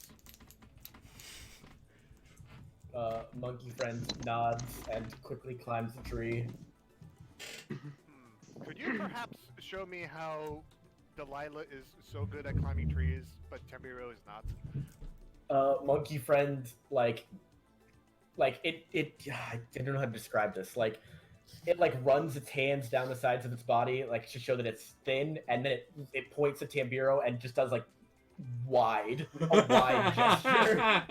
Monkey friend nods and quickly climbs the tree. Could you perhaps show me how Delilah is so good at climbing trees, but Tam'Biro is not? Monkey friend, like it I don't know how to describe this. Like, it like runs its hands down the sides of its body, like to show that it's thin, and then it points at Tam'Biro and just does like a wide gesture.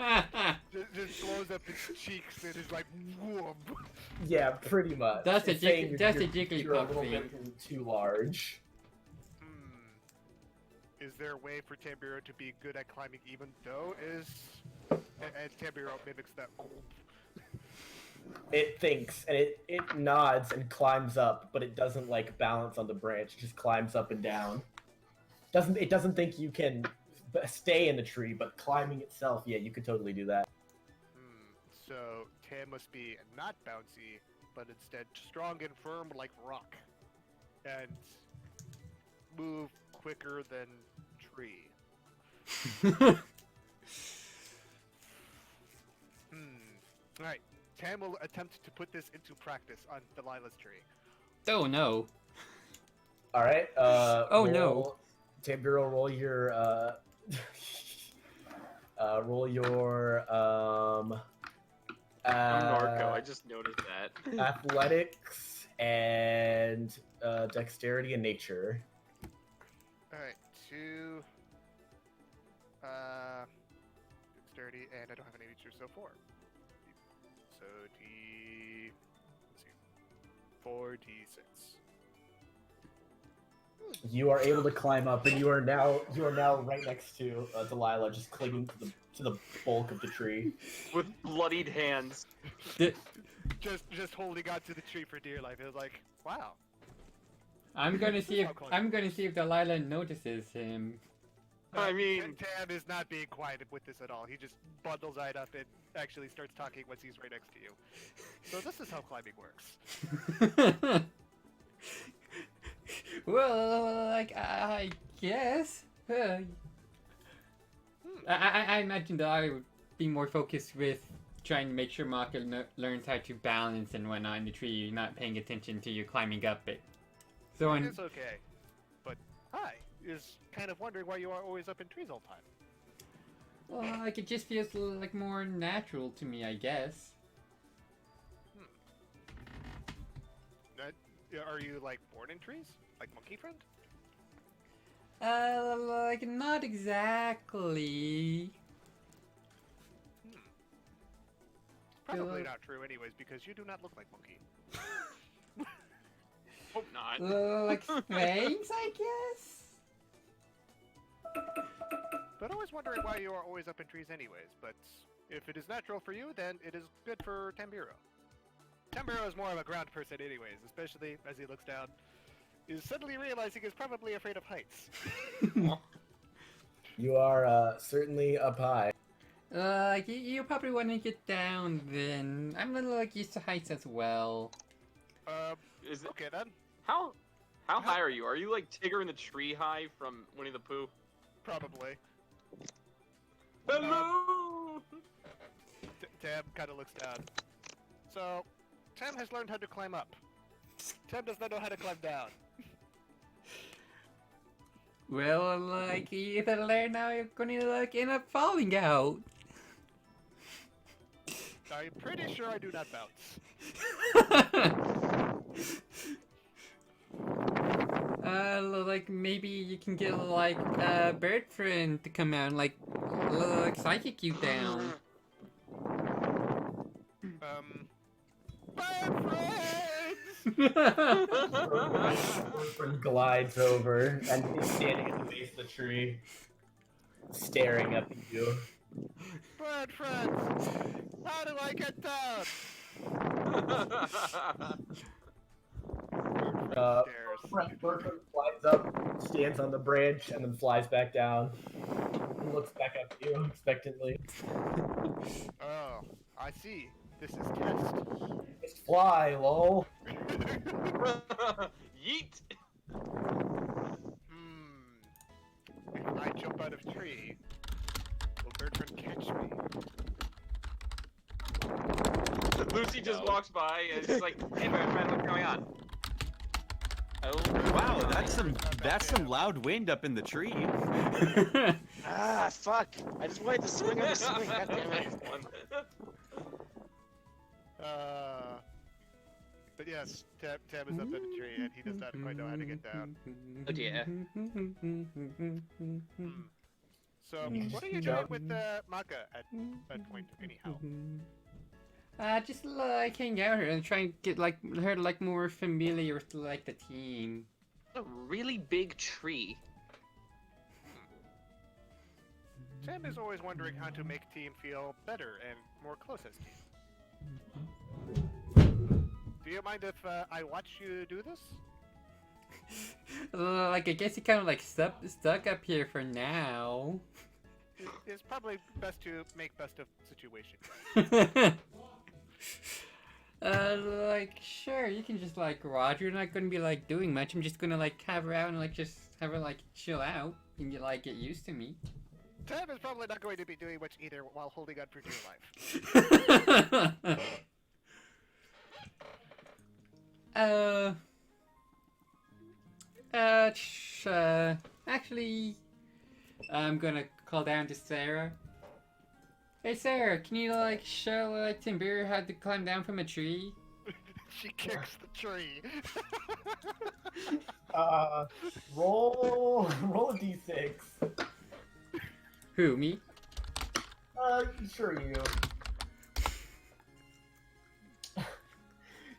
Just blows up its cheeks and is like, whoop. Yeah, pretty much. That's a It's saying that's a you're a Jigglypuff little thing. bit too large. Is there a way for Tam'Biro to be good at climbing even though and Tam'Biro mimics that? It thinks and it nods and climbs up, but it doesn't like balance on the branch. It just climbs up and down. It doesn't think you can stay in the tree, but climbing itself, yeah, you could totally do that. So Tam must be not bouncy, but instead strong and firm like rock, and move quicker than tree. All right, Tam will attempt to put this into practice on Delilah's tree. Oh no. All right. Oh, no. Tam'Biro, roll your I'm Narco, I just noticed that. athletics and dexterity and nature. All right, 2 dexterity, and I don't have any nature, so 4. So let's see, 4d6. You are able to climb up, and you are now right next to Delilah, just clinging to the bulk of the tree. With bloodied hands. Just holding on to the tree for dear life. It was like, wow. I'm gonna see if Delilah notices him. I mean, Tam is not being quiet with this at all. He just bundles right up and actually starts talking once he's right next to you. So this is how climbing works. Well, like, I guess. I imagine that I would be more focused with trying to make sure Maka learns how to balance and whatnot in the tree, not paying attention to you climbing up it. So It's okay. But hi is kind of wondering why you are always up in trees all the time. well, like, it just feels like more natural to me, I guess. Are you like born in trees, like Monkey Friend? Like not exactly. Probably not true, anyways, because you do not look like Monkey. Hope not. Like fangs, I guess. But I was wondering why you are always up in trees, anyways. But if it is natural for you, then it is good for Tam'Biro. Tam'Biro is more of a ground person, anyways, especially as he looks down. Is suddenly realizing he's probably afraid of heights. You are certainly up high. Like you probably want to get down then. I'm a little like used to heights as well. Is it, Okay then. how high are you? Are you like Tigger in the Tree high from Winnie the Pooh? Probably. Hello! Tam kind of looks down. So, Tam has learned how to climb up. Tam does not know how to climb down. Well, like if I learn now, you're gonna like end up falling out. I'm pretty sure I do not bounce. Like maybe you can get like a bird friend to come out and like psychic you down. Bird friends! Friend glides over and he's standing at the base of the tree, staring up at you. Bird friends! How do I get down? Bertram flies up, stands on the branch, and then flies back down. He looks back up at you expectantly. Oh, I see. This is test. Just fly, lol. Yeet! If I jump out of tree, will Bertrand catch me? Lucy just walks by and she's like, "Hey, my friend, what's going on?" Oh, Wow, that's some loud wind up in the tree. Ah, fuck. I just wanted to swing on the swing. God damn it. But yes, Tab is up in a tree and he does not quite know how to get down. Oh dear. So, what are you doing with Maka at that point, anyhow? Just like hang out here and try and get like her like more familiar with like the team. A really big tree. Sam is always wondering how to make team feel better and more close as team. Do you mind if I watch you do this? Like I guess you kind of like stuck up here for now. It's probably best to make best of situation. Like sure, you can just like Roger. You're not gonna be like doing much. I'm just gonna like have her out and like just have her like chill out and you like get used to me. Tab is probably not going to be doing much either while holding on for dear life. Actually, I'm gonna call down to Sarah. Hey Sarah, can you like show like Tam'Biro how to climb down from a tree? She kicks the tree. Roll a d6. Who, me? Sure you.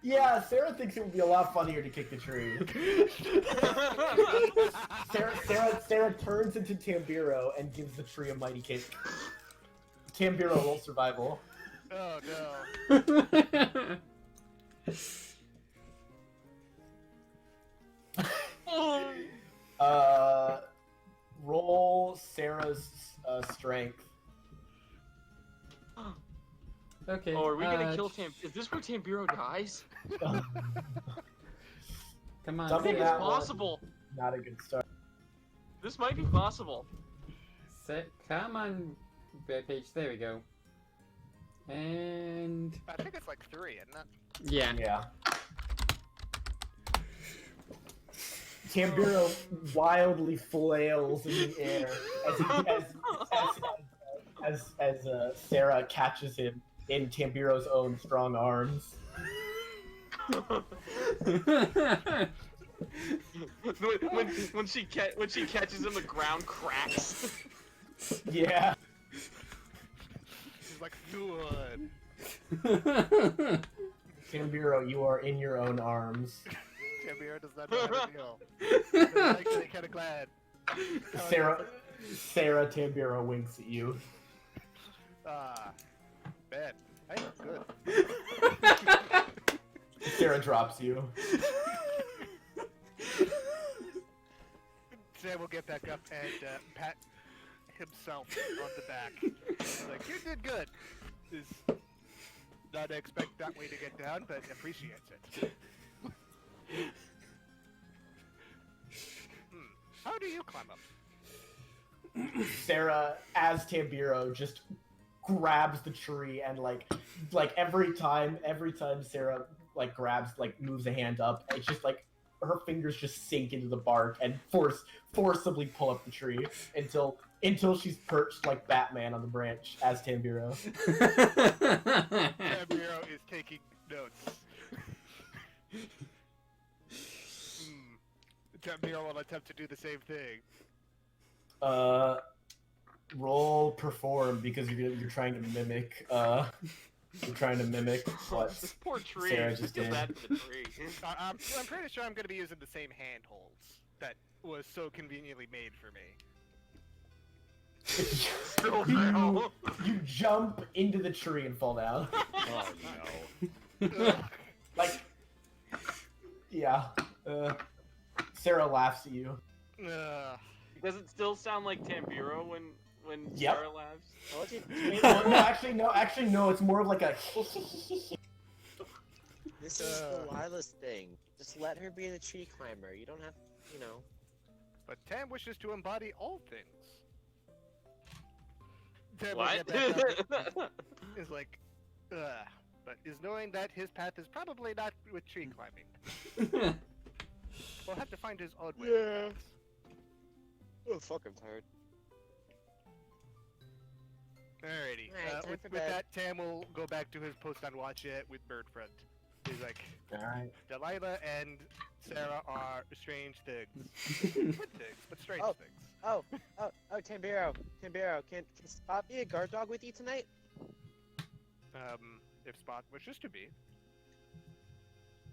Yeah, Sarah thinks it would be a lot funnier to kick the tree. Sarah turns into Tam'Biro and gives the tree a mighty kick. Tam'Biro roll survival. Oh no. Roll Sarah's strength. Okay. Oh, are we gonna kill Tam? Is this where Tam'Biro dies? Come on. I think it's that possible. Not a good start. This might be possible. Come on, page. There we go. And I think it's like 3, isn't it? yeah. Yeah. Tam'Biro wildly flails in the air as Sarah catches him in Tam'Biro's own strong arms. when she catches him, the ground cracks. Yeah. She's like, good. Tam'Biro, you are in your own arms. Tam'Biro does not know how to feel. I'm actually kind of glad. Sarah Tam'Biro winks at you. Ah, man. Hey, good. Sarah drops you. Sam will get back up and pat himself on the back. He's like, you did good. Is not expect that way to get down, but appreciates it. How do you climb up? Sarah, as Tam'Biro, just grabs the tree and like every time Sarah like grabs, like moves a hand up, it's just like her fingers just sink into the bark and forcibly pull up the tree until she's perched like Batman on the branch as Tam'Biro. Tam'Biro is taking notes. Tam'Biro will attempt to do the same thing. Roll perform because you're trying to mimic. You're trying to mimic what This poor tree. Sarah just I feel did. bad for the tree. I'm pretty sure I'm going to be using the same handholds that was so conveniently made for me. Still fail. You jump into the tree and fall down. Oh no. Like, yeah. Sarah laughs at you. Does it still sound like Tam'Biro when Yep. Sarah laughs? Actually, no. It's more of like a. This is Delilah's thing. Just let her be the tree climber. You don't have, you know. But Tam wishes to embody all things. Tam What? is like, but is knowing that his path is probably not with tree climbing. We'll have to find his odd way. Yeah. Oh fuck, I'm tired. Alrighty. Alright, time With for that, bed. Tam will go back to his post on Watch It with Birdfriend. He's like, Alright. Delilah and Sarah are strange things. Good things, but strange things. Oh, Tam'Biro, can Spot be a guard dog with you tonight? If Spot wishes to be.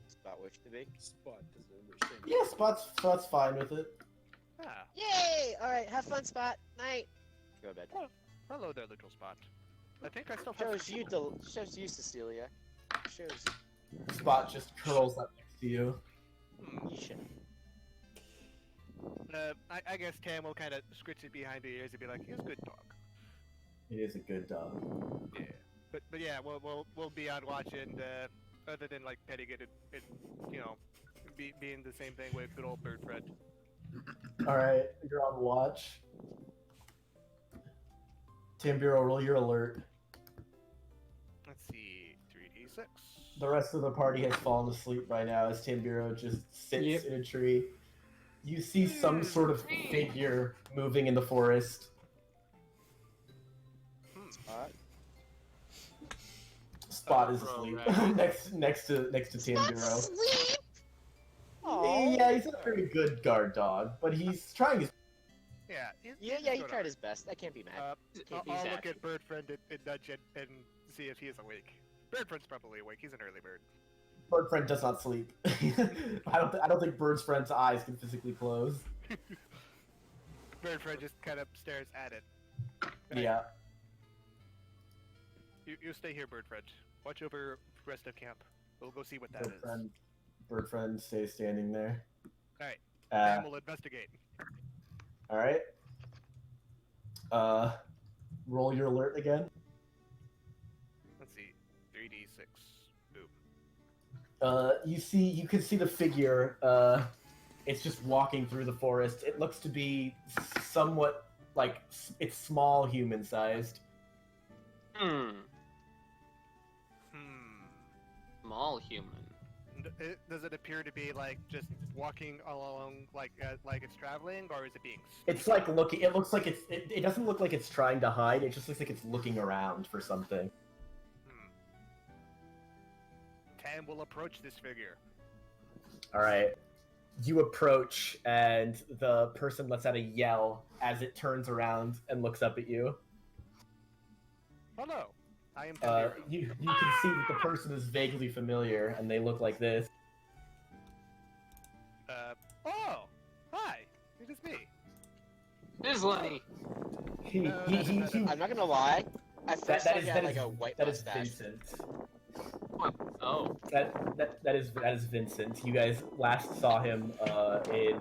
Spot wish to be. Spot doesn't understand. Yeah, Spot's fine with it. Ah, Yay! All right, have fun, Spot. Night. Go to bed. hello there, little Spot. I think I still have Shows you, Cecelia. Shows Spot just curls up next to you. you should. I guess Tam will kind of scritch it behind the ears and be like, he's a good dog. It is a good dog. Yeah. But yeah, we'll be on watch and other than like petting it and you know, being the same thing with good old Birdfriend. Alright, you're on watch. Tam'Biro, roll your alert. Let's see, 3d6. The rest of the party has fallen asleep by now as Tam'Biro just sits in a tree. You see some sort of figure moving in the forest. Spot is asleep next to Tam'Biro. Sleep. Yeah, he's a pretty good guard dog, but he's trying his. Yeah, He tried his best. I can't be mad. I'll look at Birdfriend and nudge it and see if he is awake. Birdfriend's probably awake. He's an early bird. Birdfriend does not sleep. I don't think Bird's friend's eyes can physically close. Birdfriend just kind of stares at it. Yeah. You stay here, Birdfriend. Watch over the rest of camp. We'll go see what that is. Birdfriend stays standing there. Alright. Sam will investigate. Alright. Roll your alert again. Let's see. 3d6. Boom. You can see the figure. It's just walking through the forest. It looks to be somewhat like it's small, human-sized. Small human. Does it appear to be like just walking along like it's traveling, or is it being? It's like looking. It looks like it doesn't look like it's trying to hide. It just looks like it's looking around for something. Tam Tam will approach this figure. All right. You approach, and the person lets out a yell as it turns around and looks up at you. Hello, I am Tam'Biro. You can see that the person is vaguely familiar, and they look like this. Oh, hi, it is me. It is Lenny. He I'm not gonna lie. I first thought he had like is a white that is mustache. Vincent. Oh. That is Vincent. You guys last saw him in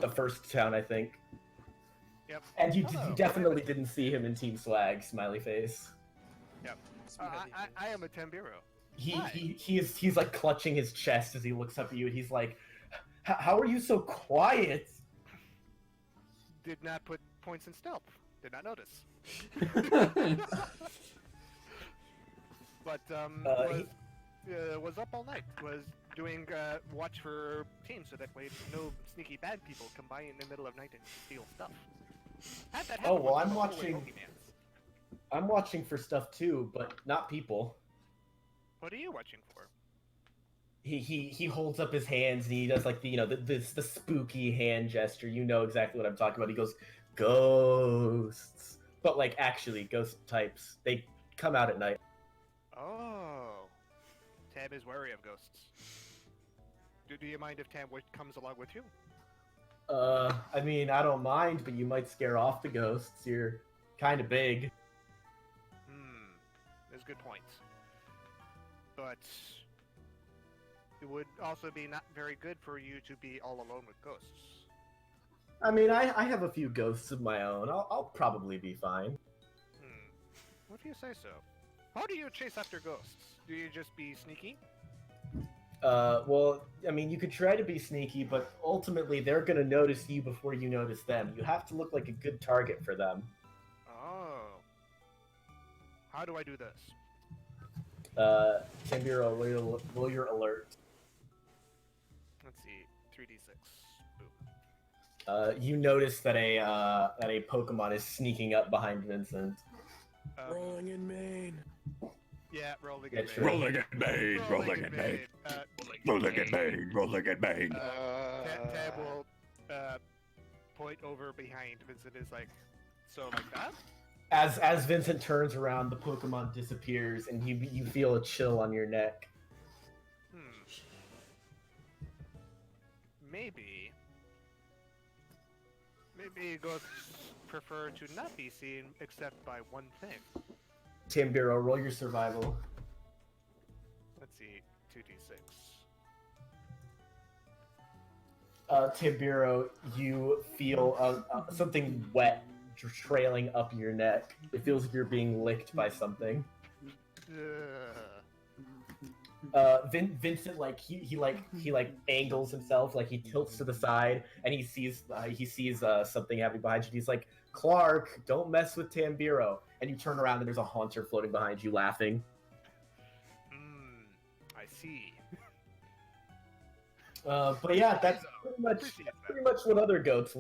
the first town, I think. Yep. And you Hello. definitely didn't see him in Team Swag. Smiley face. Yep. I am a Tam'Biro. He's like clutching his chest as he looks up at you. And he's like, "How are you so quiet?" Did not put points in stealth. Did not notice. But was up all night. Was doing watch for teams, so that way no sneaky bad people come by in the middle of night and steal stuff. Oh well, I'm watching for stuff too, but not people. What are you watching for? He holds up his hands and he does like the spooky hand gesture. You know exactly what I'm talking about. He goes, "Ghosts," but like actually ghost types. They come out at night. Oh, Tam is wary of ghosts. Do you mind if Tam comes along with you? I mean, I don't mind, but you might scare off the ghosts. You're kind of big. There's good points. But it would also be not very good for you to be all alone with ghosts. I mean, I have a few ghosts of my own. I'll probably be fine. What do you say so? How do you chase after ghosts? Do you just be sneaky? Well, I mean, you could try to be sneaky, but ultimately they're gonna notice you before you notice them. You have to look like a good target for them. Oh. How do I do this? Tam'Biro, roll your alert. Let's see, 3d6. Boom. You notice that a Pokemon is sneaking up behind Vincent. Rolling in Maine. Yeah, rolling Yeah, in sure. Maine. Rolling in Maine, rolling in Maine, rolling in Maine, rolling in Maine. Tab will point over behind. Vincent is like, so like that? As Vincent turns around, the Pokemon disappears, and you feel a chill on your neck. Maybe ghosts prefer to not be seen except by one thing. Tam'Biro, roll your survival. Let's see, 2d6. Tam'Biro, you feel something wet trailing up your neck. It feels like you're being licked by something. Vincent, like he angles himself, like he tilts to the side, and he sees something happening behind you. And he's like, "Clark, don't mess with Tam'Biro." And you turn around, and there's a haunter floating behind you, laughing. I see. But yeah, that's pretty much what other ghosts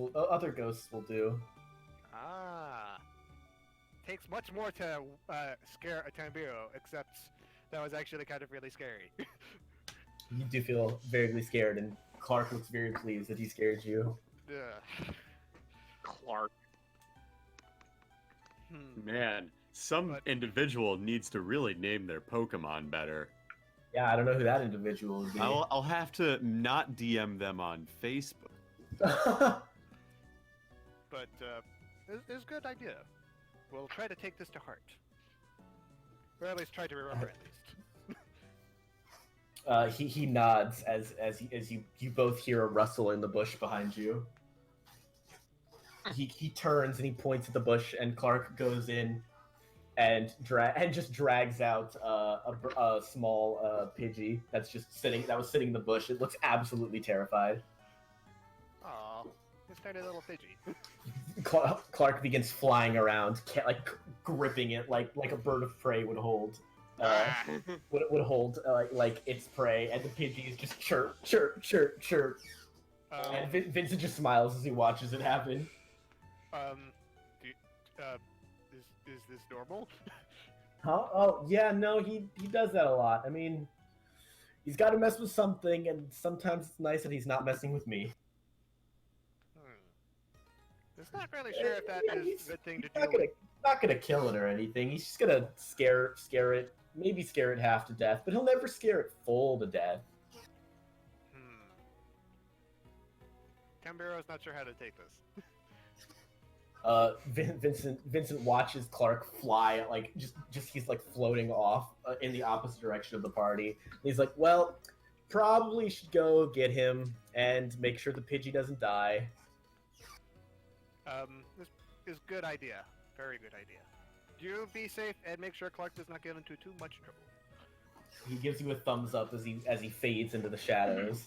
will do. Takes much more to scare a Tam'Biro, except that was actually kind of really scary. You do feel vaguely scared, and Clark looks very pleased that he scared you. Clark. Man, some individual needs to really name their Pokemon better. Yeah, I don't know who that individual would be. I'll have to not DM them on Facebook. But it's a good idea. We'll try to take this to heart. Or at least try to remember at least. He nods as you both hear a rustle in the bush behind you. He turns and he points at the bush, and Clark goes in and just drags out a small Pidgey that was sitting in the bush. It looks absolutely terrified. Aw, this tiny little Pidgey. Clark begins flying around, gripping it like a bird of prey would hold. Would hold like its prey, and the Pidgey is just chirp, chirp, chirp, chirp. And Vincent just smiles as he watches it happen. Is this normal? Huh? Oh, yeah, no, he does that a lot. I mean, He's got to mess with something, and sometimes it's nice that he's not messing with me. It's not really sure if that is a good thing to He's do. not gonna kill it or anything. He's just gonna scare it, maybe scare it half to death, but he'll never scare it full to death. Tam'Biro's not sure how to take this. Vincent watches Clark fly, like just he's like floating off in the opposite direction of the party. And he's like, well, probably should go get him and make sure the Pidgey doesn't die. This is good idea. Very good idea. You be safe and make sure Clark does not get into too much trouble. He gives you a thumbs up as he fades into the shadows,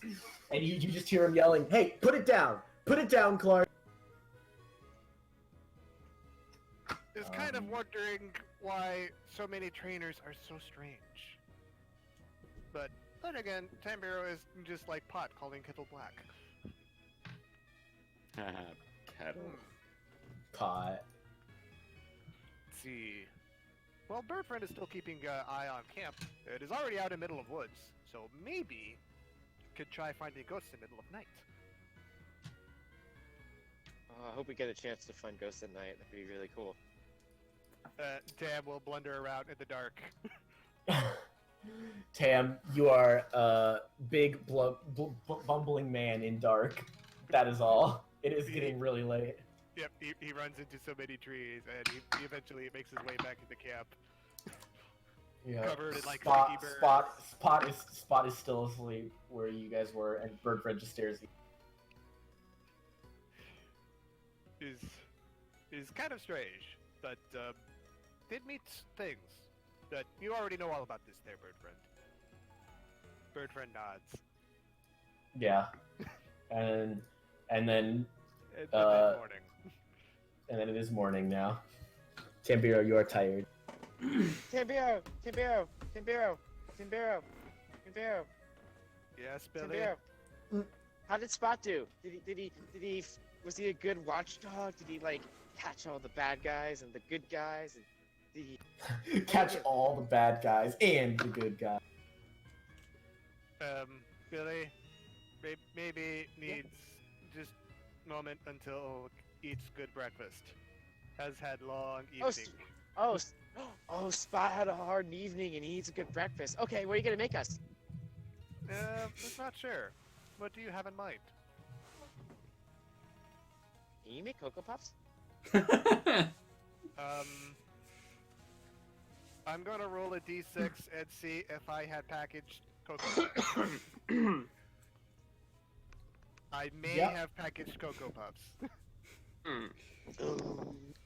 and you just hear him yelling, "Hey, put it down, Clark." Is kind of wondering why so many trainers are so strange. But then again, Tam'Biro is just like pot calling kettle black. Kettle. Pot. Let's see. Well, Birdfriend is still keeping an eye on camp. It is already out in the middle of woods, so maybe could try finding ghosts in the middle of night. I hope we get a chance to find ghosts at night. That'd be really cool. Tam will blunder around in the dark. Tam, you are a big bumbling man in dark. That is all. It is getting really late. Yep, he runs into so many trees, and he eventually makes his way back into camp. Yeah. Covered in like sticky birds. Spot is still asleep where you guys were, and Birdfriend just stares at you. Is kind of strange, but did meet things that you already know all about this there, Birdfriend. Birdfriend nods. Yeah, and then morning. And then it is morning now. Tam'Biro, you are tired. Tam'Biro. Yes, Billy. Tam'Biro. How did Spot do? Was he a good watchdog? Did he like catch all the bad guys and the good guys? And did he catch all the bad guys and the good guys? Billy, maybe needs just a moment until eats good breakfast. Has had long evening. Spot had a hard evening and he eats a good breakfast. Okay, what are you gonna make us? I'm not sure. What do you have in mind? Can you make Cocoa Puffs? I'm gonna roll a d6 and see if I had packaged Cocoa Puffs. I may have packaged Cocoa Puffs.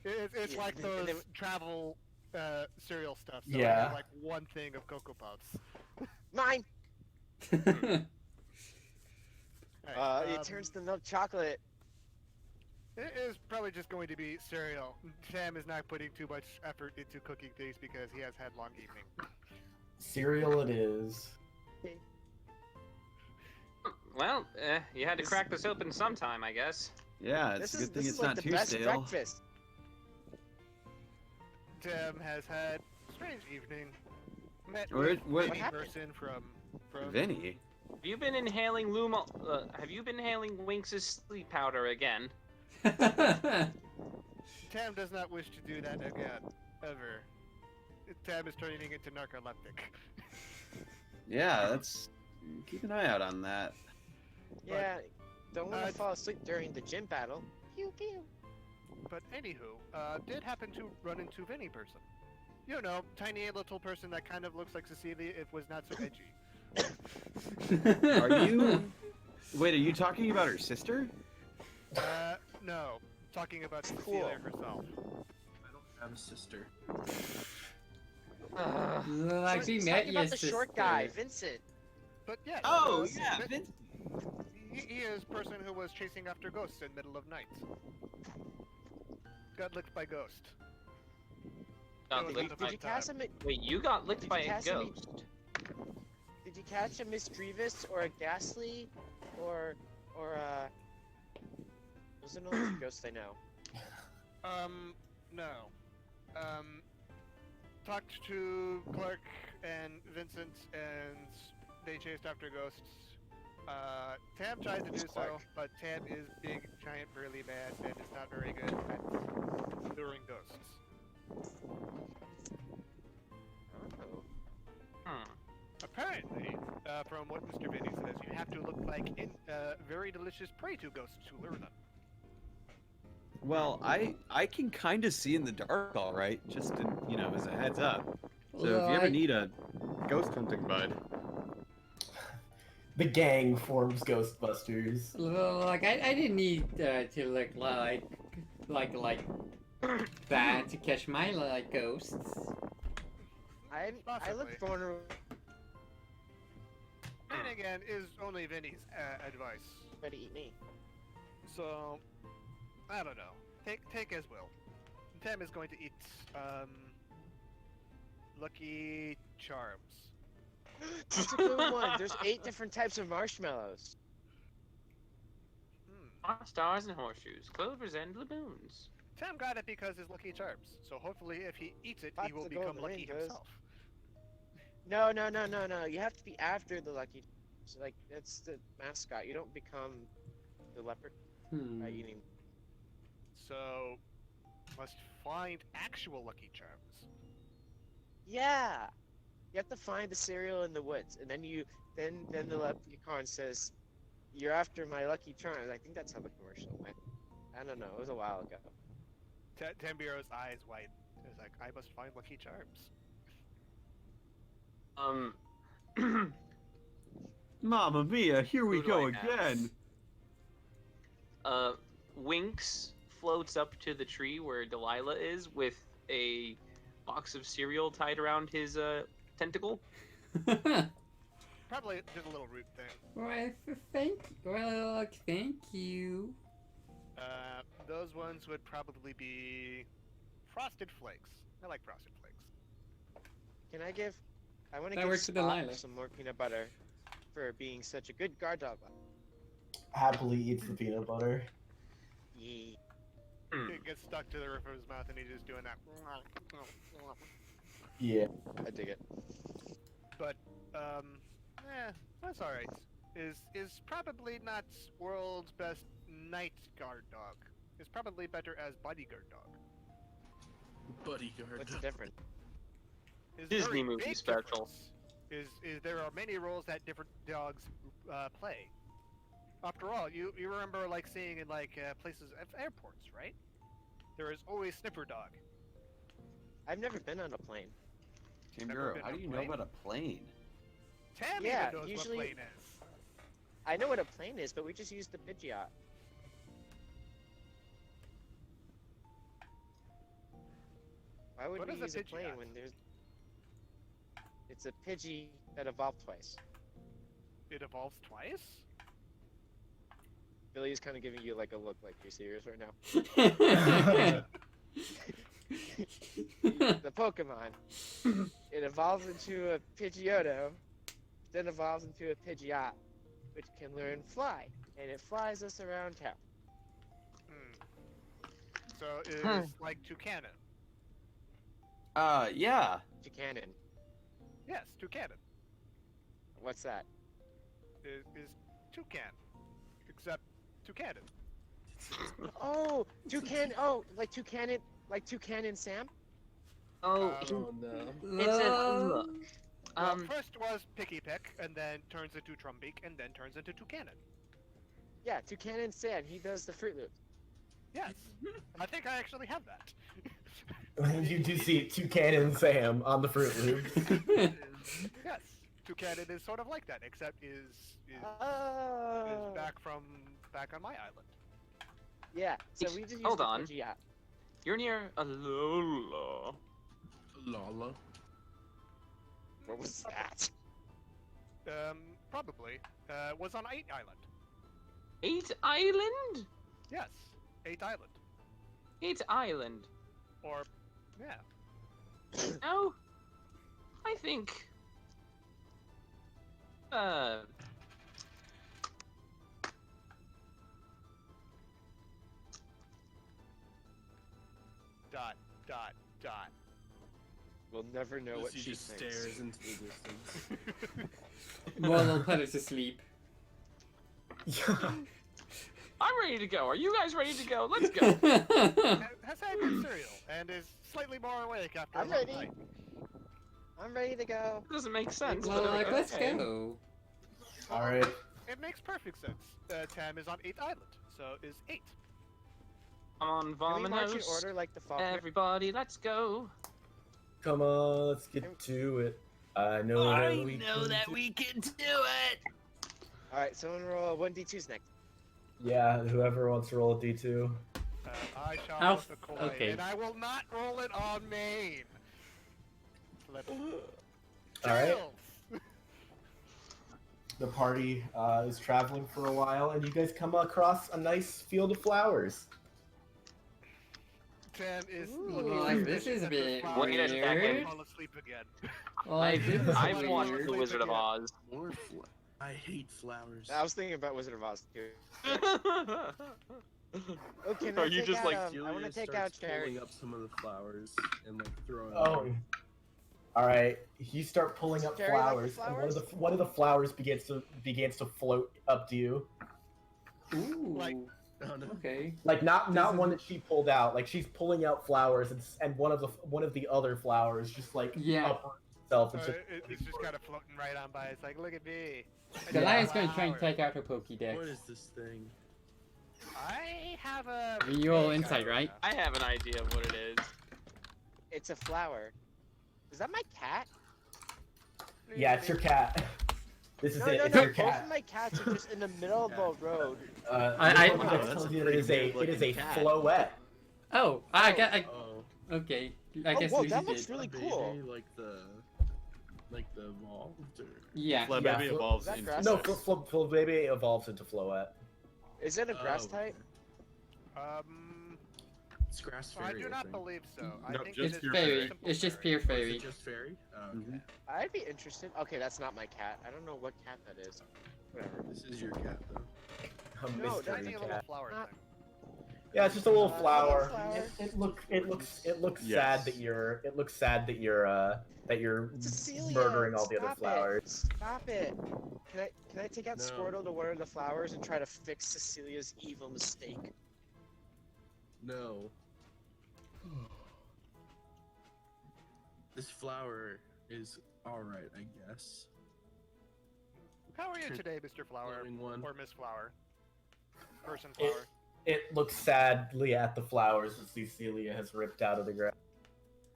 It's like those travel cereal stuff. So I have like one thing of Cocoa Puffs. Mine! It turns to milk chocolate. It is probably just going to be cereal. Sam is not putting too much effort into cooking things because he has had long evening. Cereal it is. Well, you had to crack this open sometime, I guess. Yeah, it's a good thing it's not too stale. Breakfast. Tim has had a strange evening. Met what Vinny person from Vinny? Have you been inhaling have you been inhaling Winx's sleep powder again? Tam does not wish to do that again, ever. Tam is turning into narcoleptic. Yeah, that's... Keep an eye out on that. Yeah, don't want to fall asleep during the gym battle. Pew pew. But anywho, did happen to run into Vinny person. You know, tiny little person that kind of looks like Cecelia if was not so edgy. Are you... Wait, are you talking about her sister? No. Talking about Cecelia herself. I don't have a sister. Like we met about the short guy, Vincent. But yeah. Oh, yeah, Vincent. He is person who was chasing after ghosts in middle of night. Got licked by ghost. Did you catch him? Wait, you got licked by a ghost? Did you catch a Miss Grievous or a Ghastly, or those are the only ghosts I know. No. Talked to Clark and Vincent and they chased after ghosts. Tam tries to do so, but Tam is big, giant, burly man and is not very good at luring ghosts. Apparently, from what Mr. Vinny says, you have to look like very delicious prey to ghosts to lure them. Well, I can kind of see in the dark, all right. Just to, as a heads up. So if you ever need a ghost hunting bud, the gang forms Ghostbusters. Like I didn't need to look like that to catch my ghosts. I look vulnerable. And again, is only Vinny's advice. Better eat me. So, I don't know. Take as will. Tam is going to eat Lucky Charms. That's a good one. There's 8 different types of marshmallows. Stars and horseshoes, clovers and laboons. Tam got it because his Lucky Charms. So hopefully, if he eats it, he will become lucky himself. No. You have to be after the Lucky Charms. Like, that's the mascot. You don't become the leopard by eating. So, must find actual Lucky Charms. Yeah! You have to find the cereal in the woods, and then the leprechaun says, "You're after my Lucky Charms." I think that's how the commercial went. I don't know. It was a while ago. Tam'Biro's eyes widen. He's like, "I must find Lucky Charms." Mamma mia, here we go again. Winks floats up to the tree where Delilah is with a box of cereal tied around his tentacle. Probably did a little root thing. Thank you. Those ones would probably be Frosted Flakes. I like Frosted Flakes. Can I give? I want to That give works for Spot Delilah. some more peanut butter for being such a good guard dog. Happily eats the peanut butter. Yeah. It gets stuck to the roof of his mouth and he's just doing that. Yeah. I dig it. But, that's alright. Is probably not world's best night guard dog. Is probably better as bodyguard dog. Bodyguard. What's the difference? His Disney very movie big special. difference Is there are many roles that different dogs play. After all, you remember like seeing in places at airports, right? There is always Sniffer Dog. I've never been on a plane. Tam'Biro, how do you know about a plane? Tam Yeah, even knows usually- what plane is. I know what a plane is, but we just use the Pidgeot. Why would What we is a use a plane Pidgeot? when there's... It's a Pidgey that evolved twice. It evolves twice? Billy's kind of giving you like a look like you're serious right now. The Pokemon. It evolves into a Pidgeotto, then evolves into a Pidgeot, which can learn fly, and it flies us around town. So it is like Toucanon. Yeah. Toucanon. Yes, Toucanon. What's that? Is Toucan. Except Toucanon. Oh, Toucan. Oh, like Toucanon Sam. Oh, no. it's a look. Well, first was Picky Peck, and then turns into Trumbeak, and then turns into Toucanon. Yeah, Toucanon Sam. He does the Fruit Loops. Yes, I think I actually have that. You do see Toucan and Sam on the Fruit Loop. Yes, Toucanon is sort of like that, except is back on my island. Yeah, so we just use Hold the on. Pidgeot. You're near a Lola. Lala. What was that? Probably. Was on 8 Island. 8 Island? Yes, 8 Island. 8 Island. Or, yeah. No, I think. Dot. We'll never know what Lucy she just thinks. stares into the distance. Morelull put us to sleep. I'm ready to go. Are you guys ready to go? Let's go. Has had good cereal and is slightly more awake after I'm a long ready. night. I'm ready to go. Doesn't make sense. Well, but like, let's okay. go. All right. It makes perfect sense. Tam is on 8th Island, so is 8. I'm on Can we march in Vominos. order like the Falcon? Everybody, let's go. Come on, let's get to it. I know that we can. we can do it. All right, someone roll 1d2s next. Yeah, whoever wants to roll a D2. I shall I'll- roll the coin, okay. and I will not roll it on main. Let's All right. The party is traveling for a while, and you guys come across a nice field of flowers. Tam is Ooh, looking like, suspicious this is a at the bit flowers Wait a and second. fall asleep again. Like, this is I've weird. watched The Wizard of Oz. More I hate flowers. I was thinking about Wizard of Oz too. Okay, Are you just like I want to take out Cherry. Pulling up some of the flowers and like throwing. Oh. them. All right, you start pulling up Cherry like flowers, the and flowers? one of the flowers begins to float up to you. Ooh. Like- Oh, no. Okay. Like not one that she pulled out. Like she's pulling out flowers, and one of the other flowers just like Yeah. up itself. So It's just, it's just kind of floating right on by. It's like, look at me. I Delilah's got gonna try and flowers. take out her Pokédex. What is this thing? I have a. You roll vague insight, idea. right? I have an idea of what it is. It's a flower. Is that my cat? yeah, it's your cat. This is No, it. no, It's no. your Both cat. of my cats are just in the middle of the road. I- the Wow, Pokédex that's tells a you pretty it is weird-looking a cat. Floette. Oh, I got. Oh, Okay, I Oh, guess whoa, Lucy that looks did. really a baby, cool. like the evolved or. Yeah. Flood Yeah, baby Flo- evolves Is that into. grass? No, Baby evolves into Floette. Is it a grass Oh. type? It's grass I fairy. do not think. believe so. I Nope, think just It's it is fairy. simple It's just fairy. pure Oh, is fairy. it just fairy? Oh, okay. Mhm. I'd be interested. Okay, that's not my cat. I don't know what cat that is. Whatever. This is your cat though. A No, mystery Tiny little cat. flower Not- thing. Yeah, it's just a little Little flower. flower. It looks Yes. sad that you're Cecelia, murdering all the other stop it. flowers. Stop it. Can I take out No. Squirtle to water the flowers and try to fix Cecilia's evil mistake? No. This flower is alright, I guess. How are you today, Mr. Flower? Glowing one. Or Miss Flower? Person It- Flower. It looks sadly at the flowers that Cecelia has ripped out of the ground.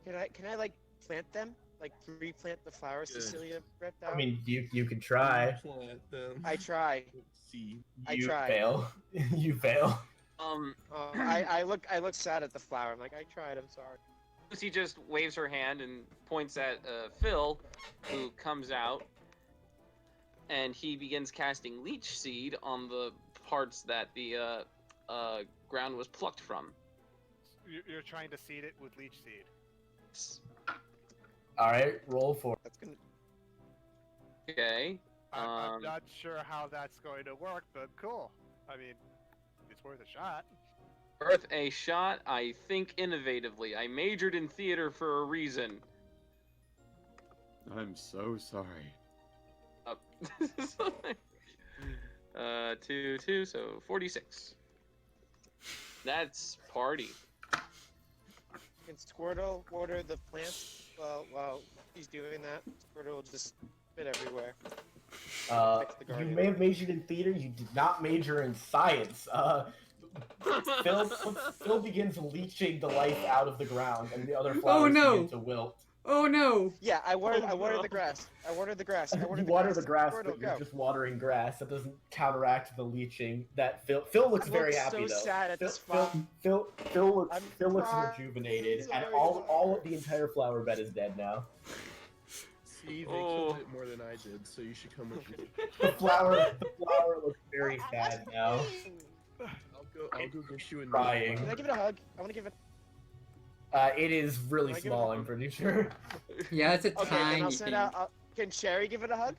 Can I like plant them? Like replant the flowers Good. Cecilia ripped out? I mean, you could try. Plant them. I try. Let's see. I You tried. fail. You fail. I look sad at the flower. I'm like, I tried. I'm sorry. Lucy just waves her hand and points at Phil, who comes out, and he begins casting Leech Seed on the parts that the ground was plucked from. You're trying to seed it with leech seed. All right, roll for. That's gonna. Okay. I'm not sure how that's going to work, but cool. I mean, it's worth a shot. Worth a shot, I think innovatively. I majored in theater for a reason. I'm so sorry. 2, so 46. That's party. Can Squirtle water the plants while he's doing that? Squirtle will just spit everywhere. Fix the You garden. may have majored in theater. You did not major in science. Phil begins leaching the life out of the ground, and the other flowers no. begin to wilt. Oh no! Yeah, I watered the grass. I watered the grass. I You watered water the grass, Squirtle, but you're go. just watering grass. That doesn't counteract the leaching. That Phil looks I very look happy so though. sad at Phil, this Phil, flower. Phil I'm looks crying. rejuvenated, I'm and sorry. all of the entire flower bed is dead now. See, they Oh. killed it more than I did, so you should come with me. The flower looks very sad now. I'll go get you a Crying. Can I give it a hug? I want to give it. It is really Can I give it small. a- I'm pretty sure. Yeah, it's a Okay, then tiny I'll send thing. out. Can Sherry give it a hug?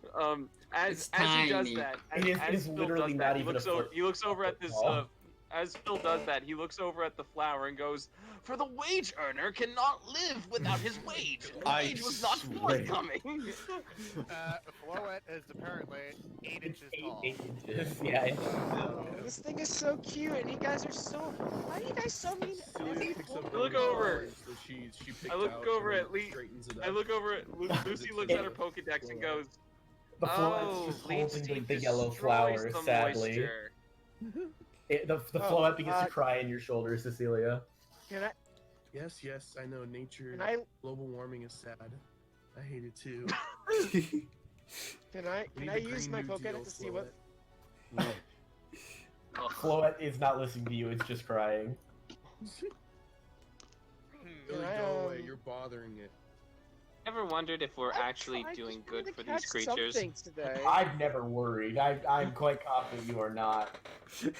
As It's he does tiny. that, It is as Phil literally does not that, even a foot he looks over at this tall. as Phil does that, he looks over at the flower and goes, For the wage earner cannot live without his wage. And the wage was not forthcoming. Floette is apparently 8 inches tall. 8 inches, yeah. This thing is so cute, and you guys are so. Why are you guys so mean? Cecelia picks up I look over. that she picked I look out over and at Lee. straightens it I up. look over at Lucy. Looks at her Pokedex and goes, The Floette's "Oh, just leech holding seed the yellow destroys flower, the sadly. moisture." The Floette begins to cry in your shoulder, Cecelia. Can I? Yes, I know. Nature, Can I? global warming is sad. I hate it too. Can I use my Pokedex to see what? Floette is not listening to you, it's just crying. Billy, go away. You're bothering it. Ever wondered if we're actually doing good for these creatures? Today. I've never worried. I'm quite confident you are not.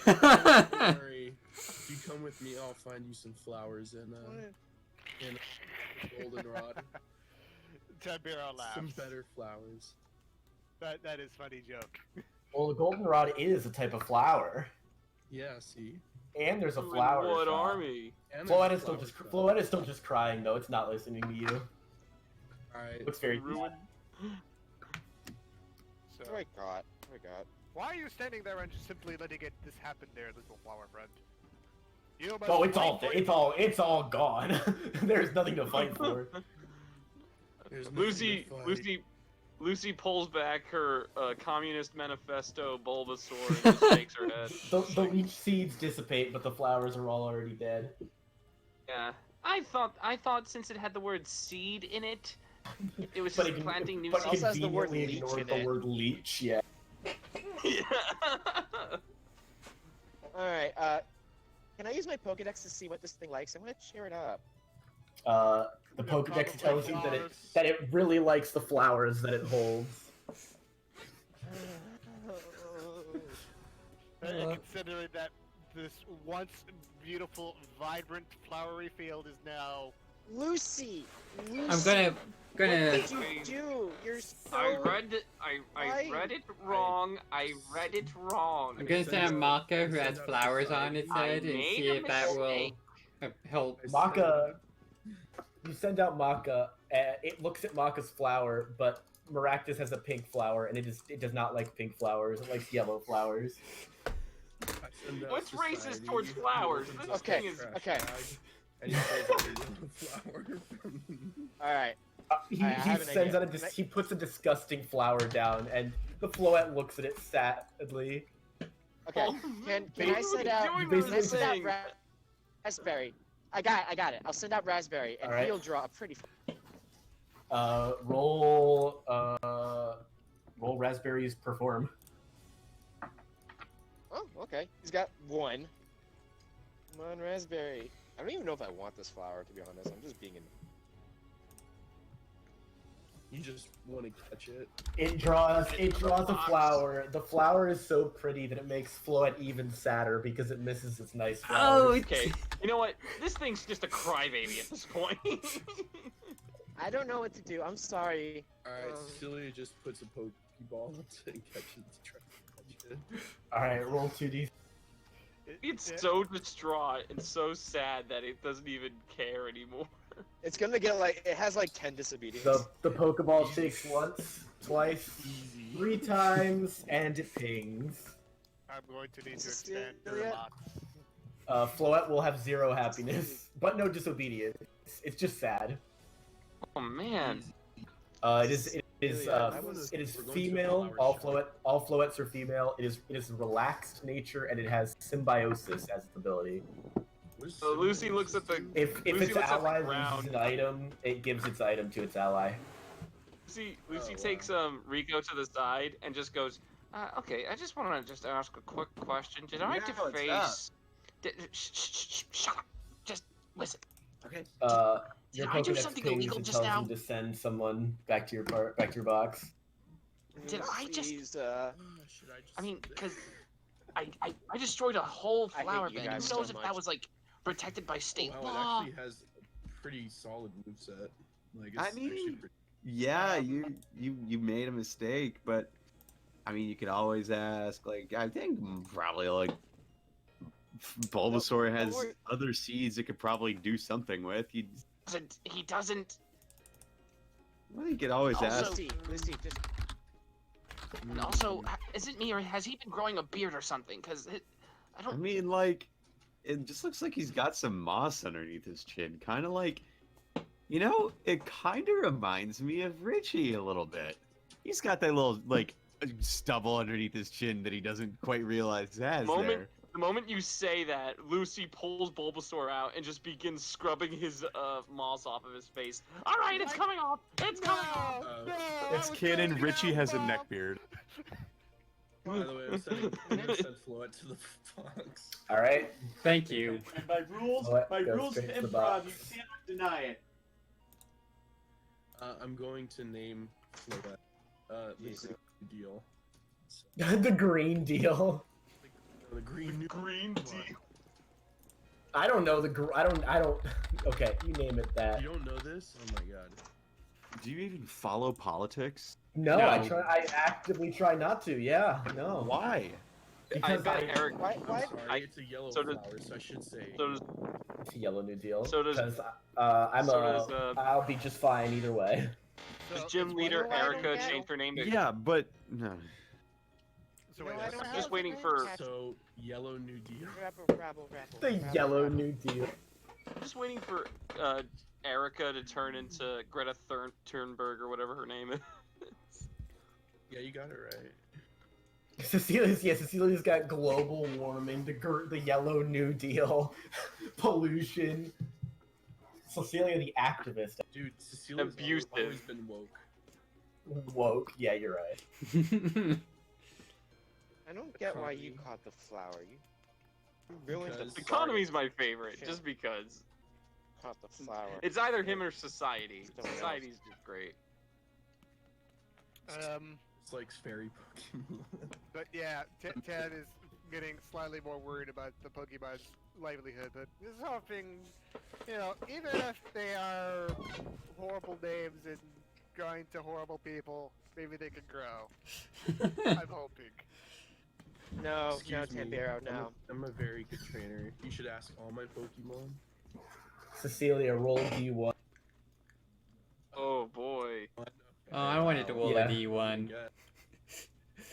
Don't worry. If you come with me, I'll find you some flowers and goldenrod. Tam'Biro laughs. Some better flowers. That is funny joke. Well, the goldenrod is a type of flower. Yeah, see? And there's a flower. What shop. army? Floette is still just crying though. It's not listening to you. Alright. Looks very ruined. So, Oh my god. why are you standing there and just simply letting this happen there, little flower friend? You must Oh, it's all gone. There's nothing to fight for. Lucy pulls back her Communist Manifesto Bulbasaur and just shakes her head. The leech seeds dissipate, but the flowers are all already dead. Yeah, I thought since it had the word seed in it, it was But just planting new but seeds. it conveniently ignored the word leech, yeah. Alright, can I use my Pokedex to see what this thing likes? I want to cheer it up. The Pokedex tells you that it really likes the flowers that it holds. Considering that this once beautiful, vibrant, flowery field is now... Lucy! I'm gonna. What did you do? You're so... I read it wrong. I read it wrong. I'm gonna send a Maka who has flowers on its head and see if that will help. Maka, you send out Maka. It looks at Maka's flower, but Maractus has a pink flower, and it does not like pink flowers. It likes yellow flowers. What's racist towards flowers? This thing is okay. And he pulls out a yellow flower from... Alright. He puts a disgusting flower down, and the Floette looks at it sadly. Okay, can I send out raspberry? I got it. I'll send out raspberry, and he'll draw a pretty. Roll raspberries perform. Oh, okay. He's got one. Come on, raspberry. I don't even know if I want this flower, to be honest. I'm just being an. You just want to catch it. It draws a flower. The flower is so pretty that it makes Floette even sadder because it misses its nice flowers. Oh, okay. You know what? This thing's just a crybaby at this point. I don't know what to do. I'm sorry. Alright, Cecelia just puts a Pokeball and catches it. Alright, roll 2d. It's so distraught and so sad that it doesn't even care anymore. It's gonna get it has 10 disobedience. The Pokeball shakes once, twice, 3 times, and it pings. I'm going to need to extend your locks. Floette will have 0 happiness, but no disobedience. It's just sad. Oh man. It is female. All Floettes are female. It is relaxed nature, and it has symbiosis as its ability. So Lucy looks at the. If its ally loses an item, it gives its item to its ally. Lucy takes Rico to the side and just goes, okay, I just want to ask a quick question. Did I deface? Shut up. Just listen. Okay. Your Did I do Pokedex something pings illegal and just tells now? you to send someone back to your box. Did I just? Please, I mean, because I destroyed a whole flower bed. Who knows if that was protected by state It law? actually has a pretty solid moveset. I mean, yeah, you made a mistake, but I mean, you could always ask. I think probably Bulbasaur has worry. other seeds it could probably do something with. He doesn't. Well, you could always ask. Lucy, just. And also, is it me or has he been growing a beard or something? Because I don't. I mean, like, it just looks like he's got some moss underneath his chin. Kind of like, you know, it kind of reminds me of Richie a little bit. He's got that little, like, stubble underneath his chin that he doesn't quite realize has there. The moment you say that, Lucy pulls Bulbasaur out and just begins scrubbing his moss off of his face. All right, it's coming off. It's coming off. It's canon. Richie has a neckbeard. By the way, I'm sending Floette to the fox. All right. Thank you. And by rules, What? by Go rules of straight to the improv, box. you cannot deny it. I'm going to name Floette the Green Deal. The Green Deal. The Green Deal. I don't know I don't. Okay, you name it that. You don't know this? Oh my god. Do you even follow politics? No, I actively try not to. Yeah, no. Why? Because I bet Eric. Why? I'm sorry, it's a yellow so does- flower, so I should say. So does It's a Yellow New Deal. So does- Because so I'll be just fine either way. does gym leader Erica change her name to? Yeah, but no. So No, wait, I don't I'm have just a waiting name for. tag. So, Yellow New Deal. Rabble. The Yellow New Deal. I'm just waiting for Erica to turn into Greta Thunberg or whatever her name is. Yeah, you got it right. Cecilia's got global warming, the Yellow New Deal, pollution. Cecilia the activist. Dude, Cecilia's Abusive. always been woke. Woke. Yeah, you're right. I don't get why you caught the flower. You ruined the Because- Economy's my favorite, just because. Caught the flower. It's either him or Society. Don't know. Society's just great. It's like fairy Pokemon. But yeah, Ted is getting slightly more worried about the Pokemon's livelihood, but is hoping, you know, even if they are horrible names and growing to horrible people, maybe they can grow. I'm hoping. No, Excuse me, Tam'Biro, no. I'm a very good trainer. You should ask all my Pokemon. Cecilia, roll D1. Oh boy. Oh, I wanted to roll Yeah. a D1.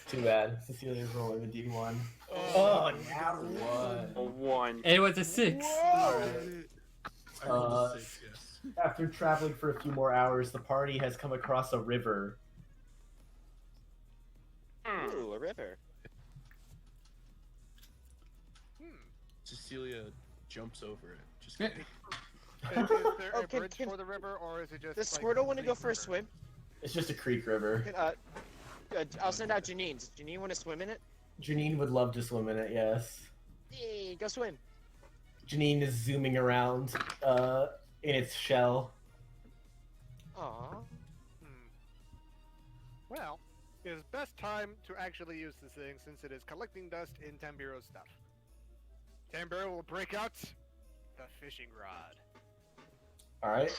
Too bad. Cecilia's rolling a D1. Oh, now one. A 1. It was a 6. I rolled a 6, yes. After traveling for a few more hours, the party has come across a river. Ooh, a river. Cecilia jumps over it. Just kidding. Is there a Okay, bridge for the river, or is it just Does like Squirtle want to go Creek for a river? swim? It's just a creek river. I'll send out Janine. Does Janine want to swim in it? Janine would love to swim in it, yes. Hey, go swim. Janine is zooming around in its shell. Aww. Well, it is best time to actually use this thing since it is collecting dust in Tam'Biro's stuff. Tam'Biro will break out the fishing rod. Alright.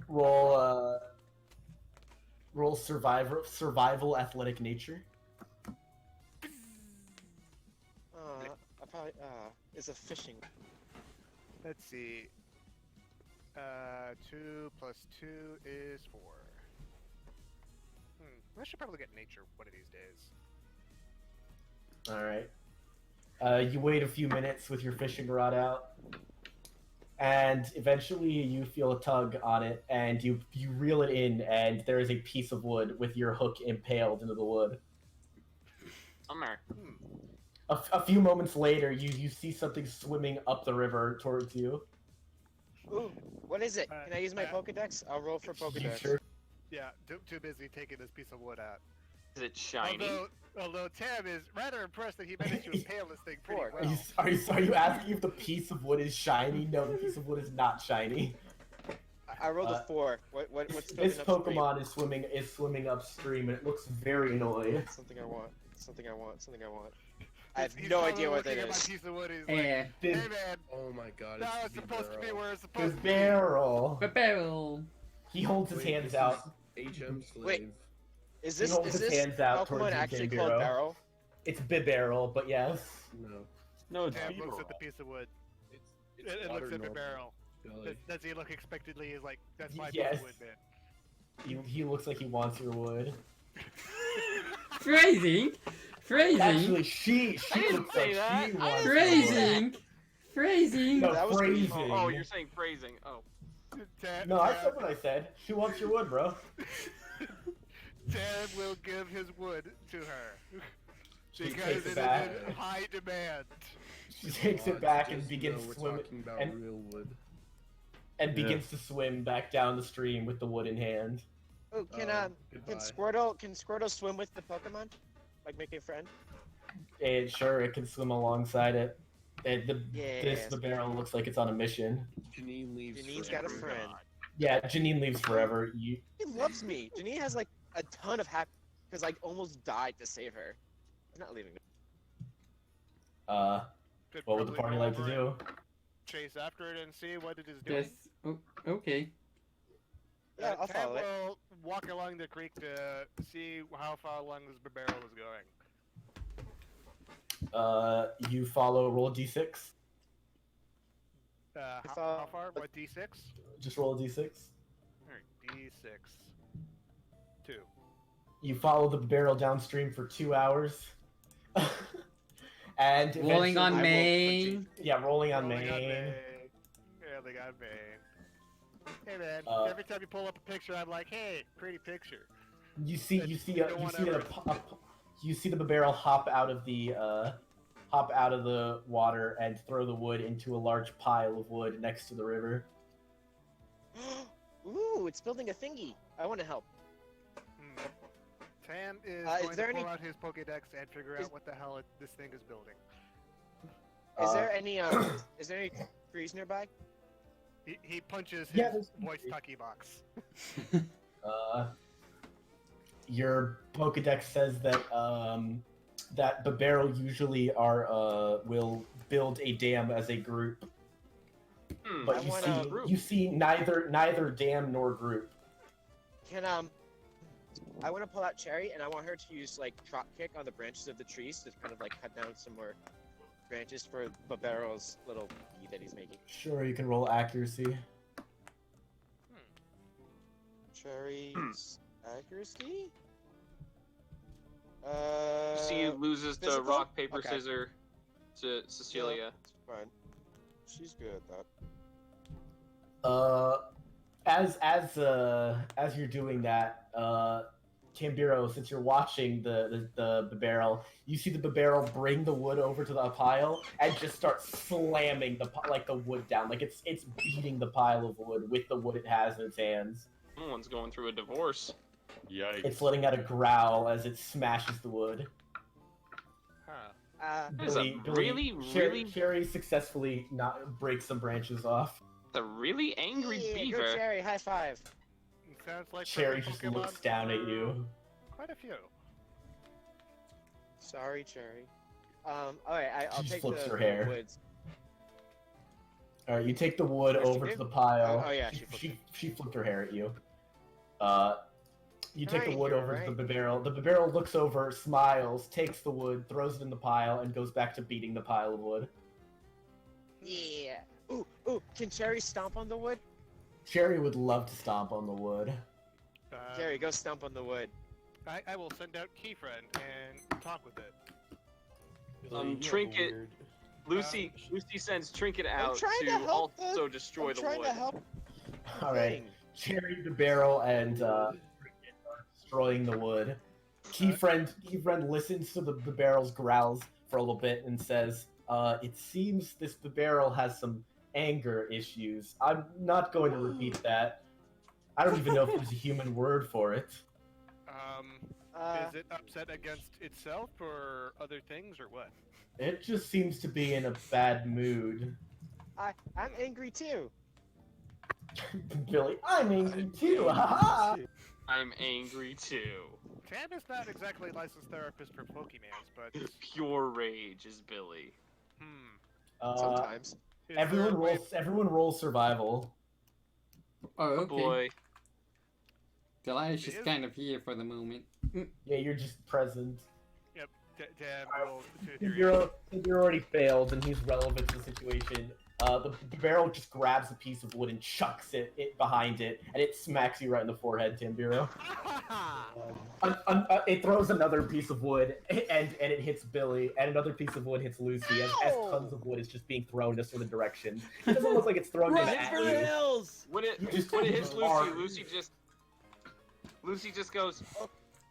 Roll survival athletic nature. I probably, it's a fishing. Let's see. 2 plus 2 is 4. I should probably get nature one of these days. Alright. You wait a few minutes with your fishing rod out. And eventually you feel a tug on it, and you reel it in, and there is a piece of wood with your hook impaled into the wood. Summer. A few moments later, you see something swimming up the river towards you. Ooh, what is it? Can I use my Pokedex? I'll roll for Pokedex. Sure. Yeah, too busy taking this piece of wood out. Is it shiny? Although Tam is rather impressed that he managed to impale this thing pretty Four. well. Are you asking if the piece of wood is shiny? No, the piece of wood is not shiny. I rolled a 4. What's This going upstream? Pokemon is swimming upstream, and it looks very annoyed. Something I want. I have no idea what that Looking at is. my piece of wood, he's Eh. like, hey man, Oh my god, now it's it's supposed to be Bibarel. where it's The supposed to be. barrel. Bibarel. He holds his Wait, hands this out. is HM Slave. Wait. Is He this holds his hands out towards Pokemon you, actually Tam'Biro. called Barrel? It's Bibarel, but yes. No, it's Tam looks Bibarel. at the piece of wood. It's It water looks at normal. Bibarel. Billy. Does he look expectantly? He's like, that's my piece Yes. of wood, man. He looks like he wants your wood. Phrasing. Actually, she didn't looks say like that. she I wants didn't your say wood. Phrasing. No, That was phrasing. Oh, you're saying phrasing. Oh. No, I said what I said. She wants your wood, bro. Tam will give his wood to her. She Because takes it it is back. in high demand. She takes Come it on, back just and begins know we're swimming talking about and, real wood. and begins to swim back down the stream with the wood in hand. Oh, can Goodbye. Squirtle swim with the Pokemon? Like make a friend? And sure, it can swim alongside it. This Yes. Bibarel looks like it's on a mission. Janine leaves. Janine's got a forever. friend. Yeah, Janine leaves forever. You She loves me. Janine has like a ton of happiness because I almost died to save her. I'm not leaving. Could what would the probably party go like to over do? and Chase after it and see what it is doing. Yes. Oh, okay. Yeah, I'll Tam follow it. will walk along the creek to see how far along this Bibarel is going. You follow. Roll a d6. How far? What, D6? Just roll a d6. Alright, D6. 2. You follow the barrel downstream for 2 hours. And Rolling eventually- on main. Yeah, rolling on Rolling on main. Maine. Rolling on Maine. Hey man, every time you pull up a picture, I'm like, hey, pretty picture. You see the barrel hop out of the water and throw the wood into a large pile of wood next to the river. Ooh, it's building a thingy. I want to help. Tam is Is going there to pull any- out his Pokedex and figure out what the hell this thing is building. Is there any trees nearby? He punches his Yeah, there's- voice talkie box. Your Pokedex says that that Bibarel usually will build a dam as a group, but you see neither dam nor group. Can I want to pull out Cherry, and I want her to use like drop kick on the branches of the trees to kind of like cut down some more branches for Bibarel's little bee that he's making. Sure, you can roll accuracy. Cherry's accuracy. She loses to physical? rock, paper, Okay. scissors to Cecelia. Yeah, it's fine. She's good at that. As you're doing that, Tam'Biro, since you're watching the barrel, you see the barrel bring the wood over to the pile and just start slamming the wood down, like it's beating the pile of wood with the wood it has in its hands. Someone's going through a divorce. Yikes. It's letting out a growl as it smashes the wood. There's a really Sherry successfully breaks some branches off. a really angry Yeah, beaver. Go Cherry, high five. Sounds like Cherry friendly just Pokemon looks down at you. Quite a few. Sorry, Cherry. Alright, I'll She take flips the her hair. woods. All right, you take the wood What does she over do? to the pile. Oh, yeah, she flipped her hair at you. You take the Right wood here, over right? to the barrel. The barrel looks over, smiles, takes the wood, throws it in the pile, and goes back to beating the pile of wood. Yeah. Ooh, can Cherry stomp on the wood? Cherry would love to stomp on the wood. Cherry, go stomp on the wood. I will send out Keyfriend and talk with it. Trinket. Lucy sends Trinket out trying to help also destroy the wood. All right, Cherry, the barrel, and destroying the wood. Keyfriend listens to the barrel's growls for a little bit and says, "It seems this barrel has some anger issues. I'm not going to repeat that. I don't even know if there's a human word for it." Is it upset against itself or other things or what? It just seems to be in a bad mood. I'm angry too. Billy, I'm angry too. Haha. I'm angry too. Tam is not exactly a licensed therapist for Pokemans, but Pure rage is Billy. Sometimes. Everyone rolls survival. Oh, okay. Boy. Delilah's just kind of here for the moment. Yeah, you're just present. Yep. Tam'Biro already failed, and he's relevant to the situation. The barrel just grabs a piece of wood and chucks it behind it, and it smacks you right in the forehead, Tam'Biro. It throws another piece of wood, and it hits Billy, and another piece of wood hits Lucy, as tons of wood is just being thrown just in the direction. It doesn't look like it's thrown at you. When it hits Lucy, Lucy just goes, oh,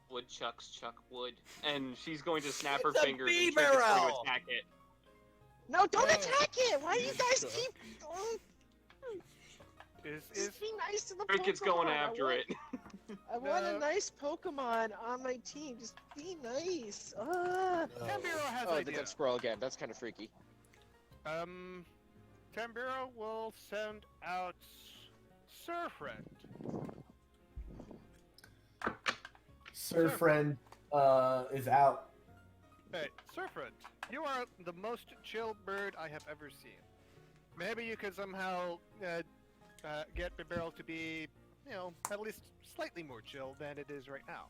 woodchucks chuck wood, and she's going to snap her fingers and Trinket's going to attack it. No, don't attack it! Why do you guys keep... Just be nice to the Trinket's Pokemon. going after it. I want a nice Pokemon on my team. Just be nice. Tam'Biro has an the idea. dead squirrel again. That's kind of freaky. Tam'Biro will send out Surfriend. Surfriend is out. Hey, Surfriend, you are the most chill bird I have ever seen. Maybe you could somehow get Bibarel to be, you know, at least slightly more chill than it is right now.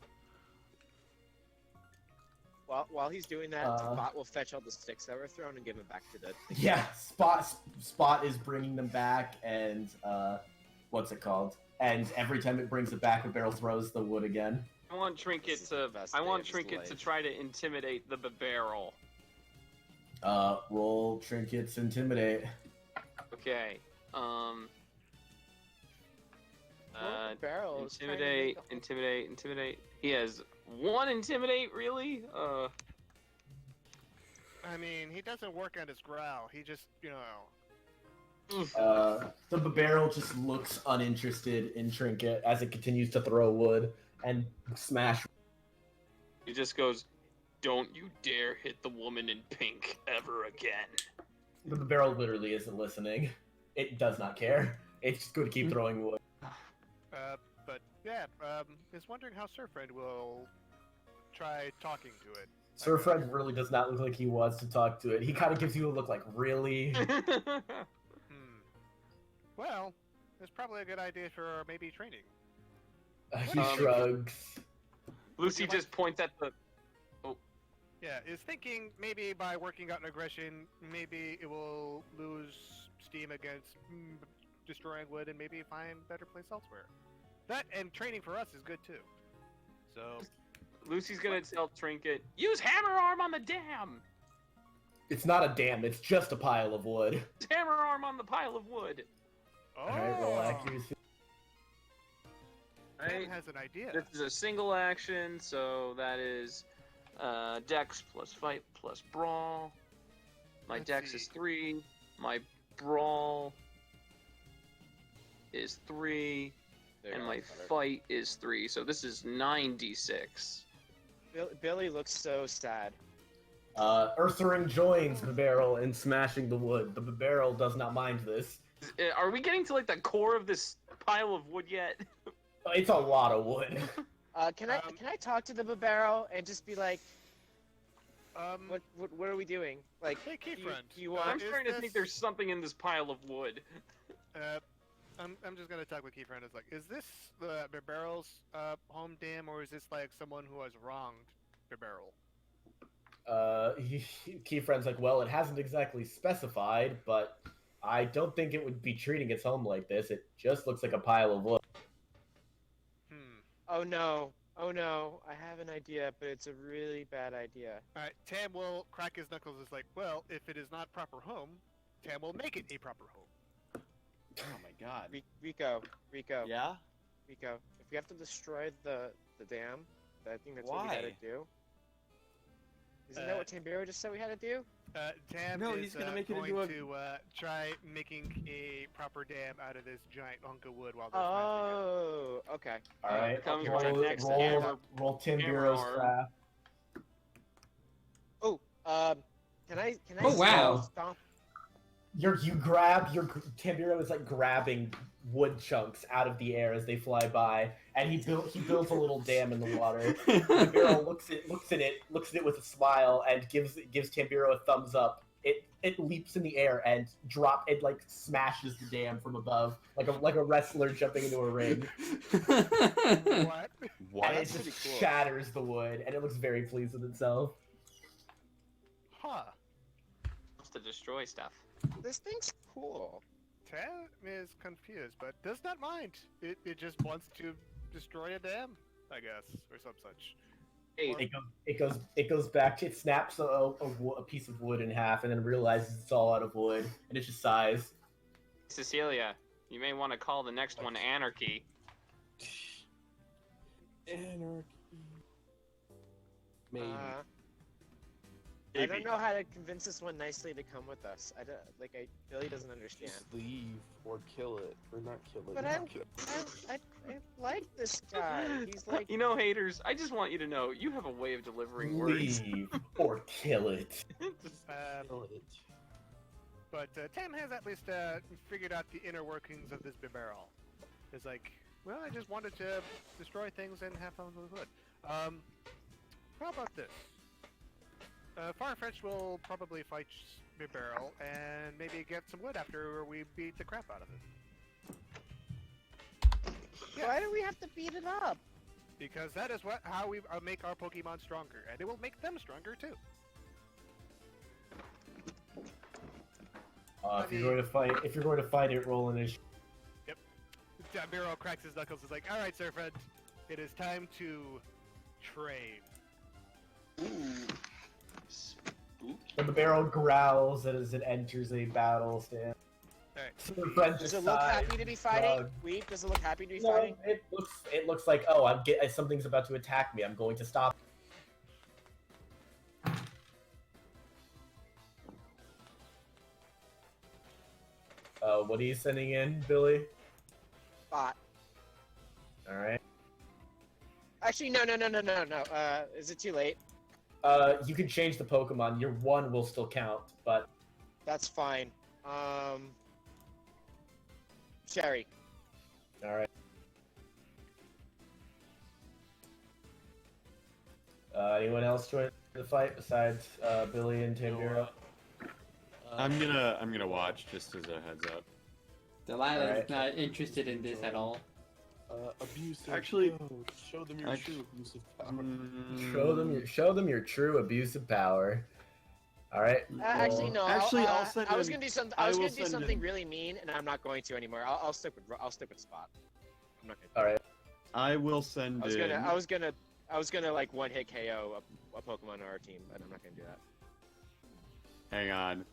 While he's doing that, Spot will fetch all the sticks that were thrown and give them back to the... Yeah, Spot is bringing them back, and what's it called? And every time it brings it back, Bibarel throws the wood again. I want Trinket to try to intimidate the Bibarel. Roll Trinket's Intimidate. Okay. Bibarel Intimidate. He has 1 Intimidate, really? I mean, he doesn't work on his growl. He just, you know... The Bibarel just looks uninterested in Trinket as it continues to throw wood and smash. He just goes, "Don't you dare hit the woman in pink ever again." The Bibarel literally isn't listening. It does not care. It's just going to keep throwing wood. But yeah, is wondering how Surfriend will try talking to it. Surfriend really does not look like he wants to talk to it. He kind of gives you a look like, really? Well, it's probably a good idea for maybe training. He shrugs. Lucy just points at the... Oh. Yeah, is thinking maybe by working out an aggression, maybe it will lose steam against destroying wood and maybe find a better place elsewhere. That and training for us is good too. So... Lucy's gonna tell Trinket, use Hammer Arm on the dam! It's not a dam, it's just a pile of wood. Use Hammer Arm on the pile of wood! Alright, roll accuracy. Dan has an idea. This is a single action, so that is Dex plus Fight plus Brawl. My Dex is 3. My Brawl is 3. And my Fight is 3. So this is 9d6. Billy looks so sad. Ursaring joins Bibarel in smashing the wood. The Bibarel does not mind this. Are we getting to like the core of this pile of wood yet? It's a lot of wood. Can I talk to the Bibarel and just be like, what are we doing? Like, hey, Keyfriend. I'm starting to think there's something in this pile of wood. I'm just gonna talk with Keyfriend. It's like, is this the Bibarel's home dam, or is this like someone who has wronged Bibarel? Keyfriend's like, well, it hasn't exactly specified, but I don't think it would be treating its home like this. It just looks like a pile of wood. Oh no, I have an idea, but it's a really bad idea. Alright, Tam will crack his knuckles. It's like, well, if it is not proper home, Tam will make it a proper home. Oh my god. Rico. Yeah? Rico, if we have to destroy the dam, I think that's what we Why? gotta do. Isn't that what Tam'Biro just said we had to do? Tam No, is he's gonna make it going into to try making a proper dam out of this giant hunk of wood while Oh, okay. Alright, Comes roll, right next to roll, Hammer. roll Tam'Biro's Hammer. craft. Oh, can I Oh, wow. stomp? Tam'Biro is like grabbing wood chunks out of the air as they fly by, and he builds a little dam in the water. Tam'Biro looks at it with a smile and gives Tam'Biro a thumbs up. It leaps in the air and like smashes the dam from above, like a wrestler jumping into a ring. What? And it just shatters the wood, and it looks very pleased with itself. Huh. Wants to destroy stuff. This thing's cool. Tam is confused, but does not mind. It just wants to destroy a dam, I guess, or some such. It goes back. It snaps a piece of wood in half, and then realizes it's all out of wood, and it just sighs. Cecelia, you may want to call the next one Anarchy. Anarchy. Maybe. I don't know how to convince this one nicely to come with us. Billy doesn't understand. Just leave or kill it, or not kill it. But I like this guy. He's like. You know, haters, I just want you to know you have a way of delivering words. Leave or kill it. Kill it. But Tam has at least figured out the inner workings of this Bibarel. It's like, well, I just wanted to destroy things and have fun with wood. How about this? Farfetch will probably fight Bibarel and maybe get some wood after we beat the crap out of it. Yeah. Why do we have to beat it up? Because that is how we make our Pokemon stronger, and it will make them stronger too. If you're going to fight it, roll initiative. Yep. Tam'Biro cracks his knuckles. Is like, all right, sir, friend, it is time to train. And the barrel growls as it enters a battle stand. Right. Does it look happy to be fighting? Weep, does it look happy to be fighting? It looks like, oh, something's about to attack me. I'm going to stop. What are you sending in, Billy? Bot. All right. Actually, no. Is it too late? You can change the Pokemon. Your one will still count, but that's fine. Sherry. All right. Anyone else join the fight besides Billy and Tam'Biro? I'm gonna watch just as a heads up. Delilah is not interested in this at all. Abusive. Actually, show them your true abusive power. Show them your true abusive power. All right. Actually, no. I'll send. I was gonna do something. I was gonna do something really mean, and I'm not going to anymore. I'll stick with Spot. I'm not gonna. All right. I will send. I was gonna like one hit KO a Pokemon on our team, but I'm not gonna do that. Hang on.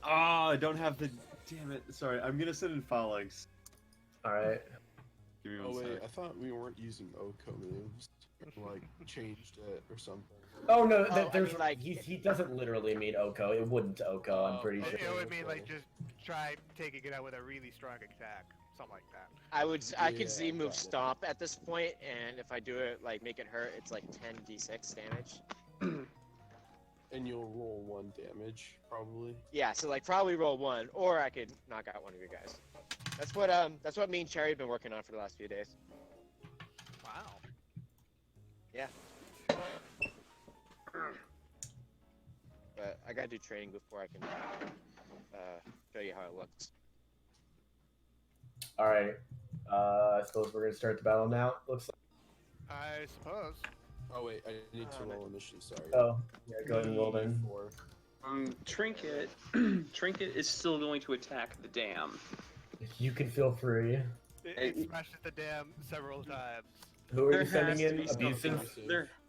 Oh, I don't have the. Damn it! Sorry, I'm gonna send in Falinks. All right. Give me Oh one wait, sec. I thought we weren't using Oko moves. Like changed it or something. Oh no, he doesn't literally mean Oko. It wouldn't Oko. I'm pretty sure. It would mean like just try taking it out with a really strong attack, something like that. I could Z move Stomp at this point, and if I do it like make it hurt, it's like 10d6 damage. And you'll roll 1 damage, probably. Yeah, so like probably roll 1, or I could knock out one of you guys. That's what me and Cherry have been working on for the last few days. Wow. Yeah. But I gotta do training before I can show you how it looks. All right. I suppose we're gonna start the battle now. Looks like. I suppose. Oh wait, I need to roll initiative. Sorry. Oh, yeah. Go ahead and roll then. Trinket. Trinket is still going to attack the dam. You can feel free. It smashes the dam several times. Who are you sending in? Abusive?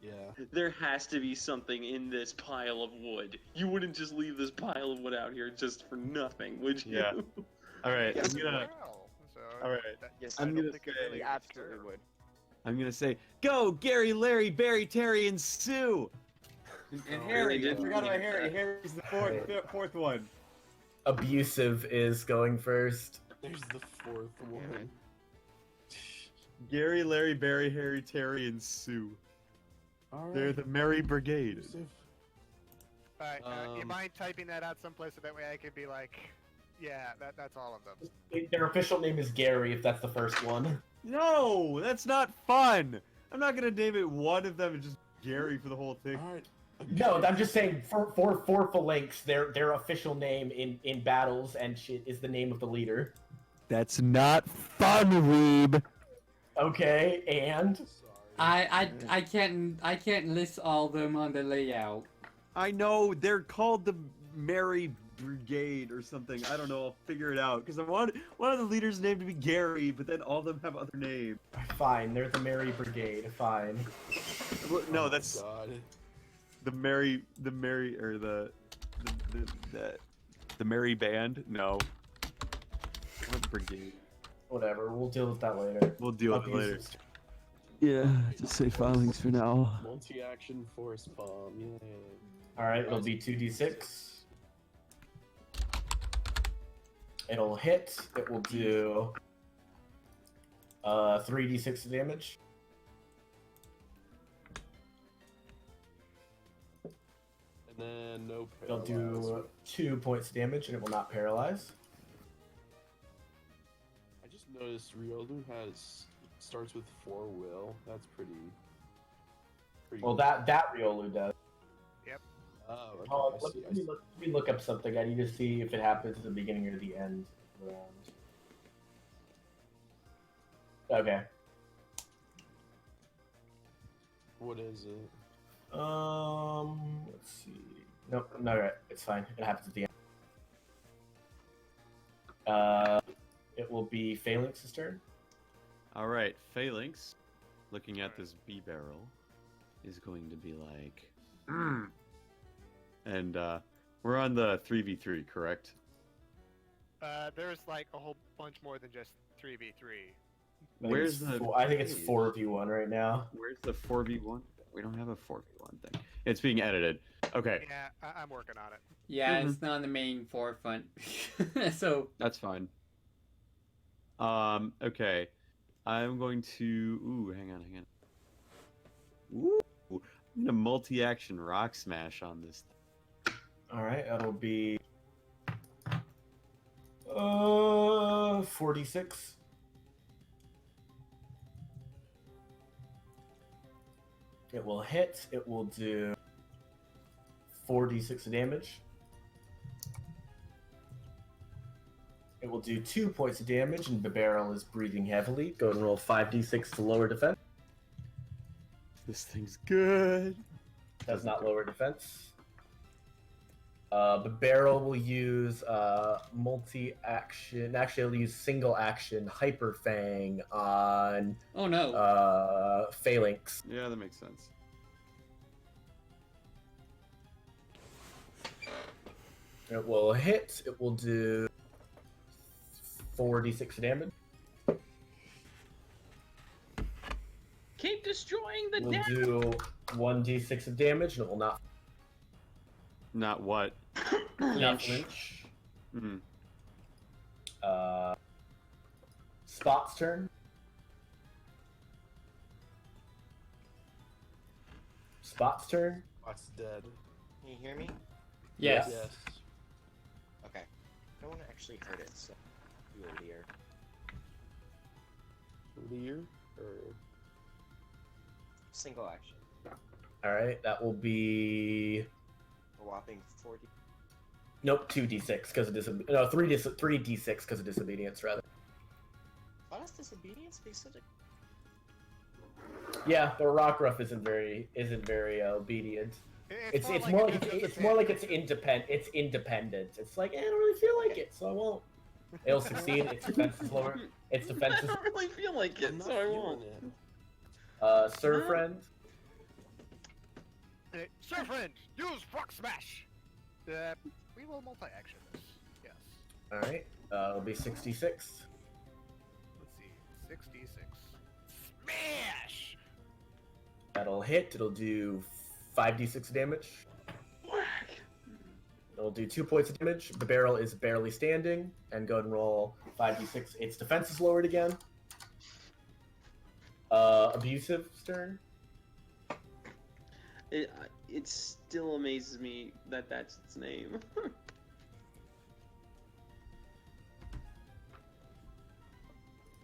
Yeah. There has to be something in this pile of wood. You wouldn't just leave this pile of wood out here just for nothing, would you? Yeah. All right. Yes, I'm gonna. well, so All right. Yes, I'm gonna think it say. really you absolutely would. I'm gonna say, go Gary, Larry, Barry, Terry, and Sue. And Harry. I forgot about Harry. Harry's the fourth one. Abusive is going first. There's the 4th one. Gary, Larry, Barry, Harry, Terry, and Sue. Alright. They're the Merry Brigade. Alright, you mind typing that out someplace so that way I can be like, yeah, that's all of them. Their official name is Gary, if that's the first one. No, that's not fun. I'm not gonna name it one of them and just Gary for the whole thing. Alright. No, I'm just saying for Falinks, their official name in battles and shit is the name of the leader. That's not fun, Weeb. Okay, and I can't list all of them on the layout. I know they're called the Mary Brigade or something. I don't know. I'll figure it out because I want one of the leaders' name to be Gary, but then all of them have other names. Fine, they're the Mary Brigade. Fine. Well, no, Oh my that's God. the Mary or the Mary Band. No, what brigade? Whatever. We'll deal with that later. We'll deal with it later. Abuses. Yeah, just say Falinks for now. Multi-action force bomb. Yay. All right, it'll be 2d6. It'll hit. It will do 3d6 damage. And then no It'll paralyze. do 2 points of damage, and it will not paralyze. I just noticed Riolu starts with 4 will. That's pretty Well, good. that Riolu does. Oh, okay. Oh, I see, I let see. me look up something. I need to see if it happens at the beginning or the end of the round. Okay. What is it? Let's see. Nope, no, right. It's fine. It happens at the end. It will be Falinks' turn. All right, Falinks, looking at this Bibarel, is going to be like, and we're on the 3v3, correct? There's like a whole bunch more than just 3v3. Where's the? I think it's 4v1 right now. Where's the 4v1? We don't have a 4v1 thing. It's being edited. Okay. Yeah, I'm working on it. Yeah, it's not on the main forefront. So That's fine. Okay. I'm going to. Ooh, hang on. Ooh, I'm gonna multi-action rock smash on this. All right, that'll be 46. It will hit. It will do 46 damage. It will do 2 points of damage, and Bibarel is breathing heavily. Go and roll 5d6 to lower defense. This thing's good. Does not lower defense. Bibarel will use multi-action. Actually, it'll use single-action Hyper Fang on. Oh no. Falinks. Yeah, that makes sense. It will hit. It will do 4d6 damage. Keep destroying the We'll deck. do 1d6 of damage, and it will not. Not what? Not flinch. Hmm. Spot's turn. Spot's turn. Spot's dead. Can you hear me? Yes. Yes. Okay. No one actually heard it, so you a leer. Lear or Single action. All right, that will be A whopping 40. nope 2d6 because of disobedience. No, 3d6 because of disobedience rather. Why does disobedience be such a... Yeah, but Rockruff isn't very obedient. It's more like it's independent. It's independent. It's like I don't really feel like it, so I won't. It'll succeed. Its defense is lower. Its defense is. I don't really feel like it, so I won't. Sir friend. Sir friend, use rock smash. We will multi-action this. Yes. All right. It'll be 66. Let's see. 66. Smash. That'll hit. It'll do 5d6 damage. It'll do 2 points of damage. The barrel is barely standing, and go ahead and roll 5d6. Its defense is lowered again. Abusive turn. It still amazes me that that's its name.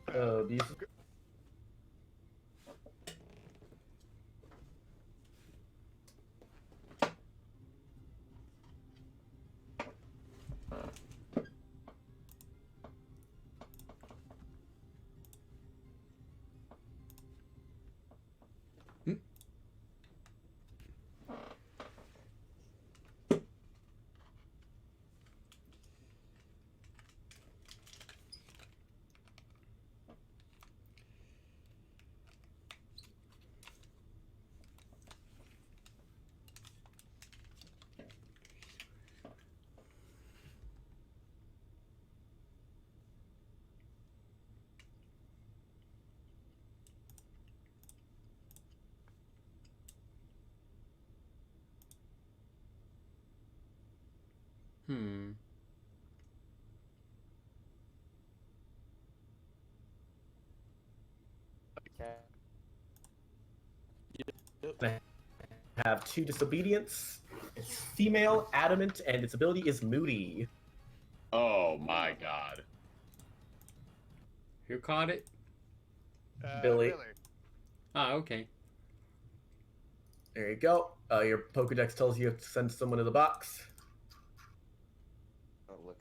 Abusive. Hmm. I have 2 disobedience. It's female, adamant, and its ability is moody. Oh my god. Who caught it? Billy. Ah, okay. There you go. Your Pokedex tells you to send someone to the box. Oh, look.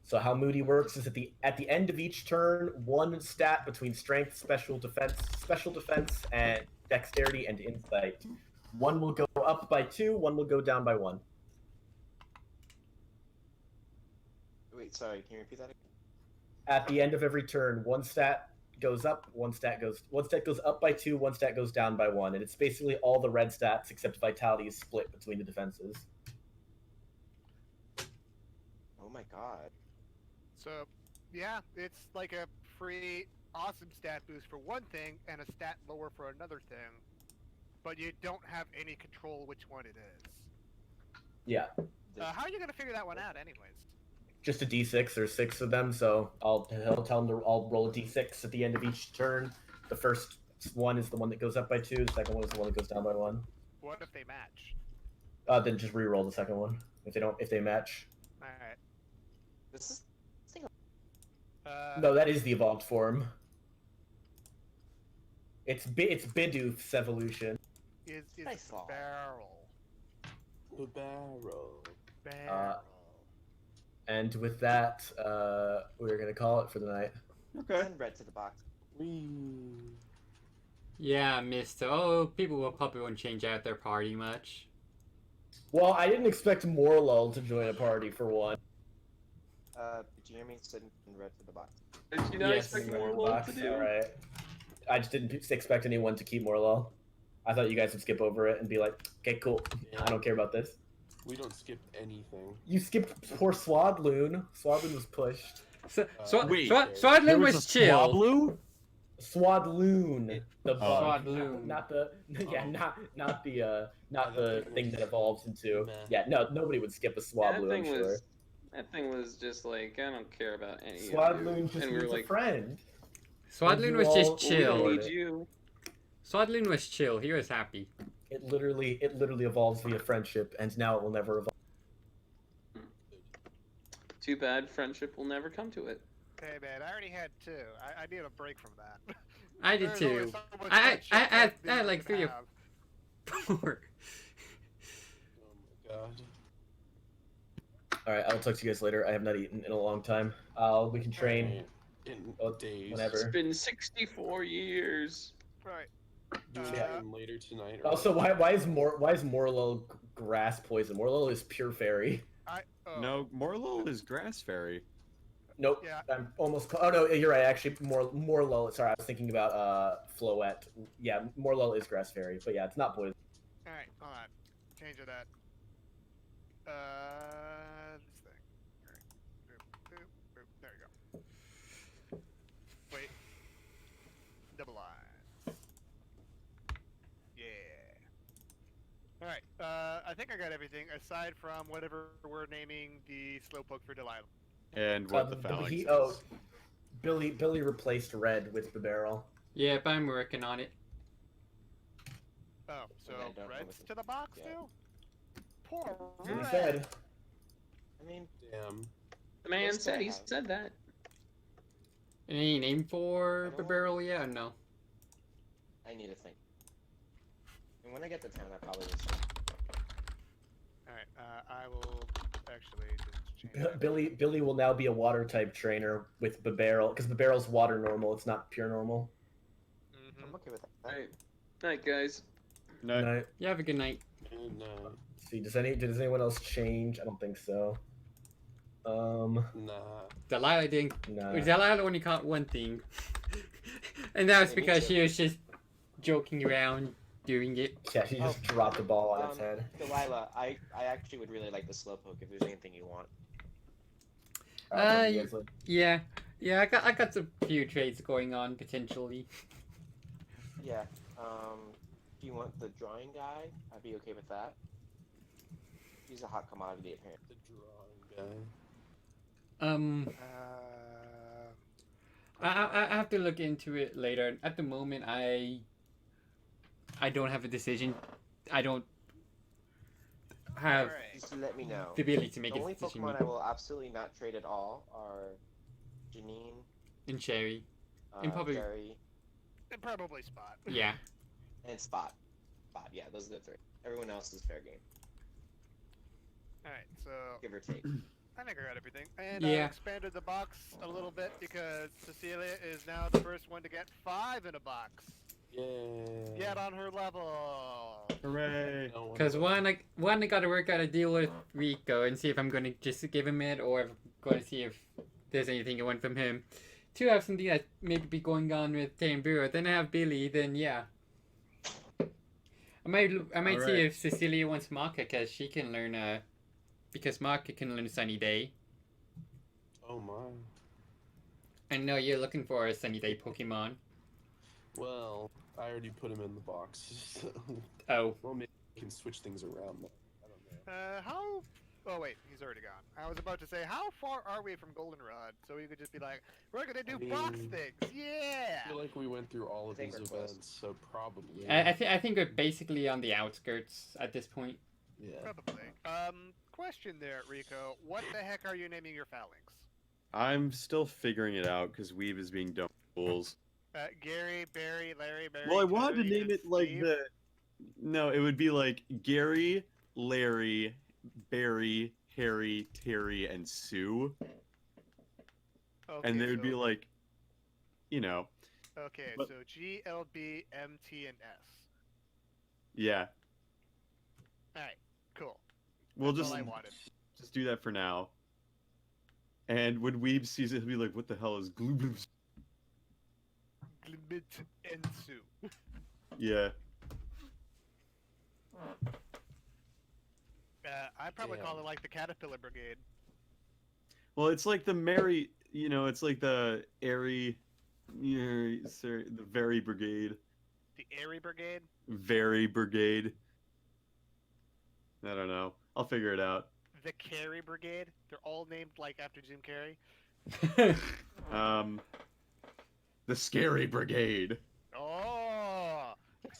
So how Moody works is at the end of each turn, one stat between strength, special defense, and dexterity and insight. One will go up by 2, one will go down by 1. Wait, sorry, can you repeat that again? At the end of every turn, one stat goes up, one stat goes up by 2, one stat goes down by 1, and it's basically all the red stats except vitality is split between the defenses. Oh my god. So, yeah, it's like a free, awesome stat boost for one thing and a stat lower for another thing, but you don't have any control which one it is. Yeah. How are you gonna figure that one out, anyways? Just a d6. There's 6 of them, so I'll tell them I'll roll a d6 at the end of each turn. The first one is the one that goes up by 2. The second one is the one that goes down by 1. What if they match? Then just re-roll the second one if they match. All right. This is. No, that is the evolved form. It's Bidoof's evolution. Is Nice barrel. The barrel. Barrel. And with that, we're gonna call it for the night. Okay. Send Red to the box. Yeah, Mister. Oh, people will probably won't change out their party much. Well, I didn't expect Morelull to join a party for one. Jeremy send Red to the box. Did you not expect Morelull to do? Alright. I just didn't expect anyone to keep Morelull. I thought you guys would skip over it and be like, okay, cool. I don't care about this. We don't skip anything. You skipped poor Swadloon. Swadloon was pushed. Swadloon was chill. Swadloon, the bug, Swadloon. not the not the thing that evolves into. Yeah, no, nobody would skip a Swadloon. I'm sure. That thing was just like, I don't care about any Swadloon of you. just needs a friend. Swadloon was just chill. We don't need you. Swadloon was chill. He was happy. It literally evolves via friendship, and now it will never evolve. Too bad friendship will never come to it. Hey man, I already had 2. I need a break from that. I did There's too. only so much I friendship that had these like can 3 or have. 4. Oh my god. Alright, I'll talk to you guys later. I have not eaten in a long time. We can train days. whenever. It's been 64 years. Right. Later tonight. Also, why is Morelull grass poison? Morelull is pure fairy. No, Morelull is grass fairy. Nope. Yeah. I'm almost. Oh no, you're right. Actually, Morelull. Sorry, I was thinking about Floette. Yeah, Morelull is grass fairy, but yeah, it's not poison. All right, hold on. Change of that. This thing. All right. Boop, boop, boop. There you go. Wait. Double eyes. Yeah. All right. I think I got everything aside from whatever we're naming the Slowpoke for Delilah. And what the Falinks is. Billy replaced Red with Bibarel. Yeah, but I'm working on it. Oh, so Red's to the box too? Poor That's what he Red. said. I mean, damn. The man said he said that. Any name for Bibarel yet? No. I need to think. And when I get to 10, I probably will start. Alright, I will actually just change Billy will now be a water type trainer with Bibarel, because Bibarel's water normal. It's not pure normal. I'm okay with that. Alright. Night, guys. Night. You have a good night. See, does anyone else change? I don't think so. Nah. Delilah didn't. Nah. Delilah only caught one thing, and that was because she was just joking around doing it. Yeah, she just dropped the ball on its head. Delilah, I actually would really like the Slowpoke if there's anything you want. Yeah, I got some few trades going on potentially. Yeah. you want the drawing guy, I'd be okay with that. He's a hot commodity apparently. The drawing guy. I have to look into it later. At the moment, I don't have a decision. I don't have Just let me know. the ability to make The a only decision. Pokemon I will absolutely not trade at all are Janine, And Cherry. And probably... Jerry, And probably Spot. Yeah. and Spot. Spot, yeah, those are the three. Everyone else is fair game, Alright, so give or take. I think I got everything. And Yeah. I expanded the box a little bit because Cecelia is now the first one to get 5 in a box. Yeah. Get on her level. Hooray! Because one, I got to work out a deal with Rico and see if I'm going to just give him it or if I'm going to see if there's anything I want from him. 2, I have something that maybe be going on with Tam'Biro. Then I have Billy. Then yeah, I might see Alright. if Cecelia wants Maka because she can learn because Maka can learn Sunny Day. Oh my. I know you're looking for a Sunny Day Pokemon. Well, I already put him in the box. So. Oh. Well, maybe we can switch things around. I don't know. How... Oh wait, he's already gone. I was about to say, how far are we from Goldenrod? So we could just be like, we're gonna do box things, yeah! I feel like we went through all of think these we're close. events, so probably. I think we're basically on the outskirts at this point. Yeah. Probably. Question there, Rico. What the heck are you naming your Falinks? I'm still figuring it out because Weeb is being dumb fools. Gary, Barry, Larry, Barry. Well, I wanted to Terry, name and it like Steve? the. No, it would be like Gary, Larry, Barry, Harry, Terry, and Sue. Okay, And they would be so- like, you know, Okay, but- so G, L, B, M, T, and S. yeah. Alright, cool. We'll That's just all I wanted. do that for now. And when Weeb sees it, he'll be like, "What the hell is Gloobloops?" Glibbit and Sue. Yeah. I'd probably call it like the Caterpillar Brigade. Well, it's like the Mary, you know, it's like the airy, the Very Brigade. The Airy Brigade? Very Brigade. I don't know. I'll figure it out. The Carey Brigade? They're all named like after Jim Carrey? The Scary Brigade. Oh! They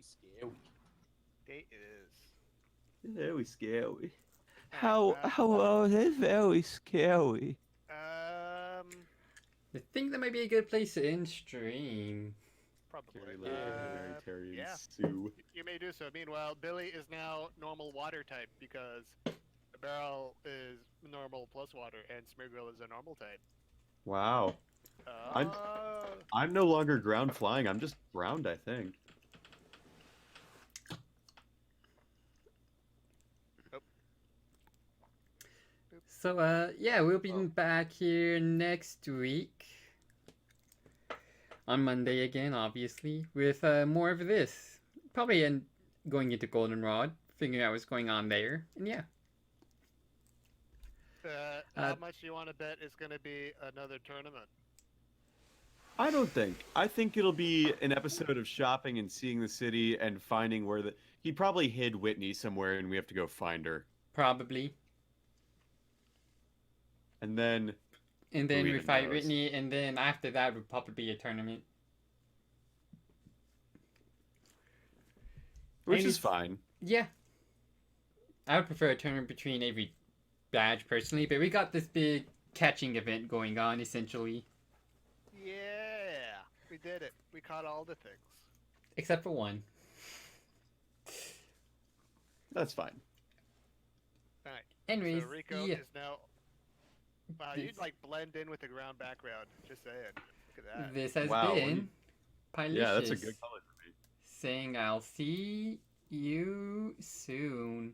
scary. They is. Very scary. How that's very scary. I think that might be a good place to end stream. Probably. Terry, Larry, Terry, and yeah. Sue. You may do so. Meanwhile, Billy is now normal water type because Bibarel is normal plus water and Smeargle is a normal type. Wow. I'm no longer ground flying. I'm just ground, I think. So, yeah, we'll be back here next week. On Monday again, obviously, with more of this. Probably going into Goldenrod, figuring out what's going on there, and yeah. How much do you want to bet is going to be another tournament? I don't think. I think it'll be an episode of shopping and seeing the city and finding where the... He probably hid Whitney somewhere and we have to go find her. Probably. And then... And then who we even fight knows? Whitney, and then after that would probably be a tournament. Which Maybe- is fine. Yeah. I would prefer a tournament between every badge, personally, but we got this big catching event going on, essentially. Yeah, we did it. We caught all the things. Except for one. That's fine. All right. Anyways, so Rico yeah. is now. Wow, you'd like blend in with the ground background. Just saying. Look at that. This has Wow, been Pilicious, Yeah, that's a good color for me. saying I'll see you soon.